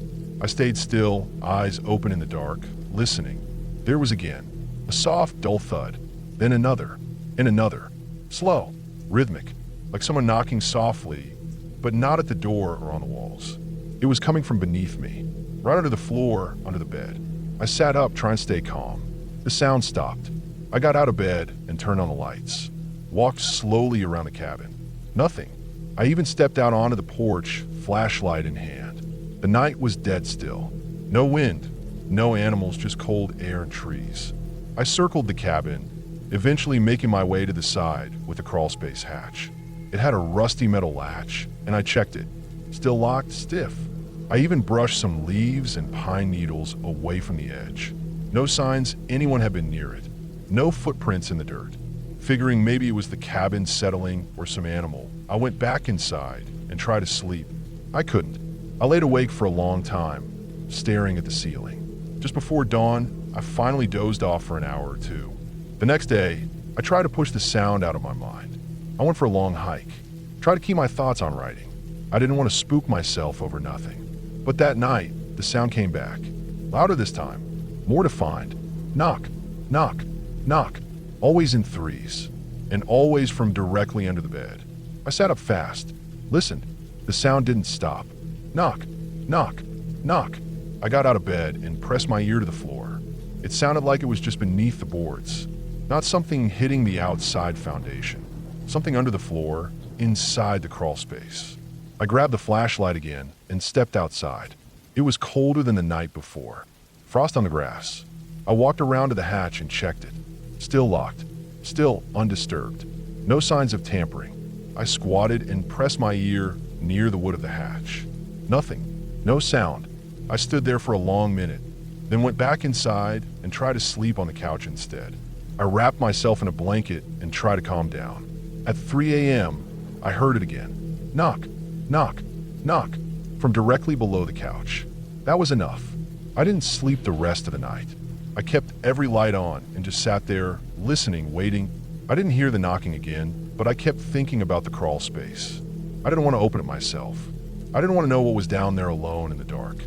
I stayed still, eyes open in the dark, listening. There was again a soft, dull thud, then another, and another. Slow, rhythmic, like someone knocking softly, but not at the door or on the walls. It was coming from beneath me, right under the floor, under the bed. I sat up, trying to stay calm. The sound stopped. I got out of bed and turned on the lights. Walked slowly around the cabin. Nothing. I even stepped out onto the porch, flashlight in hand. The night was dead still. No wind, no animals, just cold air and trees. I circled the cabin, eventually making my way to the side with the crawlspace hatch. It had a rusty metal latch, and I checked it. Still locked, stiff. I even brushed some leaves and pine needles away from the edge. No signs anyone had been near it. No footprints in the dirt. Figuring maybe it was the cabin settling or some animal, I went back inside and tried to sleep. I couldn't. I laid awake for a long time, staring at the ceiling. Just before dawn, I finally dozed off for an hour or two. The next day, I tried to push the sound out of my mind. I went for a long hike, tried to keep my thoughts on writing. I didn't want to spook myself over nothing. But that night, the sound came back. Louder this time, more defined. Knock, knock, knock. Always in threes, and always from directly under the bed. I sat up fast, listened. The sound didn't stop. Knock, knock, knock. I got out of bed and pressed my ear to the floor. It sounded like it was just beneath the boards, not something hitting the outside foundation. Something under the floor, inside the crawl space. I grabbed the flashlight again and stepped outside. It was colder than the night before. Frost on the grass. I walked around to the hatch and checked it. Still locked. Still undisturbed. No signs of tampering. I squatted and pressed my ear near the wood of the hatch. Nothing. No sound. I stood there for a long minute, then went back inside and tried to sleep on the couch instead. I wrapped myself in a blanket and tried to calm down. At 3 a.m., I heard it again. Knock, knock, knock, from directly below the couch. That was enough. I didn't sleep the rest of the night. I kept every light on and just sat there, listening, waiting. I didn't hear the knocking again, but I kept thinking about the crawl space. I didn't want to open it myself. I didn't want to know what was down there alone in the dark.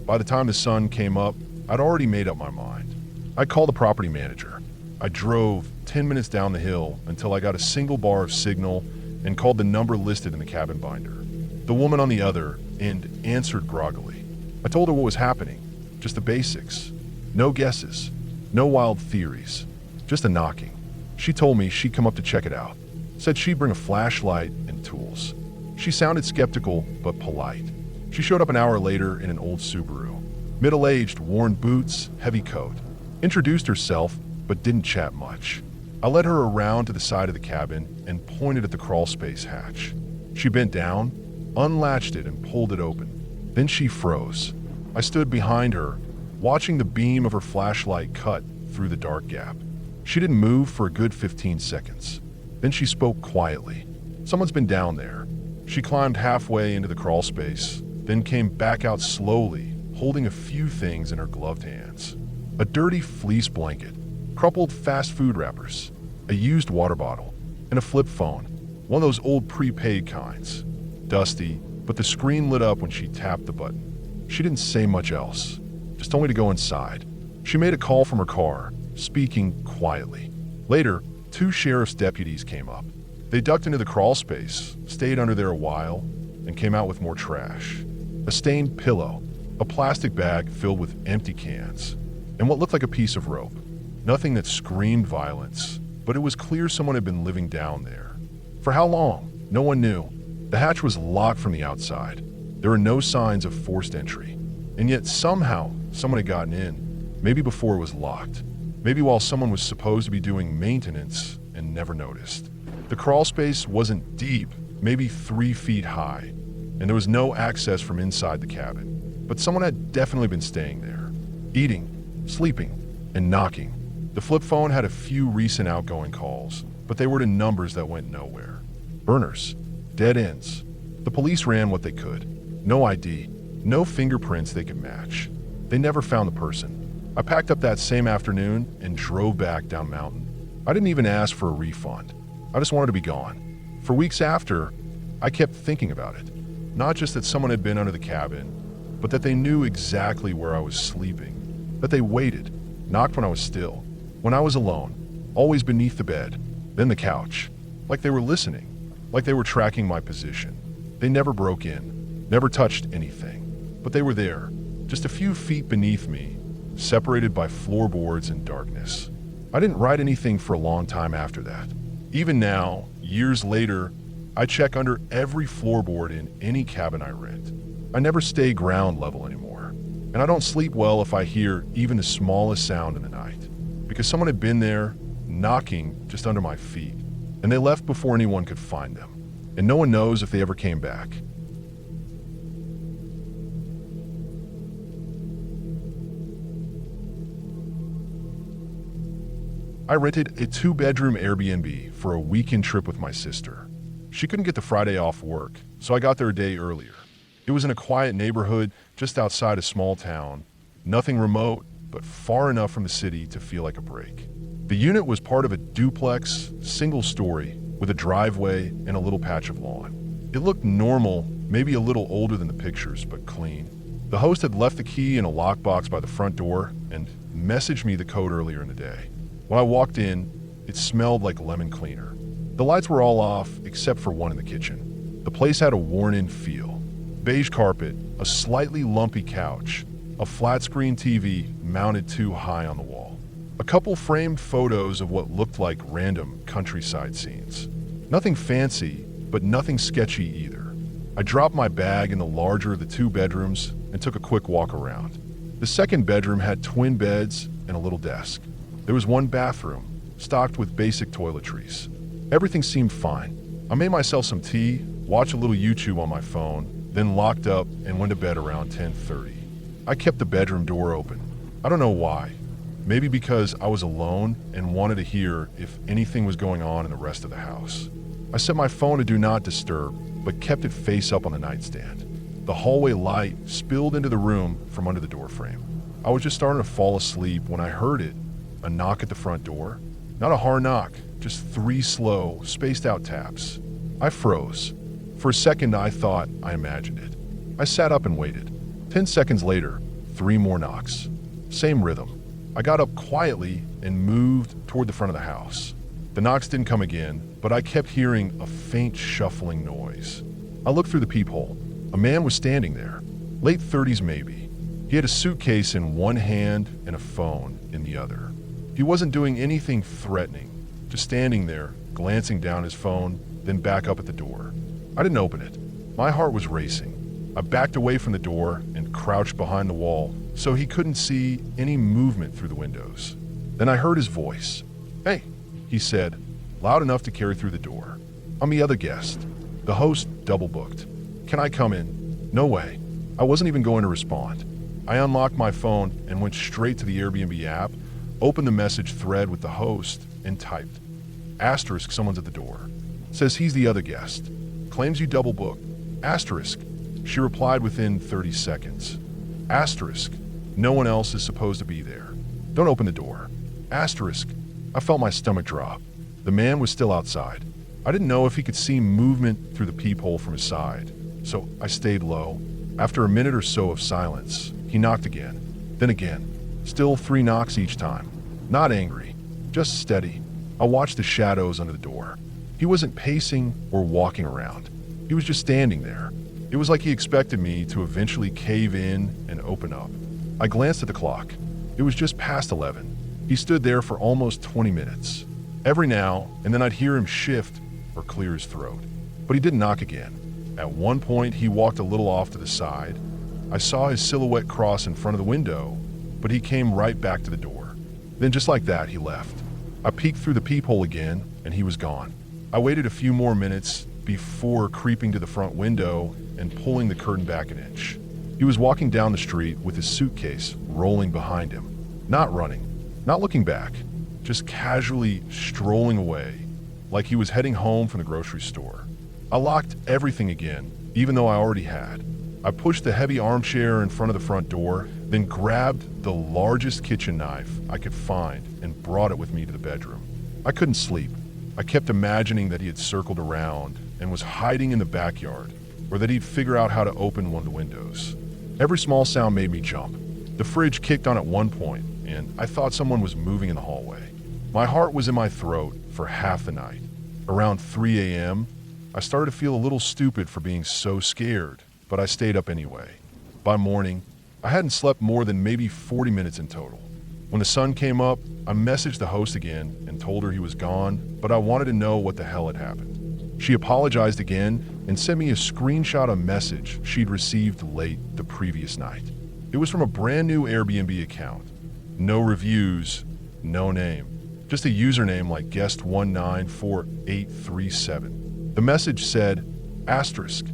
By the time the sun came up, I'd already made up my mind. I called the property manager. I drove 10 minutes down the hill until I got a single bar of signal and called the number listed in the cabin binder. The woman on the other end answered groggily. I told her what was happening, just the basics. No guesses, no wild theories, just a knocking. She told me she'd come up to check it out. Said she'd bring a flashlight and tools. She sounded skeptical but polite. She showed up an hour later in an old Subaru. Middle-aged, worn boots, heavy coat. Introduced herself, but didn't chat much. I led her around to the side of the cabin and pointed at the crawlspace hatch. She bent down, unlatched it, and pulled it open. Then she froze. I stood behind her, watching the beam of her flashlight cut through the dark gap. She didn't move for a good 15 seconds. Then she spoke quietly. "Someone's been down there." She climbed halfway into the crawlspace, then came back out slowly, holding a few things in her gloved hands. A dirty fleece blanket, crumpled fast food wrappers, a used water bottle, and a flip phone, one of those old prepaid kinds. Dusty, but the screen lit up when she tapped the button. She didn't say much else, just told me to go inside. She made a call from her car, speaking quietly. Later, 2 sheriff's deputies came up. They ducked into the crawlspace, stayed under there a while, and came out with more trash. A stained pillow, a plastic bag filled with empty cans, and what looked like a piece of rope. Nothing that screamed violence, but it was clear someone had been living down there. For how long? No one knew. The hatch was locked from the outside. There were no signs of forced entry. And yet somehow someone had gotten in, maybe before it was locked. Maybe while someone was supposed to be doing maintenance and never noticed. The crawlspace wasn't deep, maybe 3 feet high, and there was no access from inside the cabin. But someone had definitely been staying there, eating, sleeping, and knocking. The flip phone had a few recent outgoing calls, but they were to numbers that went nowhere. Burners, dead ends. The police ran what they could. No ID, no fingerprints they could match. They never found the person. I packed up that same afternoon and drove back down mountain. I didn't even ask for a refund. I just wanted to be gone. For weeks after, I kept thinking about it. Not just that someone had been under the cabin, but that they knew exactly where I was sleeping. That they waited, knocked when I was still, when I was alone, always beneath the bed, then the couch. Like they were listening, like they were tracking my position. They never broke in, never touched anything. But they were there, just a few feet beneath me, separated by floorboards and darkness. I didn't write anything for a long time after that. Even now, years later, I check under every floorboard in any cabin I rent. I never stay ground level anymore. And I don't sleep well if I hear even the smallest sound in the night. Because someone had been there, knocking just under my feet. And they left before anyone could find them. And no one knows if they ever came back. I rented a 2-bedroom Airbnb for a weekend trip with my sister. She couldn't get the Friday off work, so I got there a day earlier. It was in a quiet neighborhood just outside a small town. Nothing remote, but far enough from the city to feel like a break. The unit was part of a duplex, single story, with a driveway and a little patch of lawn. It looked normal, maybe a little older than the pictures, but clean. The host had left the key in a lockbox by the front door and messaged me the code earlier in the day. When I walked in, it smelled like lemon cleaner. The lights were all off except for one in the kitchen. The place had a worn-in feel. Beige carpet, a slightly lumpy couch, a flat-screen TV mounted too high on the wall. A couple framed photos of what looked like random countryside scenes. Nothing fancy, but nothing sketchy either. I dropped my bag in the larger of the 2 bedrooms and took a quick walk around. The second bedroom had twin beds and a little desk. There was one bathroom, stocked with basic toiletries. Everything seemed fine. I made myself some tea, watched a little YouTube on my phone, then locked up and went to bed around 10:30. I kept the bedroom door open. I don't know why. Maybe because I was alone and wanted to hear if anything was going on in the rest of the house. I set my phone to do not disturb, but kept it face up on the nightstand. The hallway light spilled into the room from under the doorframe. I was just starting to fall asleep when I heard it. A knock at the front door. Not a hard knock, just 3 slow, spaced out taps. I froze. For a second, I thought I imagined it. I sat up and waited. 10 seconds later, 3 more knocks. Same rhythm. I got up quietly and moved toward the front of the house. The knocks didn't come again, but I kept hearing a faint shuffling noise. I looked through the peephole. A man was standing there, late 30s maybe. He had a suitcase in one hand and a phone in the other. He wasn't doing anything threatening, just standing there, glancing down his phone, then back up at the door. I didn't open it. My heart was racing. I backed away from the door and crouched behind the wall so he couldn't see any movement through the windows. Then I heard his voice. "Hey," he said, loud enough to carry through the door. "I'm the other guest. The host double booked. Can I come in?" No way. I wasn't even going to respond. I unlocked my phone and went straight to the Airbnb app, opened the message thread with the host, and typed, "Asterisk, someone's at the door. Says he's the other guest. Claims you double booked. Asterisk." She replied within 30 seconds. Asterisk, no one else is supposed to be there. Don't open the door. Asterisk, I felt my stomach drop. The man was still outside. I didn't know if he could see movement through the peephole from his side, so I stayed low. After a minute or so of silence, he knocked again, then again. Still 3 knocks each time. Not angry, just steady. I watched the shadows under the door. He wasn't pacing or walking around. He was just standing there. It was like he expected me to eventually cave in and open up. I glanced at the clock. It was just past 11. He stood there for almost 20 minutes. Every now and then I'd hear him shift or clear his throat. But he didn't knock again. At one point, he walked a little off to the side. I saw his silhouette cross in front of the window, but he came right back to the door. Then just like that, he left. I peeked through the peephole again, and he was gone. I waited a few more minutes before creeping to the front window and pulling the curtain back an inch. He was walking down the street with his suitcase rolling behind him. Not running, not looking back, just casually strolling away, like he was heading home from the grocery store. I locked everything again, even though I already had. I pushed the heavy armchair in front of the front door, then grabbed the largest kitchen knife I could find and brought it with me to the bedroom. I couldn't sleep. I kept imagining that he had circled around and was hiding in the backyard, or that he'd figure out how to open one of the windows. Every small sound made me jump. The fridge kicked on at one point, and I thought someone was moving in the hallway. My heart was in my throat for half the night. Around 3 a.m., I started to feel a little stupid for being so scared, but I stayed up anyway. By morning, I hadn't slept more than maybe 40 minutes in total. When the sun came up, I messaged the host again and told her he was gone, but I wanted to know what the hell had happened. She apologized again and sent me a screenshot of a message she'd received late the previous night. It was from a brand new Airbnb account. No reviews, no name. Just a username like guest194837. The message said, asterisk,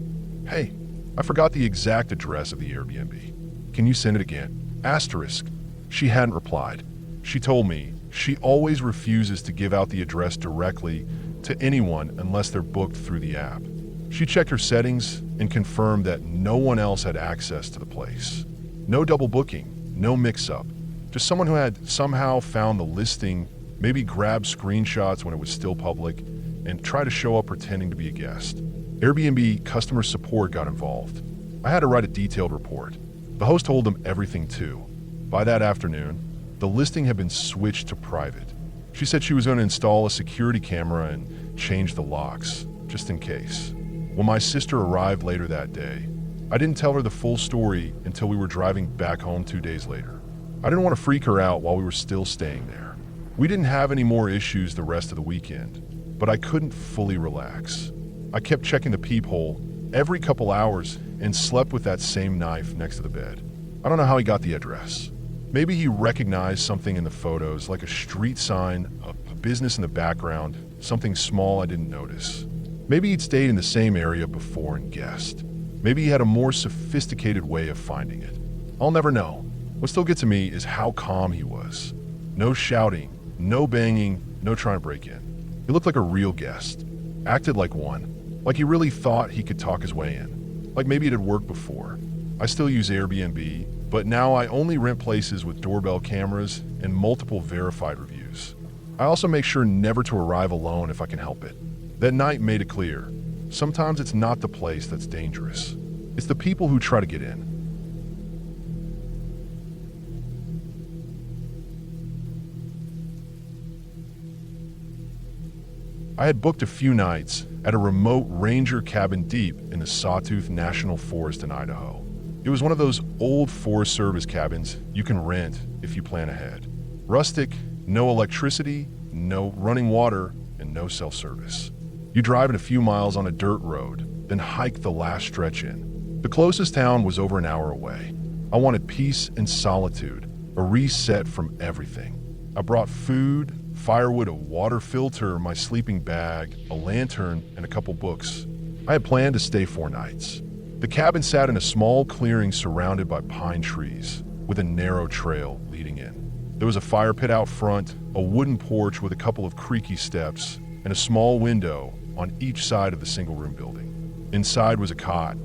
"Hey, I forgot the exact address of the Airbnb. Can you send it again?" Asterisk. She hadn't replied. She told me she always refuses to give out the address directly to anyone unless they're booked through the app. She checked her settings and confirmed that no one else had access to the place. No double booking, no mix-up. Just someone who had somehow found the listing, maybe grabbed screenshots when it was still public, and tried to show up pretending to be a guest. Airbnb customer support got involved. I had to write a detailed report. The host told them everything too. By that afternoon, the listing had been switched to private. She said she was going to install a security camera and change the locks, just in case. When my sister arrived later that day, I didn't tell her the full story until we were driving back home 2 days later. I didn't want to freak her out while we were still staying there. We didn't have any more issues the rest of the weekend, but I couldn't fully relax. I kept checking the peephole every couple hours and slept with that same knife next to the bed. I don't know how he got the address. Maybe he recognized something in the photos, like a street sign, a business in the background, something small I didn't notice. Maybe he'd stayed in the same area before and guessed. Maybe he had a more sophisticated way of finding it. I'll never know. What still gets to me is how calm he was. No shouting, no banging, no trying to break in. He looked like a real guest, acted like one, like he really thought he could talk his way in, like maybe it had worked before. I still use Airbnb, but now I only rent places with doorbell cameras and multiple verified reviews. I also make sure never to arrive alone if I can help it. That night made it clear. Sometimes it's not the place that's dangerous. It's the people who try to get in. I had booked a few nights at a remote ranger cabin deep in the Sawtooth National Forest in Idaho. It was one of those old Forest Service cabins you can rent if you plan ahead. Rustic, no electricity, no running water, and no self-service. You drive it a few miles on a dirt road, then hike the last stretch in. The closest town was over an hour away. I wanted peace and solitude, a reset from everything. I brought food, firewood, a water filter, my sleeping bag, a lantern, and a couple books. I had planned to stay 4 nights. The cabin sat in a small clearing surrounded by pine trees, with a narrow trail leading in. There was a fire pit out front, a wooden porch with a couple of creaky steps, and a small window on each side of the single-room building. Inside was a cot,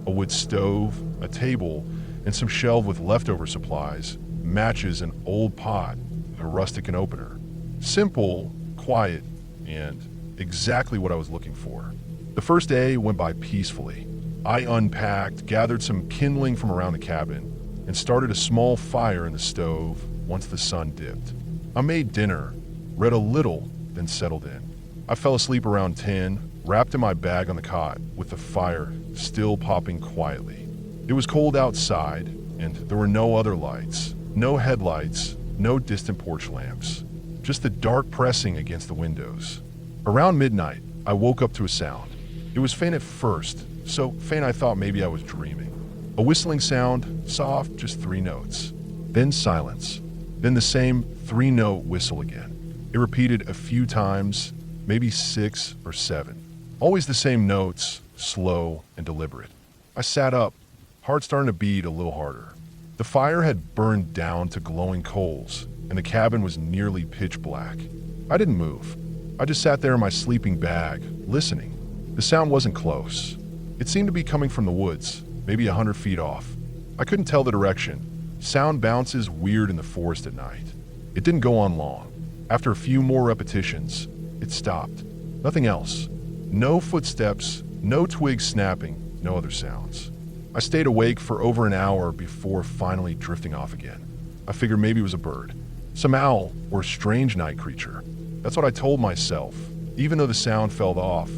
a wood stove, a table, and some shelves with leftover supplies, matches, an old pot, a rustic opener. Simple, quiet, and exactly what I was looking for. The first day went by peacefully. I unpacked, gathered some kindling from around the cabin, and started a small fire in the stove once the sun dipped. I made dinner, read a little, then settled in. I fell asleep around 10, wrapped in my bag on the cot, with the fire still popping quietly. It was cold outside, and there were no other lights, no headlights, no distant porch lamps, just the dark pressing against the windows. Around midnight, I woke up to a sound. It was faint at first, so faint I thought maybe I was dreaming. A whistling sound, soft, just 3 notes. Then silence. Then the same 3-note whistle again. It repeated a few times, maybe 6 or 7. Always the same notes, slow and deliberate. I sat up, heart starting to beat a little harder. The fire had burned down to glowing coals, and the cabin was nearly pitch black. I didn't move. I just sat there in my sleeping bag, listening. The sound wasn't close. It seemed to be coming from the woods, maybe 100 feet off. I couldn't tell the direction. Sound bounces weird in the forest at night. It didn't go on long. After a few more repetitions, it stopped. Nothing else. No footsteps, no twigs snapping, no other sounds. I stayed awake for over an hour before finally drifting off again. I figured maybe it was a bird, some owl, or a strange night creature. That's what I told myself, even though the sound fell off.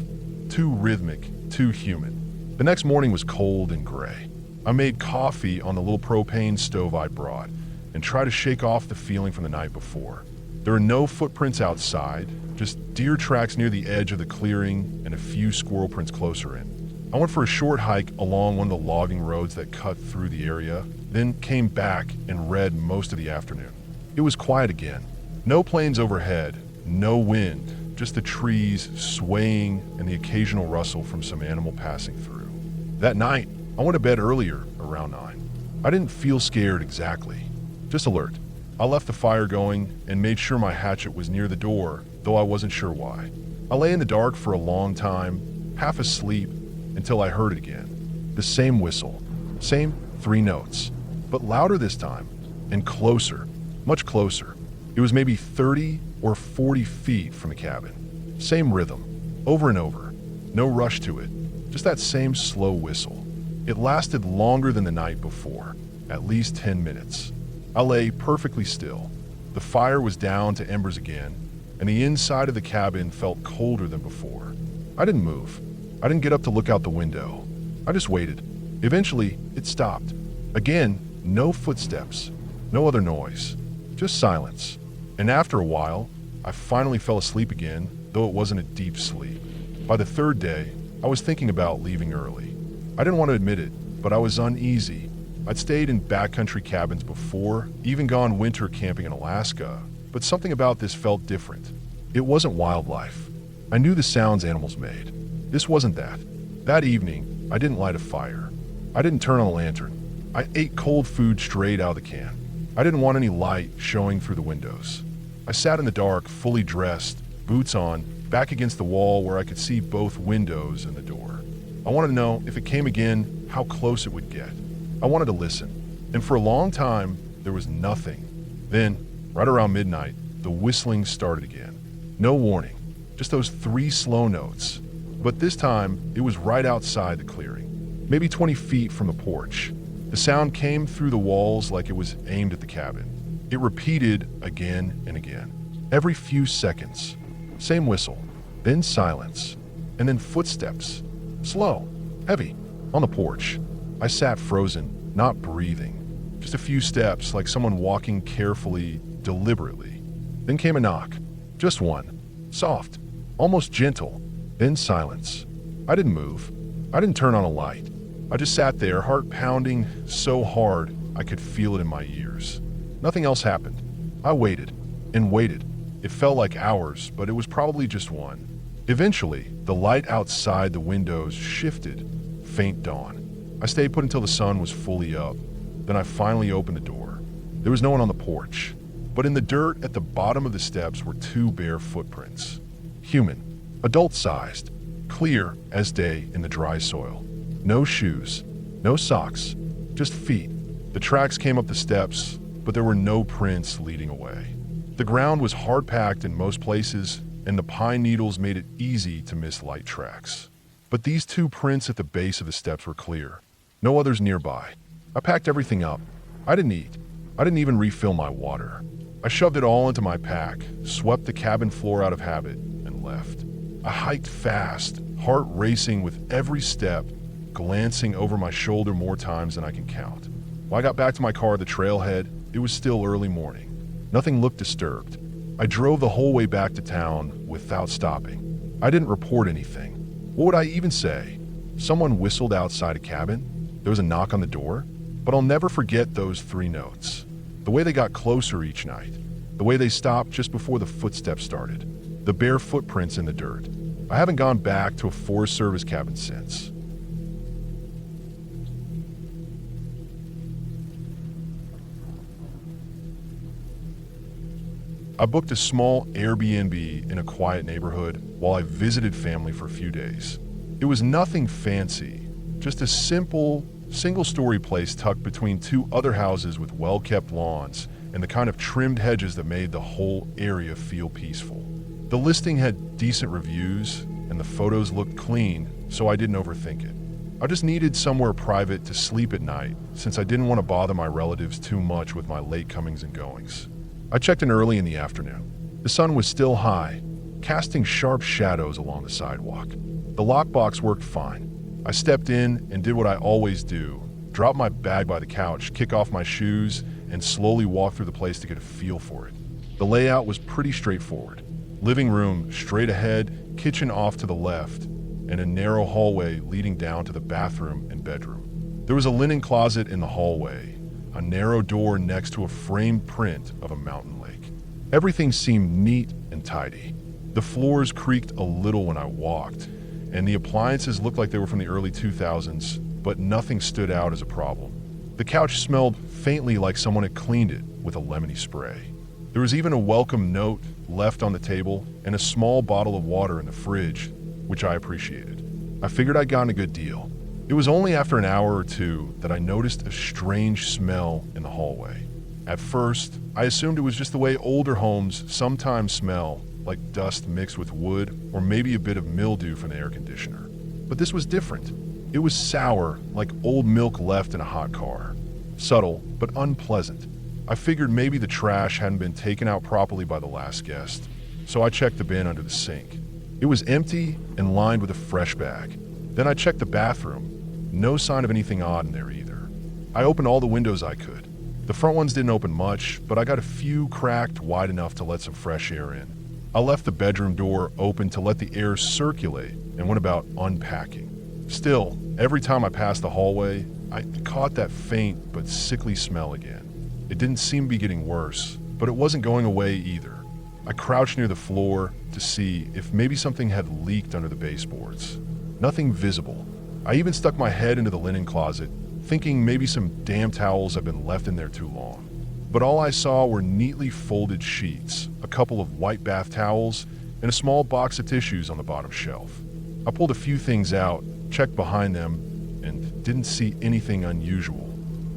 Too rhythmic, too human. The next morning was cold and gray. I made coffee on the little propane stove I brought and tried to shake off the feeling from the night before. There were no footprints outside, just deer tracks near the edge of the clearing and a few squirrel prints closer in. I went for a short hike along one of the logging roads that cut through the area, then came back and read most of the afternoon. It was quiet again. No planes overhead, no wind, just the trees swaying and the occasional rustle from some animal passing through. That night, I went to bed earlier, around 9. I didn't feel scared exactly, just alert. I left the fire going and made sure my hatchet was near the door, though I wasn't sure why. I lay in the dark for a long time, half asleep, until I heard it again. The same whistle, same 3 notes, but louder this time, and closer, much closer. It was maybe 30 or 40 feet from the cabin. Same rhythm, over and over. No rush to it, just that same slow whistle. It lasted longer than the night before, at least 10 minutes. I lay perfectly still. The fire was down to embers again, and the inside of the cabin felt colder than before. I didn't move. I didn't get up to look out the window. I just waited. Eventually, it stopped. Again, no footsteps, no other noise, just silence. And after a while, I finally fell asleep again, though it wasn't a deep sleep. By the 3rd day, I was thinking about leaving early. I didn't want to admit it, but I was uneasy. I'd stayed in backcountry cabins before, even gone winter camping in Alaska, but something about this felt different. It wasn't wildlife. I knew the sounds animals made. This wasn't that. That evening, I didn't light a fire. I didn't turn on a lantern. I ate cold food straight out of the can. I didn't want any light showing through the windows. I sat in the dark, fully dressed, boots on, back against the wall where I could see both windows and the door. I wanted to know if it came again, how close it would get. I wanted to listen. And for a long time, there was nothing. Then, right around midnight, the whistling started again. No warning, just those 3 slow notes. But this time, it was right outside the clearing, maybe 20 feet from the porch. The sound came through the walls like it was aimed at the cabin. It repeated again and again, every few seconds. Same whistle, then silence, and then footsteps, slow, heavy, on the porch. I sat frozen, not breathing, just a few steps like someone walking carefully, deliberately. Then came a knock, just one, soft, almost gentle, then silence. I didn't move. I didn't turn on a light. I just sat there, heart pounding so hard I could feel it in my ears. Nothing else happened. I waited and waited. It felt like hours, but it was probably just one. Eventually, the light outside the windows shifted, faint dawn. I stayed put until the sun was fully up. Then I finally opened the door. There was no one on the porch, but in the dirt at the bottom of the steps were two bare footprints. Human, adult-sized, clear as day in the dry soil. No shoes, no socks, just feet. The tracks came up the steps, but there were no prints leading away. The ground was hard-packed in most places, and the pine needles made it easy to miss light tracks. But these two prints at the base of the steps were clear. No others nearby. I packed everything up. I didn't eat. I didn't even refill my water. I shoved it all into my pack, swept the cabin floor out of habit, and left. I hiked fast, heart racing with every step, glancing over my shoulder more times than I can count. When I got back to my car at the trailhead, it was still early morning. Nothing looked disturbed. I drove the whole way back to town without stopping. I didn't report anything. What would I even say? Someone whistled outside a cabin? There was a knock on the door? But I'll never forget those 3 notes. The way they got closer each night. The way they stopped just before the footsteps started. The bare footprints in the dirt. I haven't gone back to a Forest Service cabin since. I booked a small Airbnb in a quiet neighborhood while I visited family for a few days. It was nothing fancy, just a simple, single-story place tucked between 2 other houses with well-kept lawns and the kind of trimmed hedges that made the whole area feel peaceful. The listing had decent reviews, and the photos looked clean, so I didn't overthink it. I just needed somewhere private to sleep at night, since I didn't want to bother my relatives too much with my late comings and goings. I checked in early in the afternoon. The sun was still high, casting sharp shadows along the sidewalk. The lockbox worked fine. I stepped in and did what I always do, drop my bag by the couch, kick off my shoes, and slowly walk through the place to get a feel for it. The layout was pretty straightforward. Living room straight ahead, kitchen off to the left, and a narrow hallway leading down to the bathroom and bedroom. There was a linen closet in the hallway, a narrow door next to a framed print of a mountain lake. Everything seemed neat and tidy. The floors creaked a little when I walked, and the appliances looked like they were from the early 2000s, but nothing stood out as a problem. The couch smelled faintly like someone had cleaned it with a lemony spray. There was even a welcome note left on the table and a small bottle of water in the fridge, which I appreciated. I figured I'd gotten a good deal. It was only after an hour or two that I noticed a strange smell in the hallway. At first, I assumed it was just the way older homes sometimes smell, like dust mixed with wood or maybe a bit of mildew from the air conditioner. But this was different. It was sour, like old milk left in a hot car. Subtle, but unpleasant. I figured maybe the trash hadn't been taken out properly by the last guest, so I checked the bin under the sink. It was empty and lined with a fresh bag. Then I checked the bathroom. No sign of anything odd in there either. I opened all the windows I could. The front ones didn't open much, but I got a few cracked wide enough to let some fresh air in. I left the bedroom door open to let the air circulate and went about unpacking. Still, every time I passed the hallway, I caught that faint but sickly smell again. It didn't seem to be getting worse, but it wasn't going away either. I crouched near the floor to see if maybe something had leaked under the baseboards. Nothing visible. I even stuck my head into the linen closet, thinking maybe some damn towels had been left in there too long. But all I saw were neatly folded sheets, a couple of white bath towels, and a small box of tissues on the bottom shelf. I pulled a few things out, checked behind them, and didn't see anything unusual.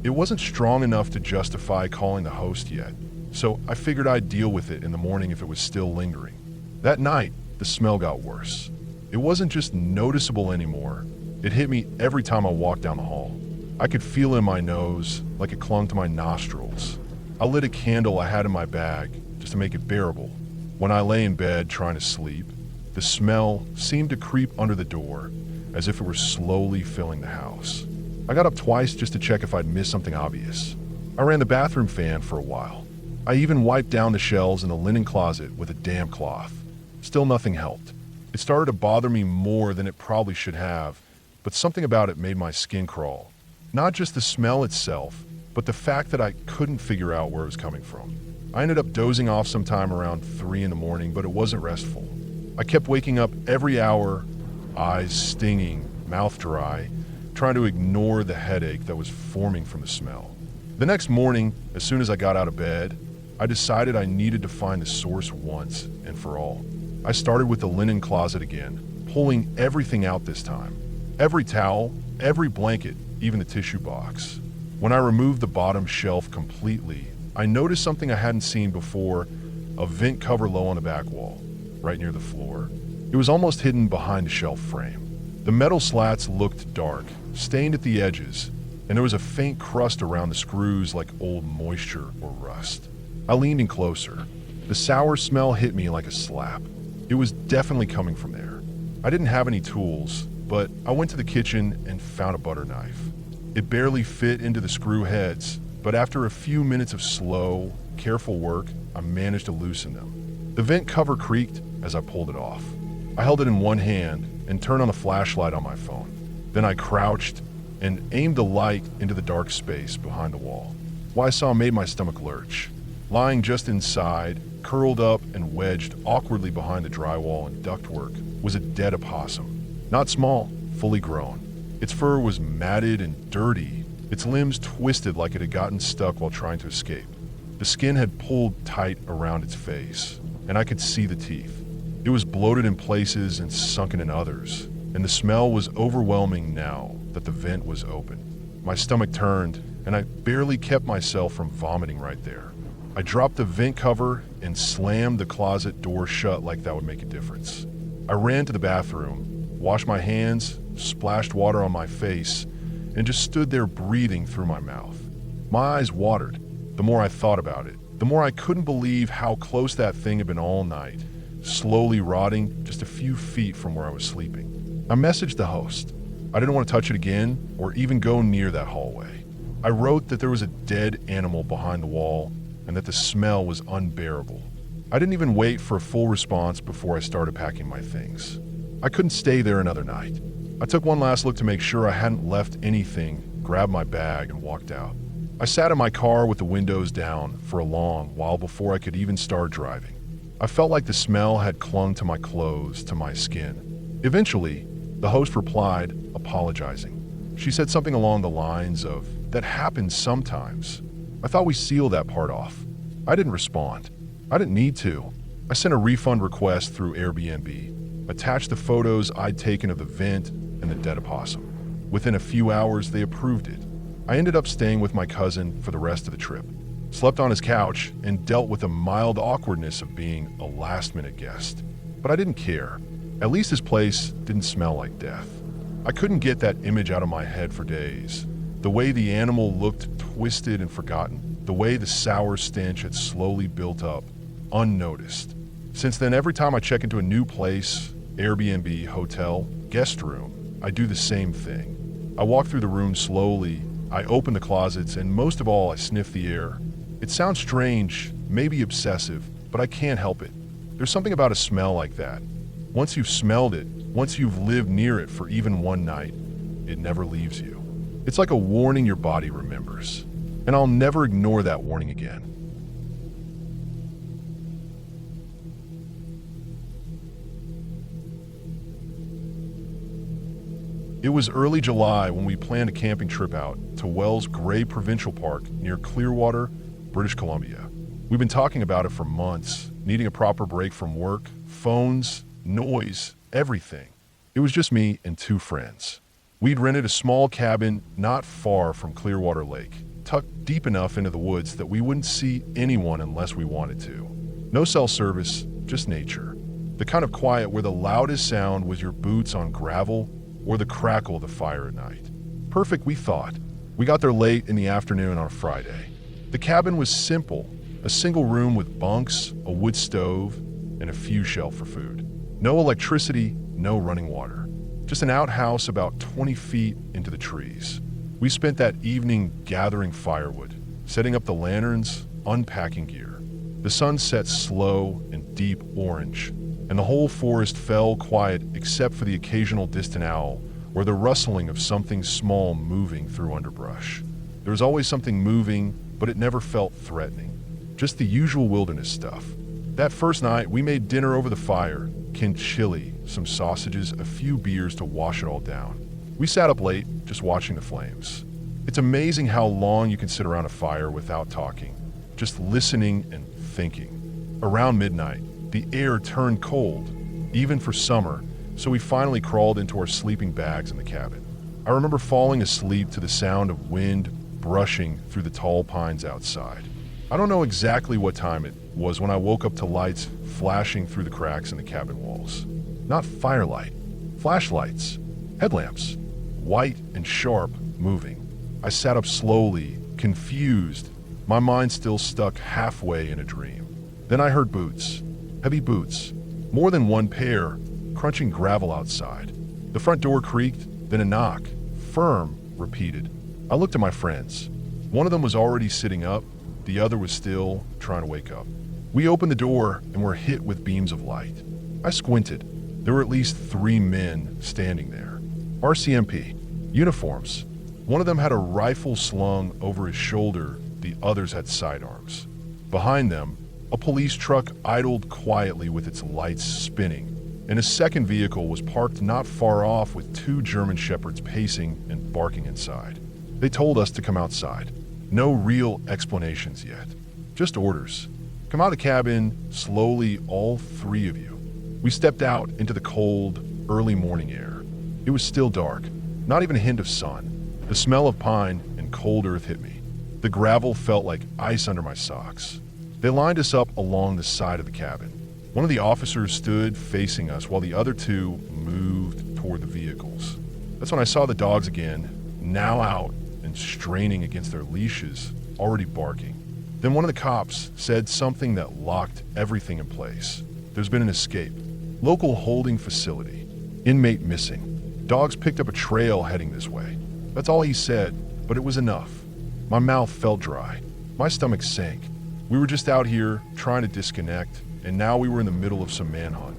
It wasn't strong enough to justify calling the host yet, so I figured I'd deal with it in the morning if it was still lingering. That night, the smell got worse. It wasn't just noticeable anymore. It hit me every time I walked down the hall. I could feel it in my nose, like it clung to my nostrils. I lit a candle I had in my bag, just to make it bearable. When I lay in bed trying to sleep, the smell seemed to creep under the door, as if it were slowly filling the house. I got up twice just to check if I'd missed something obvious. I ran the bathroom fan for a while. I even wiped down the shelves in the linen closet with a damp cloth. Still nothing helped. It started to bother me more than it probably should have, but but something about it made my skin crawl. Not just the smell itself, but the fact that I couldn't figure out where it was coming from. I ended up dozing off sometime around 3 in the morning, but it wasn't restful. I kept waking up every hour, eyes stinging, mouth dry, trying to ignore the headache that was forming from the smell. The next morning, as soon as I got out of bed, I decided I needed to find the source once and for all. I started with the linen closet again, pulling everything out this time. Every towel, every blanket, even the tissue box. When I removed the bottom shelf completely, I noticed something I hadn't seen before, a vent cover low on the back wall, right near the floor. It was almost hidden behind a shelf frame. The metal slats looked dark, stained at the edges, and there was a faint crust around the screws like old moisture or rust. I leaned in closer. The sour smell hit me like a slap. It was definitely coming from there. I didn't have any tools, but I went to the kitchen and found a butter knife. It barely fit into the screw heads, but after a few minutes of slow, careful work, I managed to loosen them. The vent cover creaked as I pulled it off. I held it in one hand and turned on the flashlight on my phone. Then I crouched and aimed the light into the dark space behind the wall. What I saw made my stomach lurch. Lying just inside, curled up and wedged awkwardly behind the drywall and ductwork, was a dead opossum. Not small, fully grown. Its fur was matted and dirty, its limbs twisted like it had gotten stuck while trying to escape. The skin had pulled tight around its face, and I could see the teeth. It was bloated in places and sunken in others, and the smell was overwhelming now that the vent was open. My stomach turned, and I barely kept myself from vomiting right there. I dropped the vent cover and slammed the closet door shut like that would make a difference. I ran to the bathroom, washed my hands, splashed water on my face, and just stood there breathing through my mouth. My eyes watered. The more I thought about it, the more I couldn't believe how close that thing had been all night, slowly rotting just a few feet from where I was sleeping. I messaged the host. I didn't want to touch it again or even go near that hallway. I wrote that there was a dead animal behind the wall and that the smell was unbearable. I didn't even wait for a full response before I started packing my things. I couldn't stay there another night. I took one last look to make sure I hadn't left anything, grabbed my bag, and walked out. I sat in my car with the windows down for a long while before I could even start driving. I felt like the smell had clung to my clothes, to my skin. Eventually, the host replied, apologizing. She said something along the lines of, "That happens sometimes." I thought we sealed that part off. I didn't respond. I didn't need to. I sent a refund request through Airbnb, attached the photos I'd taken of the vent and the dead opossum. Within a few hours, they approved it. I ended up staying with my cousin for the rest of the trip, slept on his couch, and dealt with the mild awkwardness of being a last-minute guest. But I didn't care. At least his place didn't smell like death. I couldn't get that image out of my head for days. The way the animal looked twisted and forgotten, the way the sour stench had slowly built up, unnoticed. Since then, every time I check into a new place, Airbnb, hotel, guest room, I do the same thing. I walk through the room slowly, I open the closets, and most of all, I sniff the air. It sounds strange, maybe obsessive, but I can't help it. There's something about a smell like that. Once you've smelled it, once you've lived near it for even one night, it never leaves you. It's like a warning your body remembers, and I'll never ignore that warning again. It was early July when we planned a camping trip out to Wells Gray Provincial Park near Clearwater, British Columbia. We've been talking about it for months, needing a proper break from work, phones, noise, everything. It was just me and 2 friends. We'd rented a small cabin not far from Clearwater Lake, tucked deep enough into the woods that we wouldn't see anyone unless we wanted to. No cell service, just nature. The kind of quiet where the loudest sound was your boots on gravel or the crackle of the fire at night. Perfect, we thought. We got there late in the afternoon on a Friday. The cabin was simple, a single room with bunks, a wood stove, and a few shelves for food. No electricity, no running water. Just an outhouse about 20 feet into the trees. We spent that evening gathering firewood, setting up the lanterns, unpacking gear. The sun set slow and deep orange, and the whole forest fell quiet except for the occasional distant owl or the rustling of something small moving through underbrush. There was always something moving, but it never felt threatening. Just the usual wilderness stuff. That first night, we made dinner over the fire, canned chili, some sausages, a few beers to wash it all down. We sat up late, just watching the flames. It's amazing how long you can sit around a fire without talking, just listening and thinking. Around midnight, the air turned cold, even for summer, so we finally crawled into our sleeping bags in the cabin. I remember falling asleep to the sound of wind brushing through the tall pines outside. I don't know exactly what time it was when I woke up to lights flashing through the cracks in the cabin walls. Not firelight, flashlights, headlamps, white and sharp, moving. I sat up slowly, confused, my mind still stuck halfway in a dream. Then I heard boots, heavy boots, more than one pair, crunching gravel outside. The front door creaked, then a knock, firm, repeated. I looked at my friends. One of them was already sitting up, the other was still trying to wake up. We opened the door and were hit with beams of light. I squinted. There were at least 3 men standing there. RCMP, uniforms. One of them had a rifle slung over his shoulder, the others had sidearms. Behind them, a police truck idled quietly with its lights spinning, and a second vehicle was parked not far off with 2 German shepherds pacing and barking inside. They told us to come outside. No real explanations yet. Just orders. Come out of the cabin, slowly, all 3 of you. We stepped out into the cold, early morning air. It was still dark, not even a hint of sun. The smell of pine and cold earth hit me. The gravel felt like ice under my socks. They lined us up along the side of the cabin. One of the officers stood facing us while the other 2 moved toward the vehicles. That's when I saw the dogs again, now out and straining against their leashes, already barking. Then one of the cops said something that locked everything in place. There's been an escape. Local holding facility. Inmate missing. Dogs picked up a trail heading this way. That's all he said, but it was enough. My mouth felt dry. My stomach sank. We were just out here trying to disconnect, and now we were in the middle of some manhunt.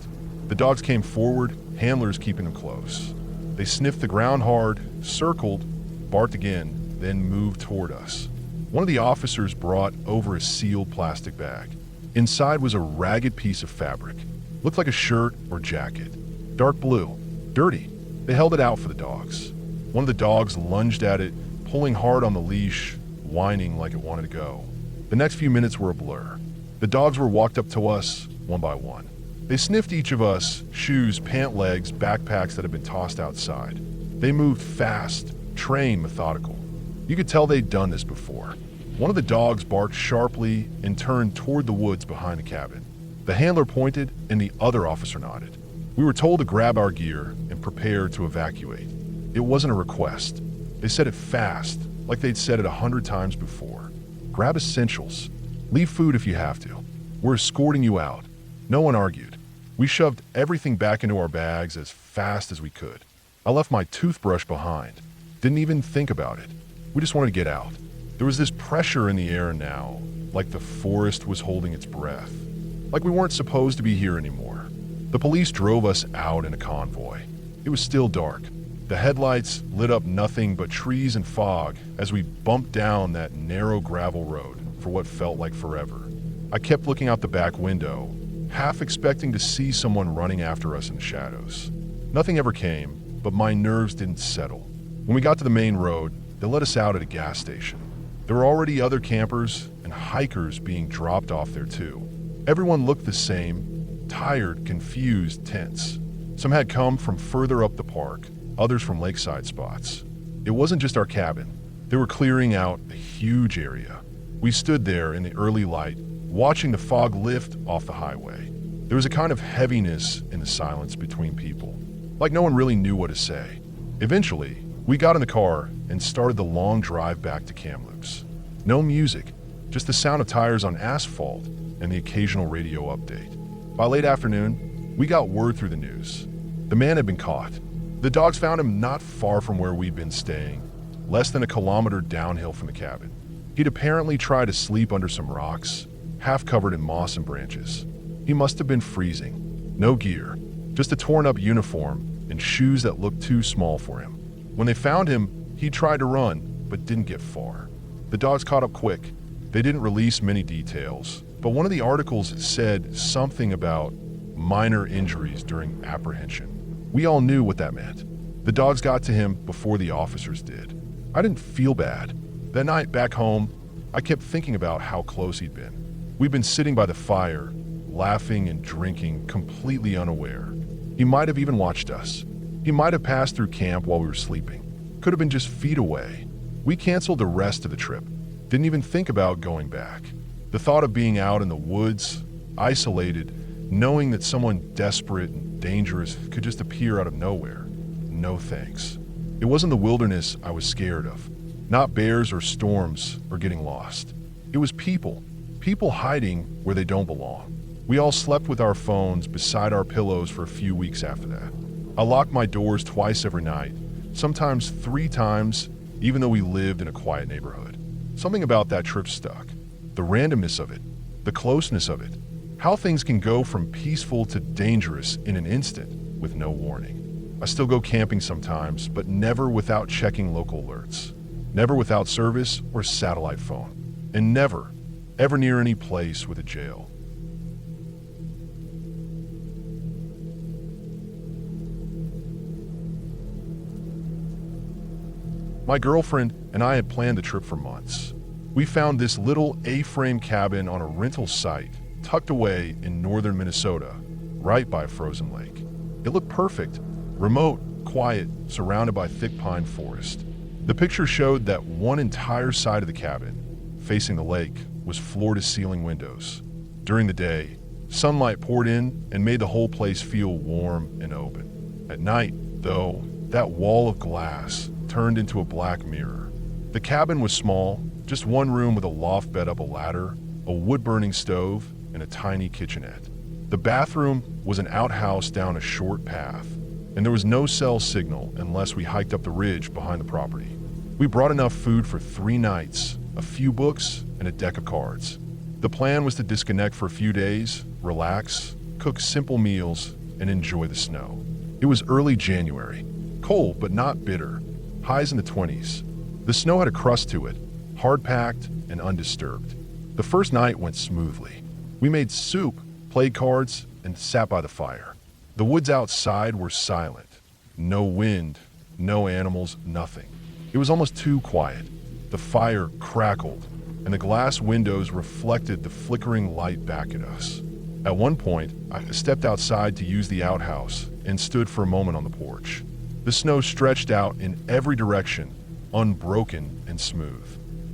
The dogs came forward, handlers keeping them close. They sniffed the ground hard, circled, barked again, then moved toward us. One of the officers brought over a sealed plastic bag. Inside was a ragged piece of fabric. Looked like a shirt or jacket. Dark blue. Dirty. They held it out for the dogs. One of the dogs lunged at it, pulling hard on the leash, whining like it wanted to go. The next few minutes were a blur. The dogs were walked up to us, one by one. They sniffed each of us, shoes, pant legs, backpacks that had been tossed outside. They moved fast, trained, methodical. You could tell they'd done this before. One of the dogs barked sharply and turned toward the woods behind the cabin. The handler pointed and the other officer nodded. We were told to grab our gear and prepare to evacuate. It wasn't a request. They said it fast, like they'd said it 100 times before. Grab essentials. Leave food if you have to. We're escorting you out. No one argued. We shoved everything back into our bags as fast as we could. I left my toothbrush behind. Didn't even think about it. We just wanted to get out. There was this pressure in the air now, like the forest was holding its breath. Like we weren't supposed to be here anymore. The police drove us out in a convoy. It was still dark. The headlights lit up nothing but trees and fog as we bumped down that narrow gravel road for what felt like forever. I kept looking out the back window, half expecting to see someone running after us in the shadows. Nothing ever came, but my nerves didn't settle. When we got to the main road, they let us out at a gas station. There were already other campers and hikers being dropped off there too. Everyone looked the same, tired, confused, tense. Some had come from further up the park, others from lakeside spots. It wasn't just our cabin. They were clearing out a huge area. We stood there in the early light, watching the fog lift off the highway. There was a kind of heaviness in the silence between people, like no one really knew what to say. Eventually, we got in the car and started the long drive back to Kamloops. No music, just the sound of tires on asphalt and the occasional radio update. By late afternoon, we got word through the news. The man had been caught. The dogs found him not far from where we'd been staying, less than a kilometer downhill from the cabin. He'd apparently tried to sleep under some rocks, half covered in moss and branches. He must have been freezing. No gear, just a torn-up uniform and shoes that looked too small for him. When they found him, he tried to run, but didn't get far. The dogs caught up quick. They didn't release many details, but one of the articles said something about minor injuries during apprehension. We all knew what that meant. The dogs got to him before the officers did. I didn't feel bad. That night back home, I kept thinking about how close he'd been. We'd been sitting by the fire, laughing and drinking, completely unaware. He might have even watched us. He might have passed through camp while we were sleeping. Could have been just feet away. We canceled the rest of the trip. Didn't even think about going back. The thought of being out in the woods, isolated, knowing that someone desperate and dangerous could just appear out of nowhere. No thanks. It wasn't the wilderness I was scared of. Not bears or storms or getting lost. It was people. People hiding where they don't belong. We all slept with our phones beside our pillows for a few weeks after that. I locked my doors twice every night, sometimes 3 times, even though we lived in a quiet neighborhood. Something about that trip stuck. The randomness of it, the closeness of it, how things can go from peaceful to dangerous in an instant with no warning. I still go camping sometimes, but never without checking local alerts. Never without service or satellite phone. And never, ever near any place with a jail. My girlfriend and I had planned the trip for months. We found this little A-frame cabin on a rental site tucked away in northern Minnesota, right by a frozen lake. It looked perfect, remote, quiet, surrounded by thick pine forest. The picture showed that one entire side of the cabin, facing the lake, was floor-to-ceiling windows. During the day, sunlight poured in and made the whole place feel warm and open. At night, though, that wall of glass turned into a black mirror. The cabin was small, just one room with a loft bed up a ladder, a wood-burning stove, and a tiny kitchenette. The bathroom was an outhouse down a short path, and there was no cell signal unless we hiked up the ridge behind the property. We brought enough food for 3 nights, a few books, and a deck of cards. The plan was to disconnect for a few days, relax, cook simple meals, and enjoy the snow. It was early January, cold but not bitter, highs in the 20s. The snow had a crust to it, hard-packed and undisturbed. The first night went smoothly. We made soup, played cards, and sat by the fire. The woods outside were silent. No wind, no animals, nothing. It was almost too quiet. The fire crackled, and the glass windows reflected the flickering light back at us. At one point, I stepped outside to use the outhouse and stood for a moment on the porch. The snow stretched out in every direction, unbroken and smooth.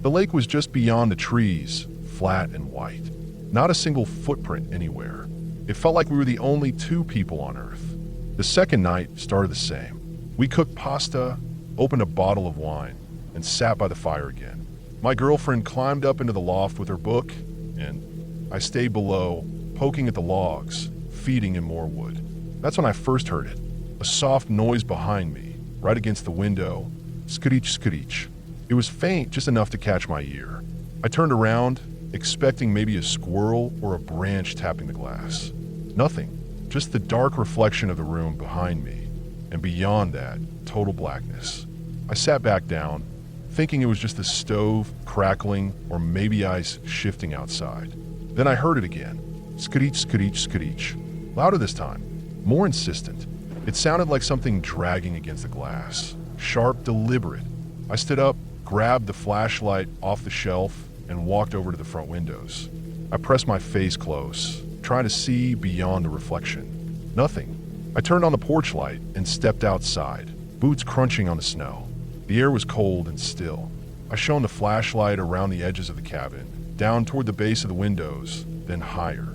The lake was just beyond the trees, flat and white. Not a single footprint anywhere. It felt like we were the only 2 people on Earth. The second night started the same. We cooked pasta, opened a bottle of wine, and sat by the fire again. My girlfriend climbed up into the loft with her book, and I stayed below, poking at the logs, feeding him more wood. That's when I first heard it. A soft noise behind me, right against the window. Screech, screech. It was faint, just enough to catch my ear. I turned around, expecting maybe a squirrel or a branch tapping the glass. Nothing, just the dark reflection of the room behind me, and beyond that, total blackness. I sat back down, thinking it was just the stove crackling or maybe ice shifting outside. Then I heard it again. Screech, screech, screech. Louder this time, more insistent. It sounded like something dragging against the glass. Sharp, deliberate. I stood up, grabbed the flashlight off the shelf, and walked over to the front windows. I pressed my face close, trying to see beyond the reflection. Nothing. I turned on the porch light and stepped outside, boots crunching on the snow. The air was cold and still. I shone the flashlight around the edges of the cabin, down toward the base of the windows, then higher.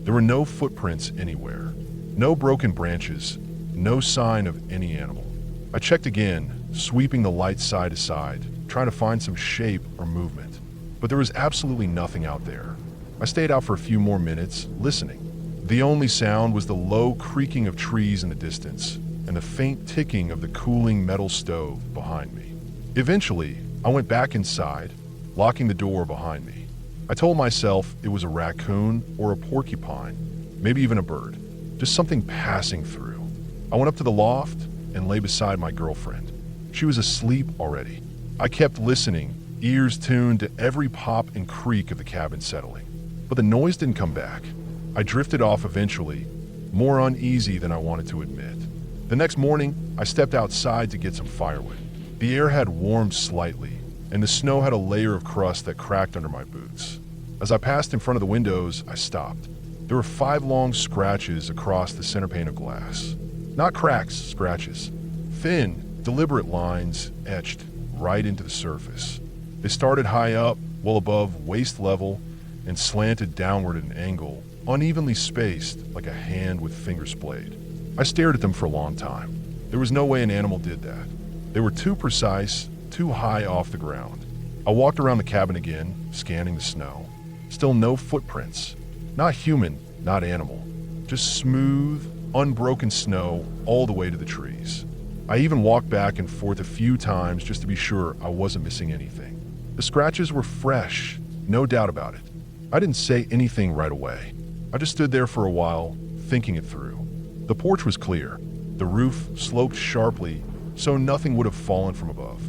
There were no footprints anywhere. No broken branches, no sign of any animal. I checked again, sweeping the light side to side, trying to find some shape or movement. But there was absolutely nothing out there. I stayed out for a few more minutes, listening. The only sound was the low creaking of trees in the distance and the faint ticking of the cooling metal stove behind me. Eventually, I went back inside, locking the door behind me. I told myself it was a raccoon or a porcupine, maybe even a bird, just something passing through. I went up to the loft, and lay beside my girlfriend. She was asleep already. I kept listening, ears tuned to every pop and creak of the cabin settling. But the noise didn't come back. I drifted off eventually, more uneasy than I wanted to admit. The next morning, I stepped outside to get some firewood. The air had warmed slightly, and the snow had a layer of crust that cracked under my boots. As I passed in front of the windows, I stopped. There were 5 long scratches across the center pane of glass. Not cracks, scratches. Thin, deliberate lines etched right into the surface. They started high up, well above waist level, and slanted downward at an angle, unevenly spaced like a hand with fingers splayed. I stared at them for a long time. There was no way an animal did that. They were too precise, too high off the ground. I walked around the cabin again, scanning the snow. Still no footprints. Not human, not animal. Just smooth, unbroken snow all the way to the trees. I even walked back and forth a few times just to be sure I wasn't missing anything. The scratches were fresh, no doubt about it. I didn't say anything right away. I just stood there for a while, thinking it through. The porch was clear. The roof sloped sharply, so nothing would have fallen from above.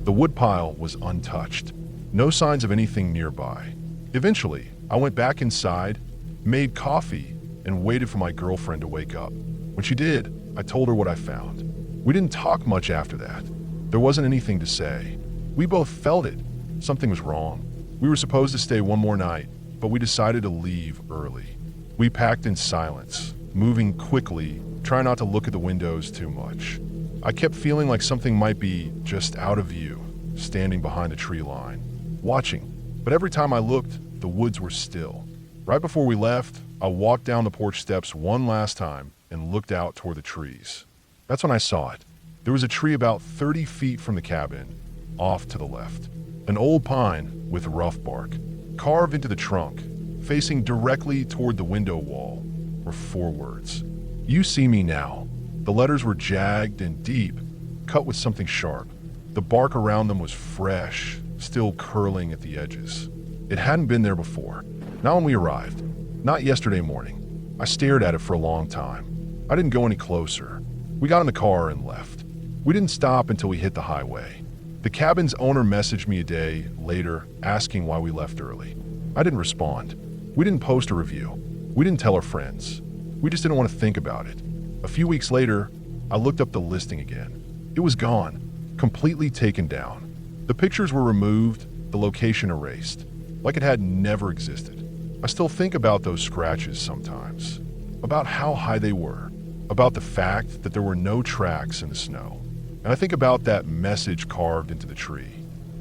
The woodpile was untouched. No signs of anything nearby. Eventually, I went back inside, made coffee, and waited for my girlfriend to wake up. When she did, I told her what I found. We didn't talk much after that. There wasn't anything to say. We both felt it. Something was wrong. We were supposed to stay one more night, but we decided to leave early. We packed in silence, moving quickly, trying not to look at the windows too much. I kept feeling like something might be just out of view, standing behind the tree line, watching. But every time I looked, the woods were still. Right before we left, I walked down the porch steps one last time and looked out toward the trees. That's when I saw it. There was a tree about 30 feet from the cabin, off to the left. An old pine with rough bark. Carved into the trunk, facing directly toward the window wall, were 4 words. "You see me now." The letters were jagged and deep, cut with something sharp. The bark around them was fresh, still curling at the edges. It hadn't been there before. Not when we arrived. Not yesterday morning. I stared at it for a long time. I didn't go any closer. We got in the car and left. We didn't stop until we hit the highway. The cabin's owner messaged me a day later asking why we left early. I didn't respond. We didn't post a review. We didn't tell our friends. We just didn't want to think about it. A few weeks later, I looked up the listing again. It was gone, completely taken down. The pictures were removed, the location erased, like it had never existed. I still think about those scratches sometimes, about how high they were, about the fact that there were no tracks in the snow. And I think about that message carved into the tree,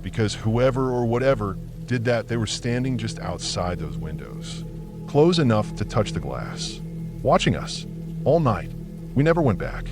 because whoever or whatever did that, they were standing just outside those windows, close enough to touch the glass, watching us all night. We never went back.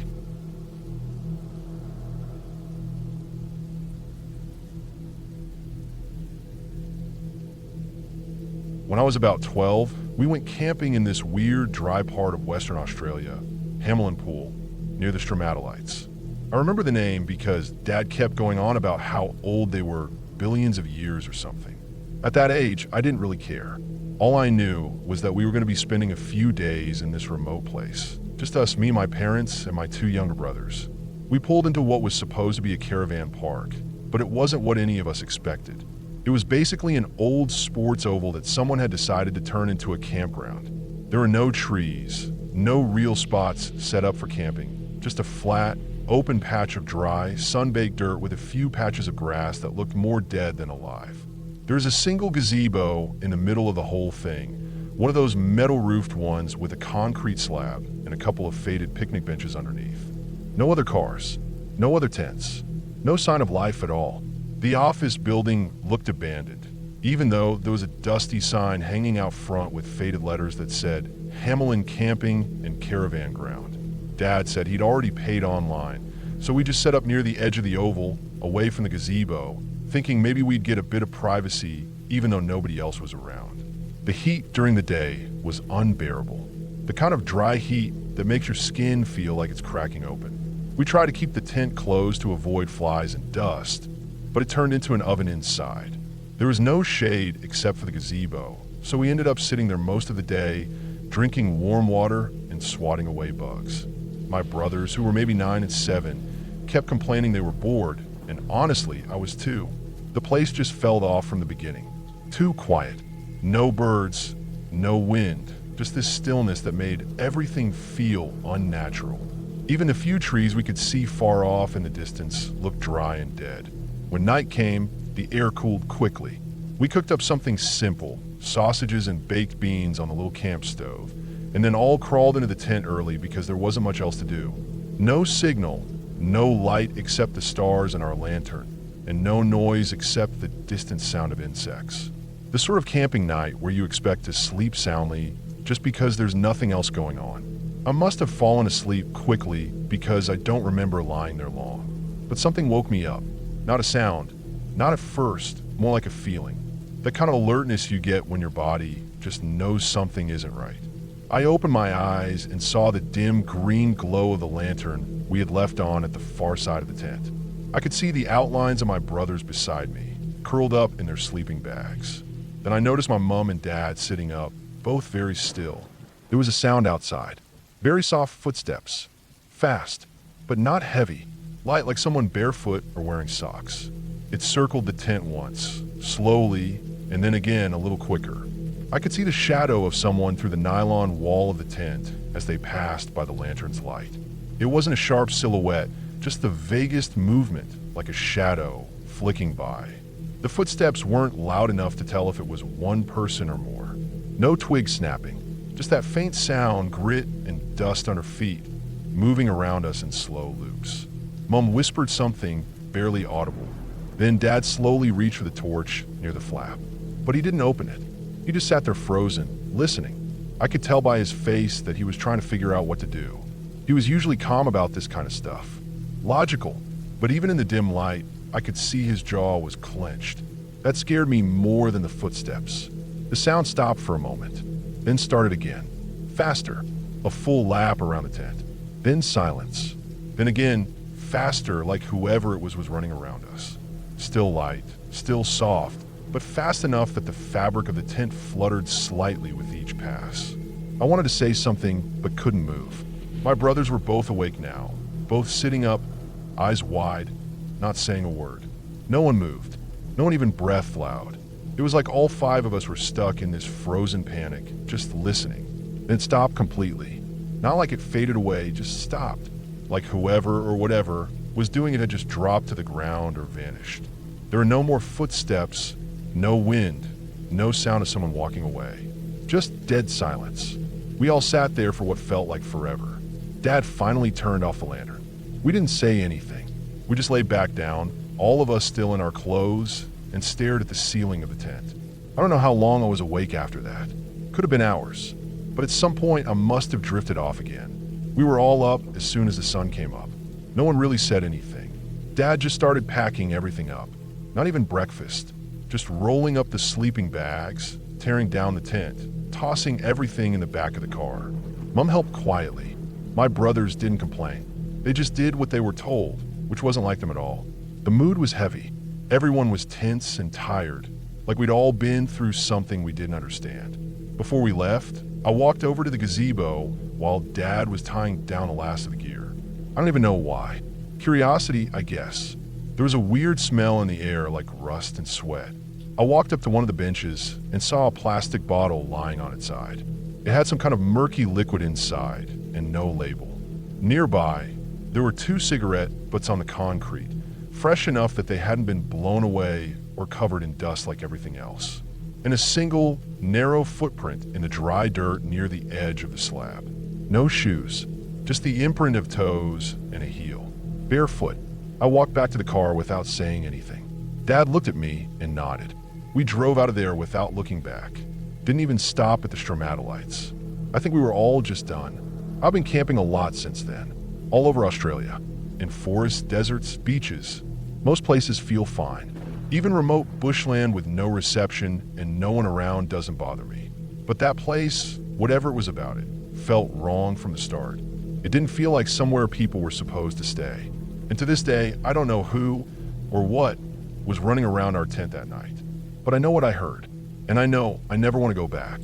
When I was about 12, we went camping in this weird dry part of Western Australia, Hamelin Pool, near the stromatolites. I remember the name because Dad kept going on about how old they were, billions of years or something. At that age, I didn't really care. All I knew was that we were going to be spending a few days in this remote place. Just us, me, my parents, and my 2 younger brothers. We pulled into what was supposed to be a caravan park, but it wasn't what any of us expected. It was basically an old sports oval that someone had decided to turn into a campground. There were no trees, no real spots set up for camping, just a flat, open patch of dry, sun-baked dirt with a few patches of grass that looked more dead than alive. There was a single gazebo in the middle of the whole thing, one of those metal-roofed ones with a concrete slab and a couple of faded picnic benches underneath. No other cars, no other tents, no sign of life at all. The office building looked abandoned, even though there was a dusty sign hanging out front with faded letters that said Hamelin Camping and Caravan Ground. Dad said he'd already paid online, so we just set up near the edge of the oval, away from the gazebo, thinking maybe we'd get a bit of privacy even though nobody else was around. The heat during the day was unbearable, the kind of dry heat that makes your skin feel like it's cracking open. We tried to keep the tent closed to avoid flies and dust, but it turned into an oven inside. There was no shade except for the gazebo, so we ended up sitting there most of the day, drinking warm water and swatting away bugs. My brothers, who were maybe 9 and 7, kept complaining they were bored, and honestly, I was too. The place just fell off from the beginning. Too quiet. No birds, no wind, just this stillness that made everything feel unnatural. Even the few trees we could see far off in the distance looked dry and dead. When night came, the air cooled quickly. We cooked up something simple, sausages and baked beans on the little camp stove, and then all crawled into the tent early because there wasn't much else to do. No signal, no light except the stars and our lantern, and no noise except the distant sound of insects. The sort of camping night where you expect to sleep soundly just because there's nothing else going on. I must have fallen asleep quickly because I don't remember lying there long. But something woke me up. Not a sound, not at first, more like a feeling. The kind of alertness you get when your body just knows something isn't right. I opened my eyes and saw the dim green glow of the lantern we had left on at the far side of the tent. I could see the outlines of my brothers beside me, curled up in their sleeping bags. Then I noticed my mom and dad sitting up, both very still. There was a sound outside. Very soft footsteps. Fast, but not heavy. Light like someone barefoot or wearing socks. It circled the tent once, slowly, and then again a little quicker. I could see the shadow of someone through the nylon wall of the tent as they passed by the lantern's light. It wasn't a sharp silhouette, just the vaguest movement, like a shadow flicking by. The footsteps weren't loud enough to tell if it was one person or more. No twig snapping, just that faint sound, grit and dust under feet, moving around us in slow loops. Mom whispered something barely audible. Then Dad slowly reached for the torch near the flap. But he didn't open it. He just sat there frozen, listening. I could tell by his face that he was trying to figure out what to do. He was usually calm about this kind of stuff. Logical, but even in the dim light, I could see his jaw was clenched. That scared me more than the footsteps. The sound stopped for a moment, then started again. Faster, a full lap around the tent. Then silence. Then again, faster, like whoever it was running around us. Still light, still soft, but fast enough that the fabric of the tent fluttered slightly with each pass. I wanted to say something, but couldn't move. My brothers were both awake now, both sitting up, eyes wide, not saying a word. No one moved. No one even breathed loud. It was like all 5 of us were stuck in this frozen panic, just listening. Then it stopped completely. Not like it faded away, just stopped. Like whoever or whatever was doing it had just dropped to the ground or vanished. There were no more footsteps, no wind, no sound of someone walking away. Just dead silence. We all sat there for what felt like forever. Dad finally turned off the lantern. We didn't say anything. We just laid back down, all of us still in our clothes, and stared at the ceiling of the tent. I don't know how long I was awake after that. Could have been hours. But at some point, I must have drifted off again. We were all up as soon as the sun came up. No one really said anything. Dad just started packing everything up. Not even breakfast. Just rolling up the sleeping bags, tearing down the tent, tossing everything in the back of the car. Mom helped quietly. My brothers didn't complain. They just did what they were told, which wasn't like them at all. The mood was heavy. Everyone was tense and tired, like we'd all been through something we didn't understand. Before we left, I walked over to the gazebo while Dad was tying down the last of the gear. I don't even know why. Curiosity, I guess. There was a weird smell in the air like rust and sweat. I walked up to one of the benches and saw a plastic bottle lying on its side. It had some kind of murky liquid inside and no label. Nearby, there were 2 cigarette butts on the concrete, fresh enough that they hadn't been blown away or covered in dust like everything else, and a single, narrow footprint in the dry dirt near the edge of the slab. No shoes, just the imprint of toes and a heel. Barefoot, I walked back to the car without saying anything. Dad looked at me and nodded. We drove out of there without looking back. Didn't even stop at the stromatolites. I think we were all just done. I've been camping a lot since then, all over Australia, in forests, deserts, beaches. Most places feel fine. Even remote bushland with no reception and no one around doesn't bother me. But that place, whatever it was about it, felt wrong from the start. It didn't feel like somewhere people were supposed to stay. And to this day, I don't know who or what was running around our tent that night. But I know what I heard, and I know I never want to go back.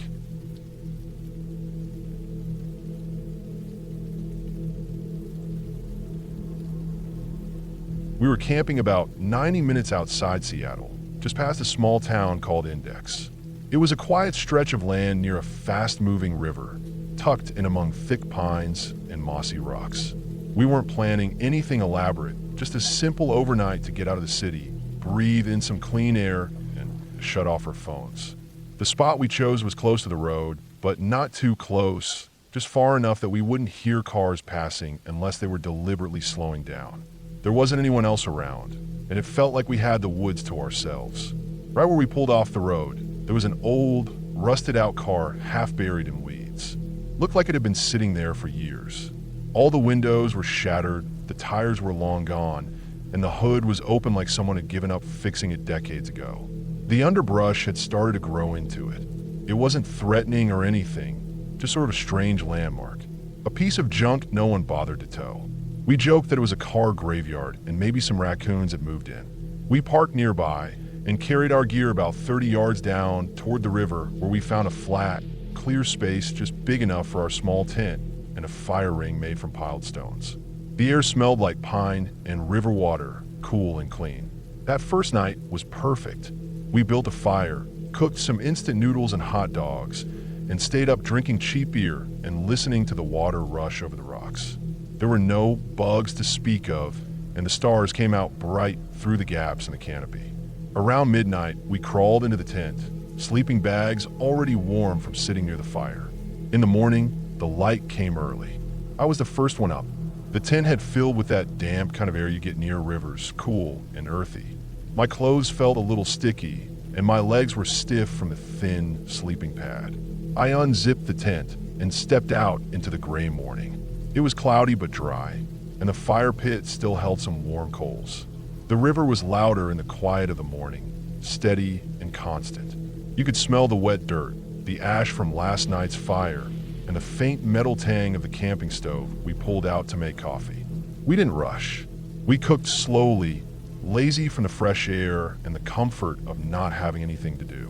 We were camping about 90 minutes outside Seattle, just past a small town called Index. It was a quiet stretch of land near a fast-moving river, tucked in among thick pines and mossy rocks. We weren't planning anything elaborate, just a simple overnight to get out of the city, breathe in some clean air, and shut off our phones. The spot we chose was close to the road, but not too close, just far enough that we wouldn't hear cars passing unless they were deliberately slowing down. There wasn't anyone else around, and it felt like we had the woods to ourselves. Right where we pulled off the road, there was an old, rusted-out car half buried in weeds. Looked like it had been sitting there for years. All the windows were shattered, the tires were long gone, and the hood was open like someone had given up fixing it decades ago. The underbrush had started to grow into it. It wasn't threatening or anything, just sort of a strange landmark. A piece of junk no one bothered to tow. We joked that it was a car graveyard and maybe some raccoons had moved in. We parked nearby and carried our gear about 30 yards down toward the river where we found a flat, clear space just big enough for our small tent and a fire ring made from piled stones. The air smelled like pine and river water, cool and clean. That first night was perfect. We built a fire, cooked some instant noodles and hot dogs, and stayed up drinking cheap beer and listening to the water rush over the rocks. There were no bugs to speak of, and the stars came out bright through the gaps in the canopy. Around midnight, we crawled into the tent, sleeping bags already warm from sitting near the fire. In the morning, the light came early. I was the first one up. The tent had filled with that damp kind of air you get near rivers, cool and earthy. My clothes felt a little sticky, and my legs were stiff from the thin sleeping pad. I unzipped the tent and stepped out into the gray morning. It was cloudy but dry, and the fire pit still held some warm coals. The river was louder in the quiet of the morning, steady and constant. You could smell the wet dirt, the ash from last night's fire, and the faint metal tang of the camping stove we pulled out to make coffee. We didn't rush. We cooked slowly, lazy from the fresh air and the comfort of not having anything to do.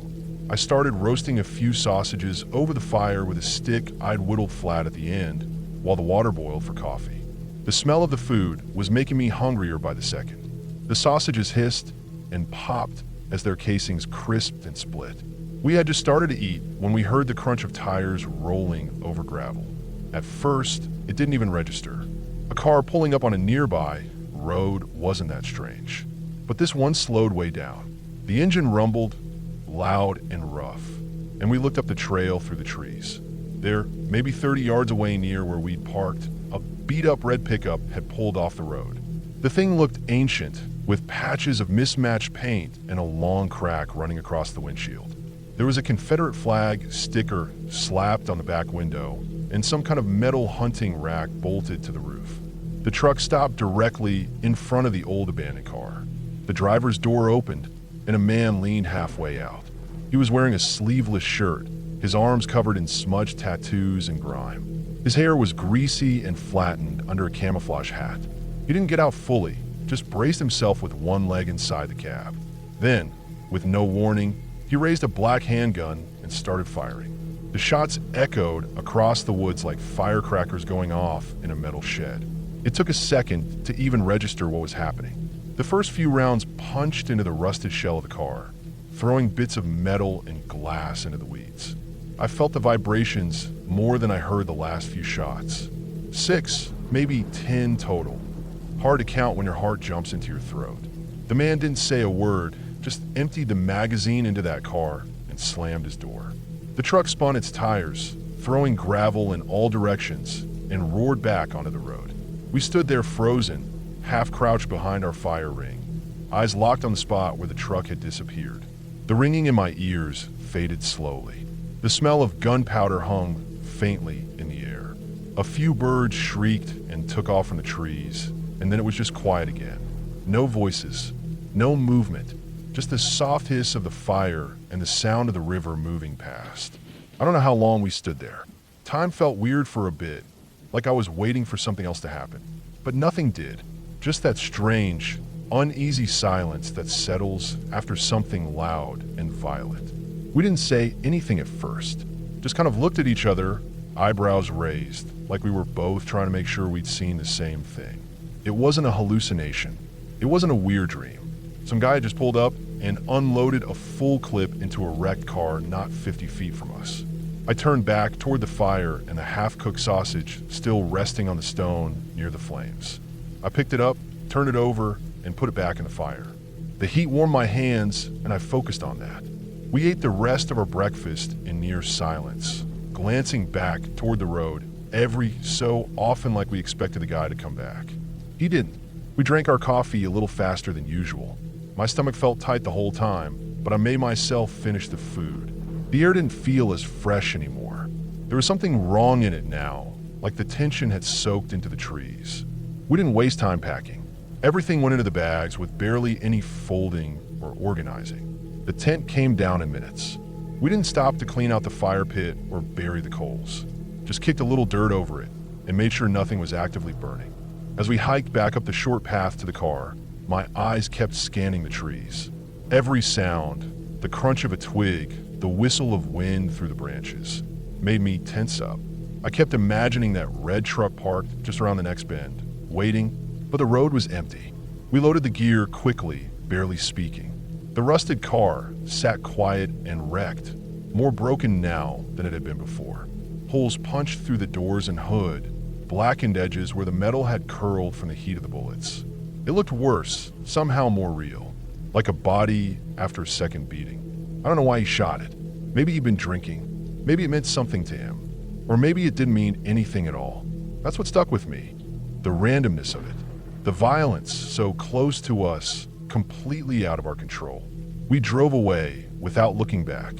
I started roasting a few sausages over the fire with a stick I'd whittled flat at the end while the water boiled for coffee. The smell of the food was making me hungrier by the second. The sausages hissed and popped as their casings crisped and split. We had just started to eat when we heard the crunch of tires rolling over gravel. At first, it didn't even register. A car pulling up on a nearby road wasn't that strange. But this one slowed way down. The engine rumbled, loud and rough, and we looked up the trail through the trees. There, maybe 30 yards away near where we'd parked, a beat-up red pickup had pulled off the road. The thing looked ancient, with patches of mismatched paint and a long crack running across the windshield. There was a Confederate flag sticker slapped on the back window and some kind of metal hunting rack bolted to the roof. The truck stopped directly in front of the old abandoned car. The driver's door opened and a man leaned halfway out. He was wearing a sleeveless shirt, his arms covered in smudged tattoos and grime. His hair was greasy and flattened under a camouflage hat. He didn't get out fully, just braced himself with one leg inside the cab. Then, with no warning, he raised a black handgun and started firing. The shots echoed across the woods like firecrackers going off in a metal shed. It took a second to even register what was happening. The first few rounds punched into the rusted shell of the car, throwing bits of metal and glass into the weeds. I felt the vibrations more than I heard the last few shots. 6, maybe 10 total. Hard to count when your heart jumps into your throat. The man didn't say a word, just emptied the magazine into that car and slammed his door. The truck spun its tires, throwing gravel in all directions, and roared back onto the road. We stood there frozen, half crouched behind our fire ring, eyes locked on the spot where the truck had disappeared. The ringing in my ears faded slowly. The smell of gunpowder hung faintly in the air. A few birds shrieked and took off from the trees, and then it was just quiet again. No voices, no movement, just the soft hiss of the fire and the sound of the river moving past. I don't know how long we stood there. Time felt weird for a bit, like I was waiting for something else to happen. But nothing did. Just that strange, uneasy silence that settles after something loud and violent. We didn't say anything at first, just kind of looked at each other, eyebrows raised, like we were both trying to make sure we'd seen the same thing. It wasn't a hallucination. It wasn't a weird dream. Some guy had just pulled up and unloaded a full clip into a wrecked car not 50 feet from us. I turned back toward the fire and the half-cooked sausage still resting on the stone near the flames. I picked it up, turned it over, and put it back in the fire. The heat warmed my hands, and I focused on that. We ate the rest of our breakfast in near silence, glancing back toward the road every so often like we expected the guy to come back. He didn't. We drank our coffee a little faster than usual. My stomach felt tight the whole time, but I made myself finish the food. The air didn't feel as fresh anymore. There was something wrong in it now, like the tension had soaked into the trees. We didn't waste time packing. Everything went into the bags with barely any folding or organizing. The tent came down in minutes. We didn't stop to clean out the fire pit or bury the coals. Just kicked a little dirt over it and made sure nothing was actively burning. As we hiked back up the short path to the car, my eyes kept scanning the trees. Every sound, the crunch of a twig, the whistle of wind through the branches, made me tense up. I kept imagining that red truck parked just around the next bend, waiting, but the road was empty. We loaded the gear quickly, barely speaking. The rusted car sat quiet and wrecked, more broken now than it had been before. Holes punched through the doors and hood, blackened edges where the metal had curled from the heat of the bullets. It looked worse, somehow more real, like a body after a second beating. I don't know why he shot it. Maybe he'd been drinking. Maybe it meant something to him. Or maybe it didn't mean anything at all. That's what stuck with me. The randomness of it. The violence so close to us, completely out of our control. We drove away without looking back.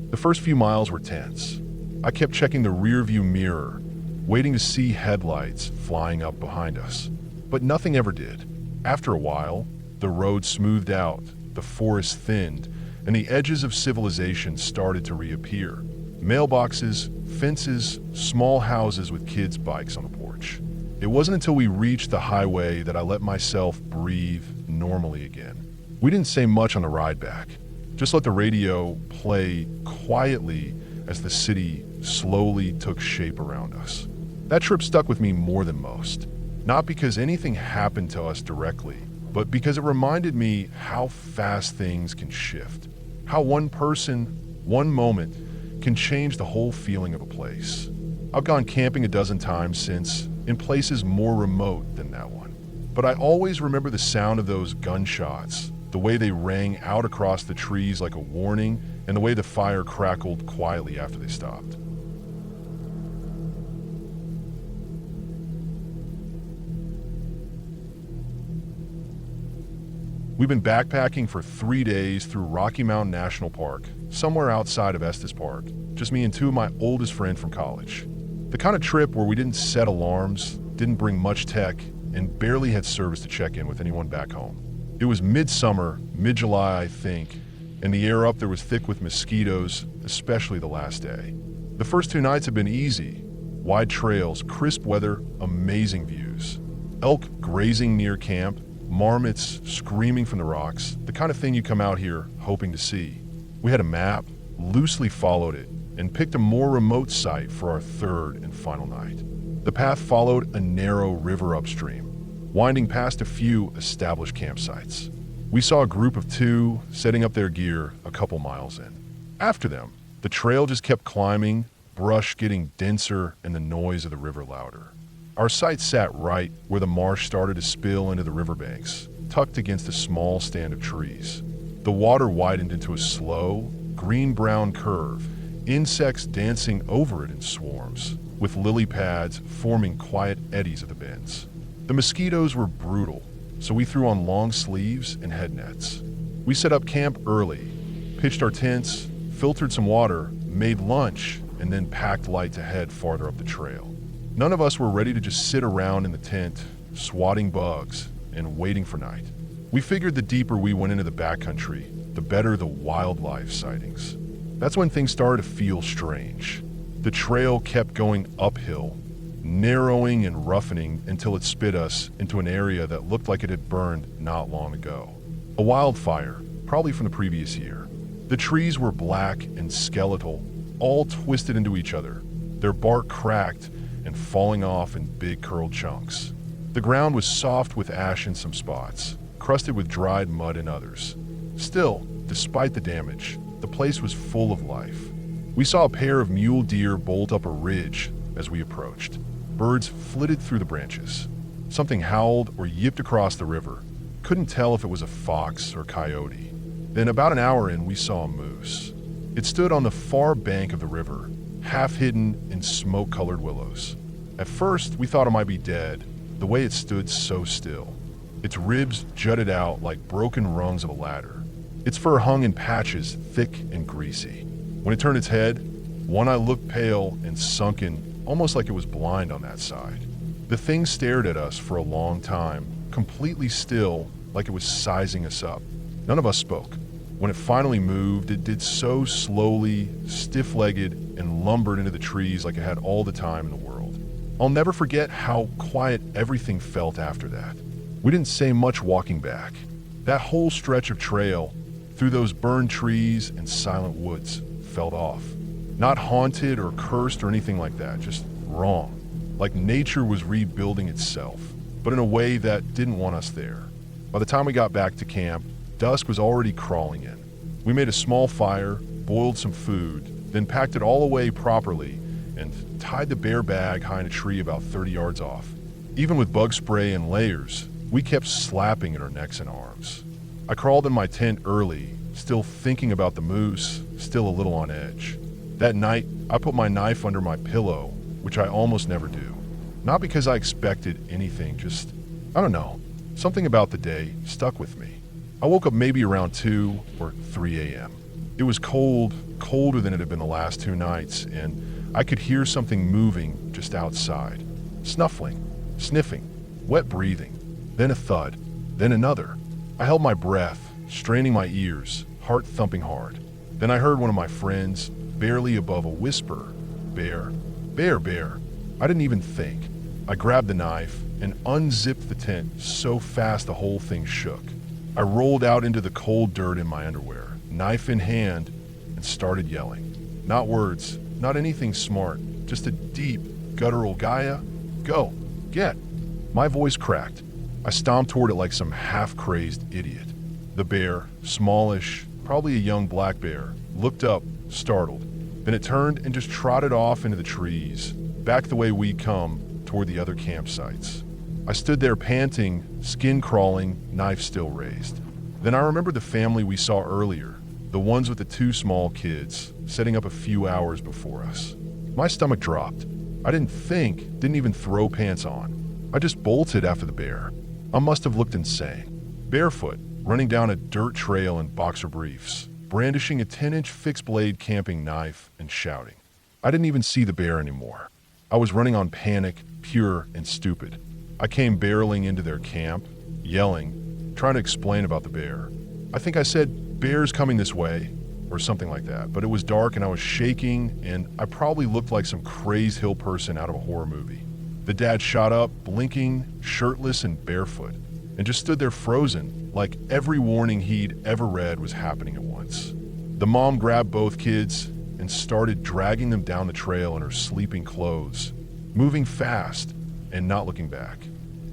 The first few miles were tense. I kept checking the rearview mirror, waiting to see headlights flying up behind us. But nothing ever did. After a while, the road smoothed out, the forest thinned, and the edges of civilization started to reappear. Mailboxes, fences, small houses with kids' bikes on the porch. It wasn't until we reached the highway that I let myself breathe normally again. We didn't say much on the ride back. Just let the radio play quietly as the city slowly took shape around us. That trip stuck with me more than most. Not because anything happened to us directly, but because it reminded me how fast things can shift. How one person, one moment, can change the whole feeling of a place. I've gone camping a dozen times since, in places more remote than that one. But I always remember the sound of those gunshots, the way they rang out across the trees like a warning, and the way the fire crackled quietly after they stopped. We've been backpacking for 3 days through Rocky Mountain National Park, somewhere outside of Estes Park, just me and two of my oldest friends from college. The kind of trip where we didn't set alarms, didn't bring much tech, and barely had service to check in with anyone back home. It was midsummer, mid-July, I think, and the air up there was thick with mosquitoes, especially the last day. The first 2 nights have been easy. Wide trails, crisp weather, amazing views. Elk grazing near camp, marmots screaming from the rocks, the kind of thing you come out here hoping to see. We had a map, loosely followed it, and picked a more remote site for our third and final night. The path followed a narrow river upstream, winding past a few established campsites. We saw a group of 2 setting up their gear a couple miles in. After them, the trail just kept climbing, brush getting denser and the noise of the river louder. Our site sat right where the marsh started to spill into the riverbanks, tucked against a small stand of trees. The water widened into a slow, green-brown curve, insects dancing over it in swarms, with lily pads forming quiet eddies at the bends. The mosquitoes were brutal, so we threw on long sleeves and head nets. We set up camp early, pitched our tents, filtered some water, made lunch, and then packed light to head farther up the trail. None of us were ready to just sit around in the tent, swatting bugs and waiting for night. We figured the deeper we went into the backcountry, the better the wildlife sightings. That's when things started to feel strange. The trail kept going uphill, narrowing and roughening until it spit us into an area that looked like it had burned not long ago. A wildfire, probably from the previous year. The trees were black and skeletal, all twisted into each other, their bark cracked and falling off in big curled chunks. The ground was soft with ash in some spots, crusted with dried mud and others. Still, despite the damage, the place was full of life. We saw a pair of mule deer bolt up a ridge as we approached. Birds flitted through the branches. Something howled or yipped across the river. Couldn't tell if it was a fox or coyote. Then about an hour in, we saw a moose. It stood on the far bank of the river, half hidden in smoke-colored willows. At first, we thought it might be dead, the way it stood so still. Its ribs jutted out like broken rungs of a ladder. Its fur hung in patches, thick and greasy. When it turned its head, one eye looked pale and sunken, almost like it was blind on that side. The thing stared at us for a long time, completely still, like it was sizing us up. None of us spoke. When it finally moved, it did so slowly, stiff-legged, and lumbered into the trees like it had all the time in the world. I'll never forget how quiet everything felt after that. We didn't say much walking back. That whole stretch of trail, through those burned trees and silent woods, felt off. Not haunted or cursed or anything like that, just wrong. Like nature was rebuilding itself, but in a way that didn't want us there. By the time we got back to camp, dusk was already crawling in. We made a small fire, boiled some food, then packed it all away properly and tied the bear bag high in a tree about 30 yards off. Even with bug spray and layers, we kept slapping at our necks and arms. I crawled in my tent early, still thinking about the moose, still a little on edge. That night, I put my knife under my pillow, which I almost never do. Not because I expected anything, just, I don't know, something about the day stuck with me. I woke up maybe around 2 or 3 a.m. It was cold, colder than it had been the last 2 nights, and I could hear something moving just outside. Snuffling, sniffing, wet breathing, then a thud, then another. I held my breath, straining my ears, heart thumping hard. Then I heard one of my friends, barely above a whisper, "Bear, bear, bear." I didn't even think. I grabbed the knife and unzipped the tent so fast the whole thing shook. I rolled out into the cold dirt in my underwear, knife in hand, and started yelling. Not words, not anything smart, just a deep, guttural Gaia, go, get. My voice cracked. I stomped toward it like some half-crazed idiot. The bear, smallish, probably a young black bear, looked up, startled. Then it turned and just trotted off into the trees, back the way we'd come, toward the other campsites. I stood there panting, skin crawling, knife still raised. Then I remembered the family we saw earlier, the ones with the 2 small kids, setting up a few hours before us. My stomach dropped. I didn't think, didn't even throw pants on. I just bolted after the bear. I must have looked insane. Barefoot, running down a dirt trail in boxer briefs, brandishing a 10-inch fixed-blade camping knife and shouting. I didn't even see the bear anymore. I was running on panic, pure and stupid. I came barreling into their camp, yelling, trying to explain about the bear. I think I said, "Bear's coming this way," or something like that, but it was dark and I was shaking and I probably looked like some crazed hill person out of a horror movie. The dad shot up, blinking, shirtless and barefoot, and just stood there frozen, like every warning he'd ever read was happening at once. The mom grabbed both kids and started dragging them down the trail in her sleeping clothes, moving fast and not looking back.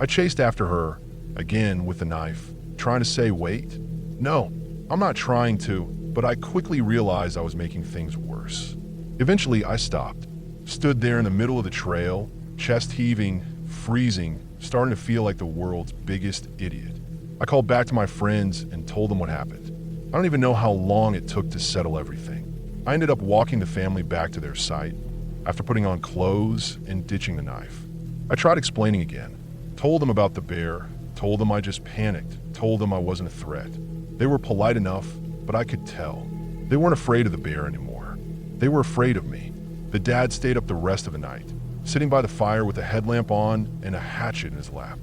I chased after her, again with the knife, trying to say, "Wait." No, I'm not trying to, but I quickly realized I was making things worse. Eventually, I stopped, stood there in the middle of the trail, chest heaving, freezing, starting to feel like the world's biggest idiot. I called back to my friends and told them what happened. I don't even know how long it took to settle everything. I ended up walking the family back to their site after putting on clothes and ditching the knife. I tried explaining again, told them about the bear, told them I just panicked, told them I wasn't a threat. They were polite enough, but I could tell. They weren't afraid of the bear anymore. They were afraid of me. The dad stayed up the rest of the night, sitting by the fire with a headlamp on and a hatchet in his lap.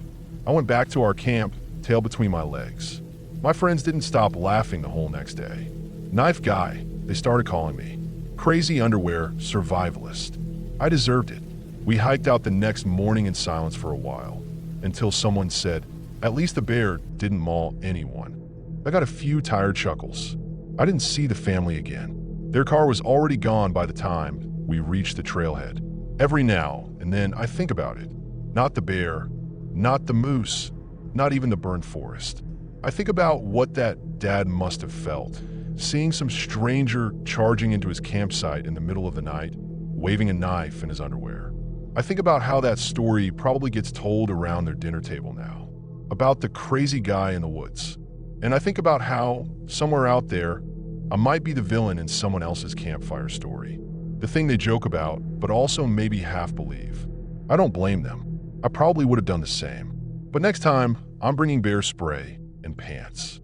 I went back to our camp, tail between my legs. My friends didn't stop laughing the whole next day. Knife guy, they started calling me. Crazy underwear survivalist. I deserved it. We hiked out the next morning in silence for a while, until someone said, "At least the bear didn't maul anyone." I got a few tired chuckles. I didn't see the family again. Their car was already gone by the time we reached the trailhead. Every now and then I think about it. Not the bear, not the moose, not even the burned forest. I think about what that dad must have felt, seeing some stranger charging into his campsite in the middle of the night, waving a knife in his underwear. I think about how that story probably gets told around their dinner table now, about the crazy guy in the woods. And I think about how, somewhere out there, I might be the villain in someone else's campfire story. The thing they joke about, but also maybe half believe. I don't blame them. I probably would have done the same. But next time, I'm bringing bear spray and pants.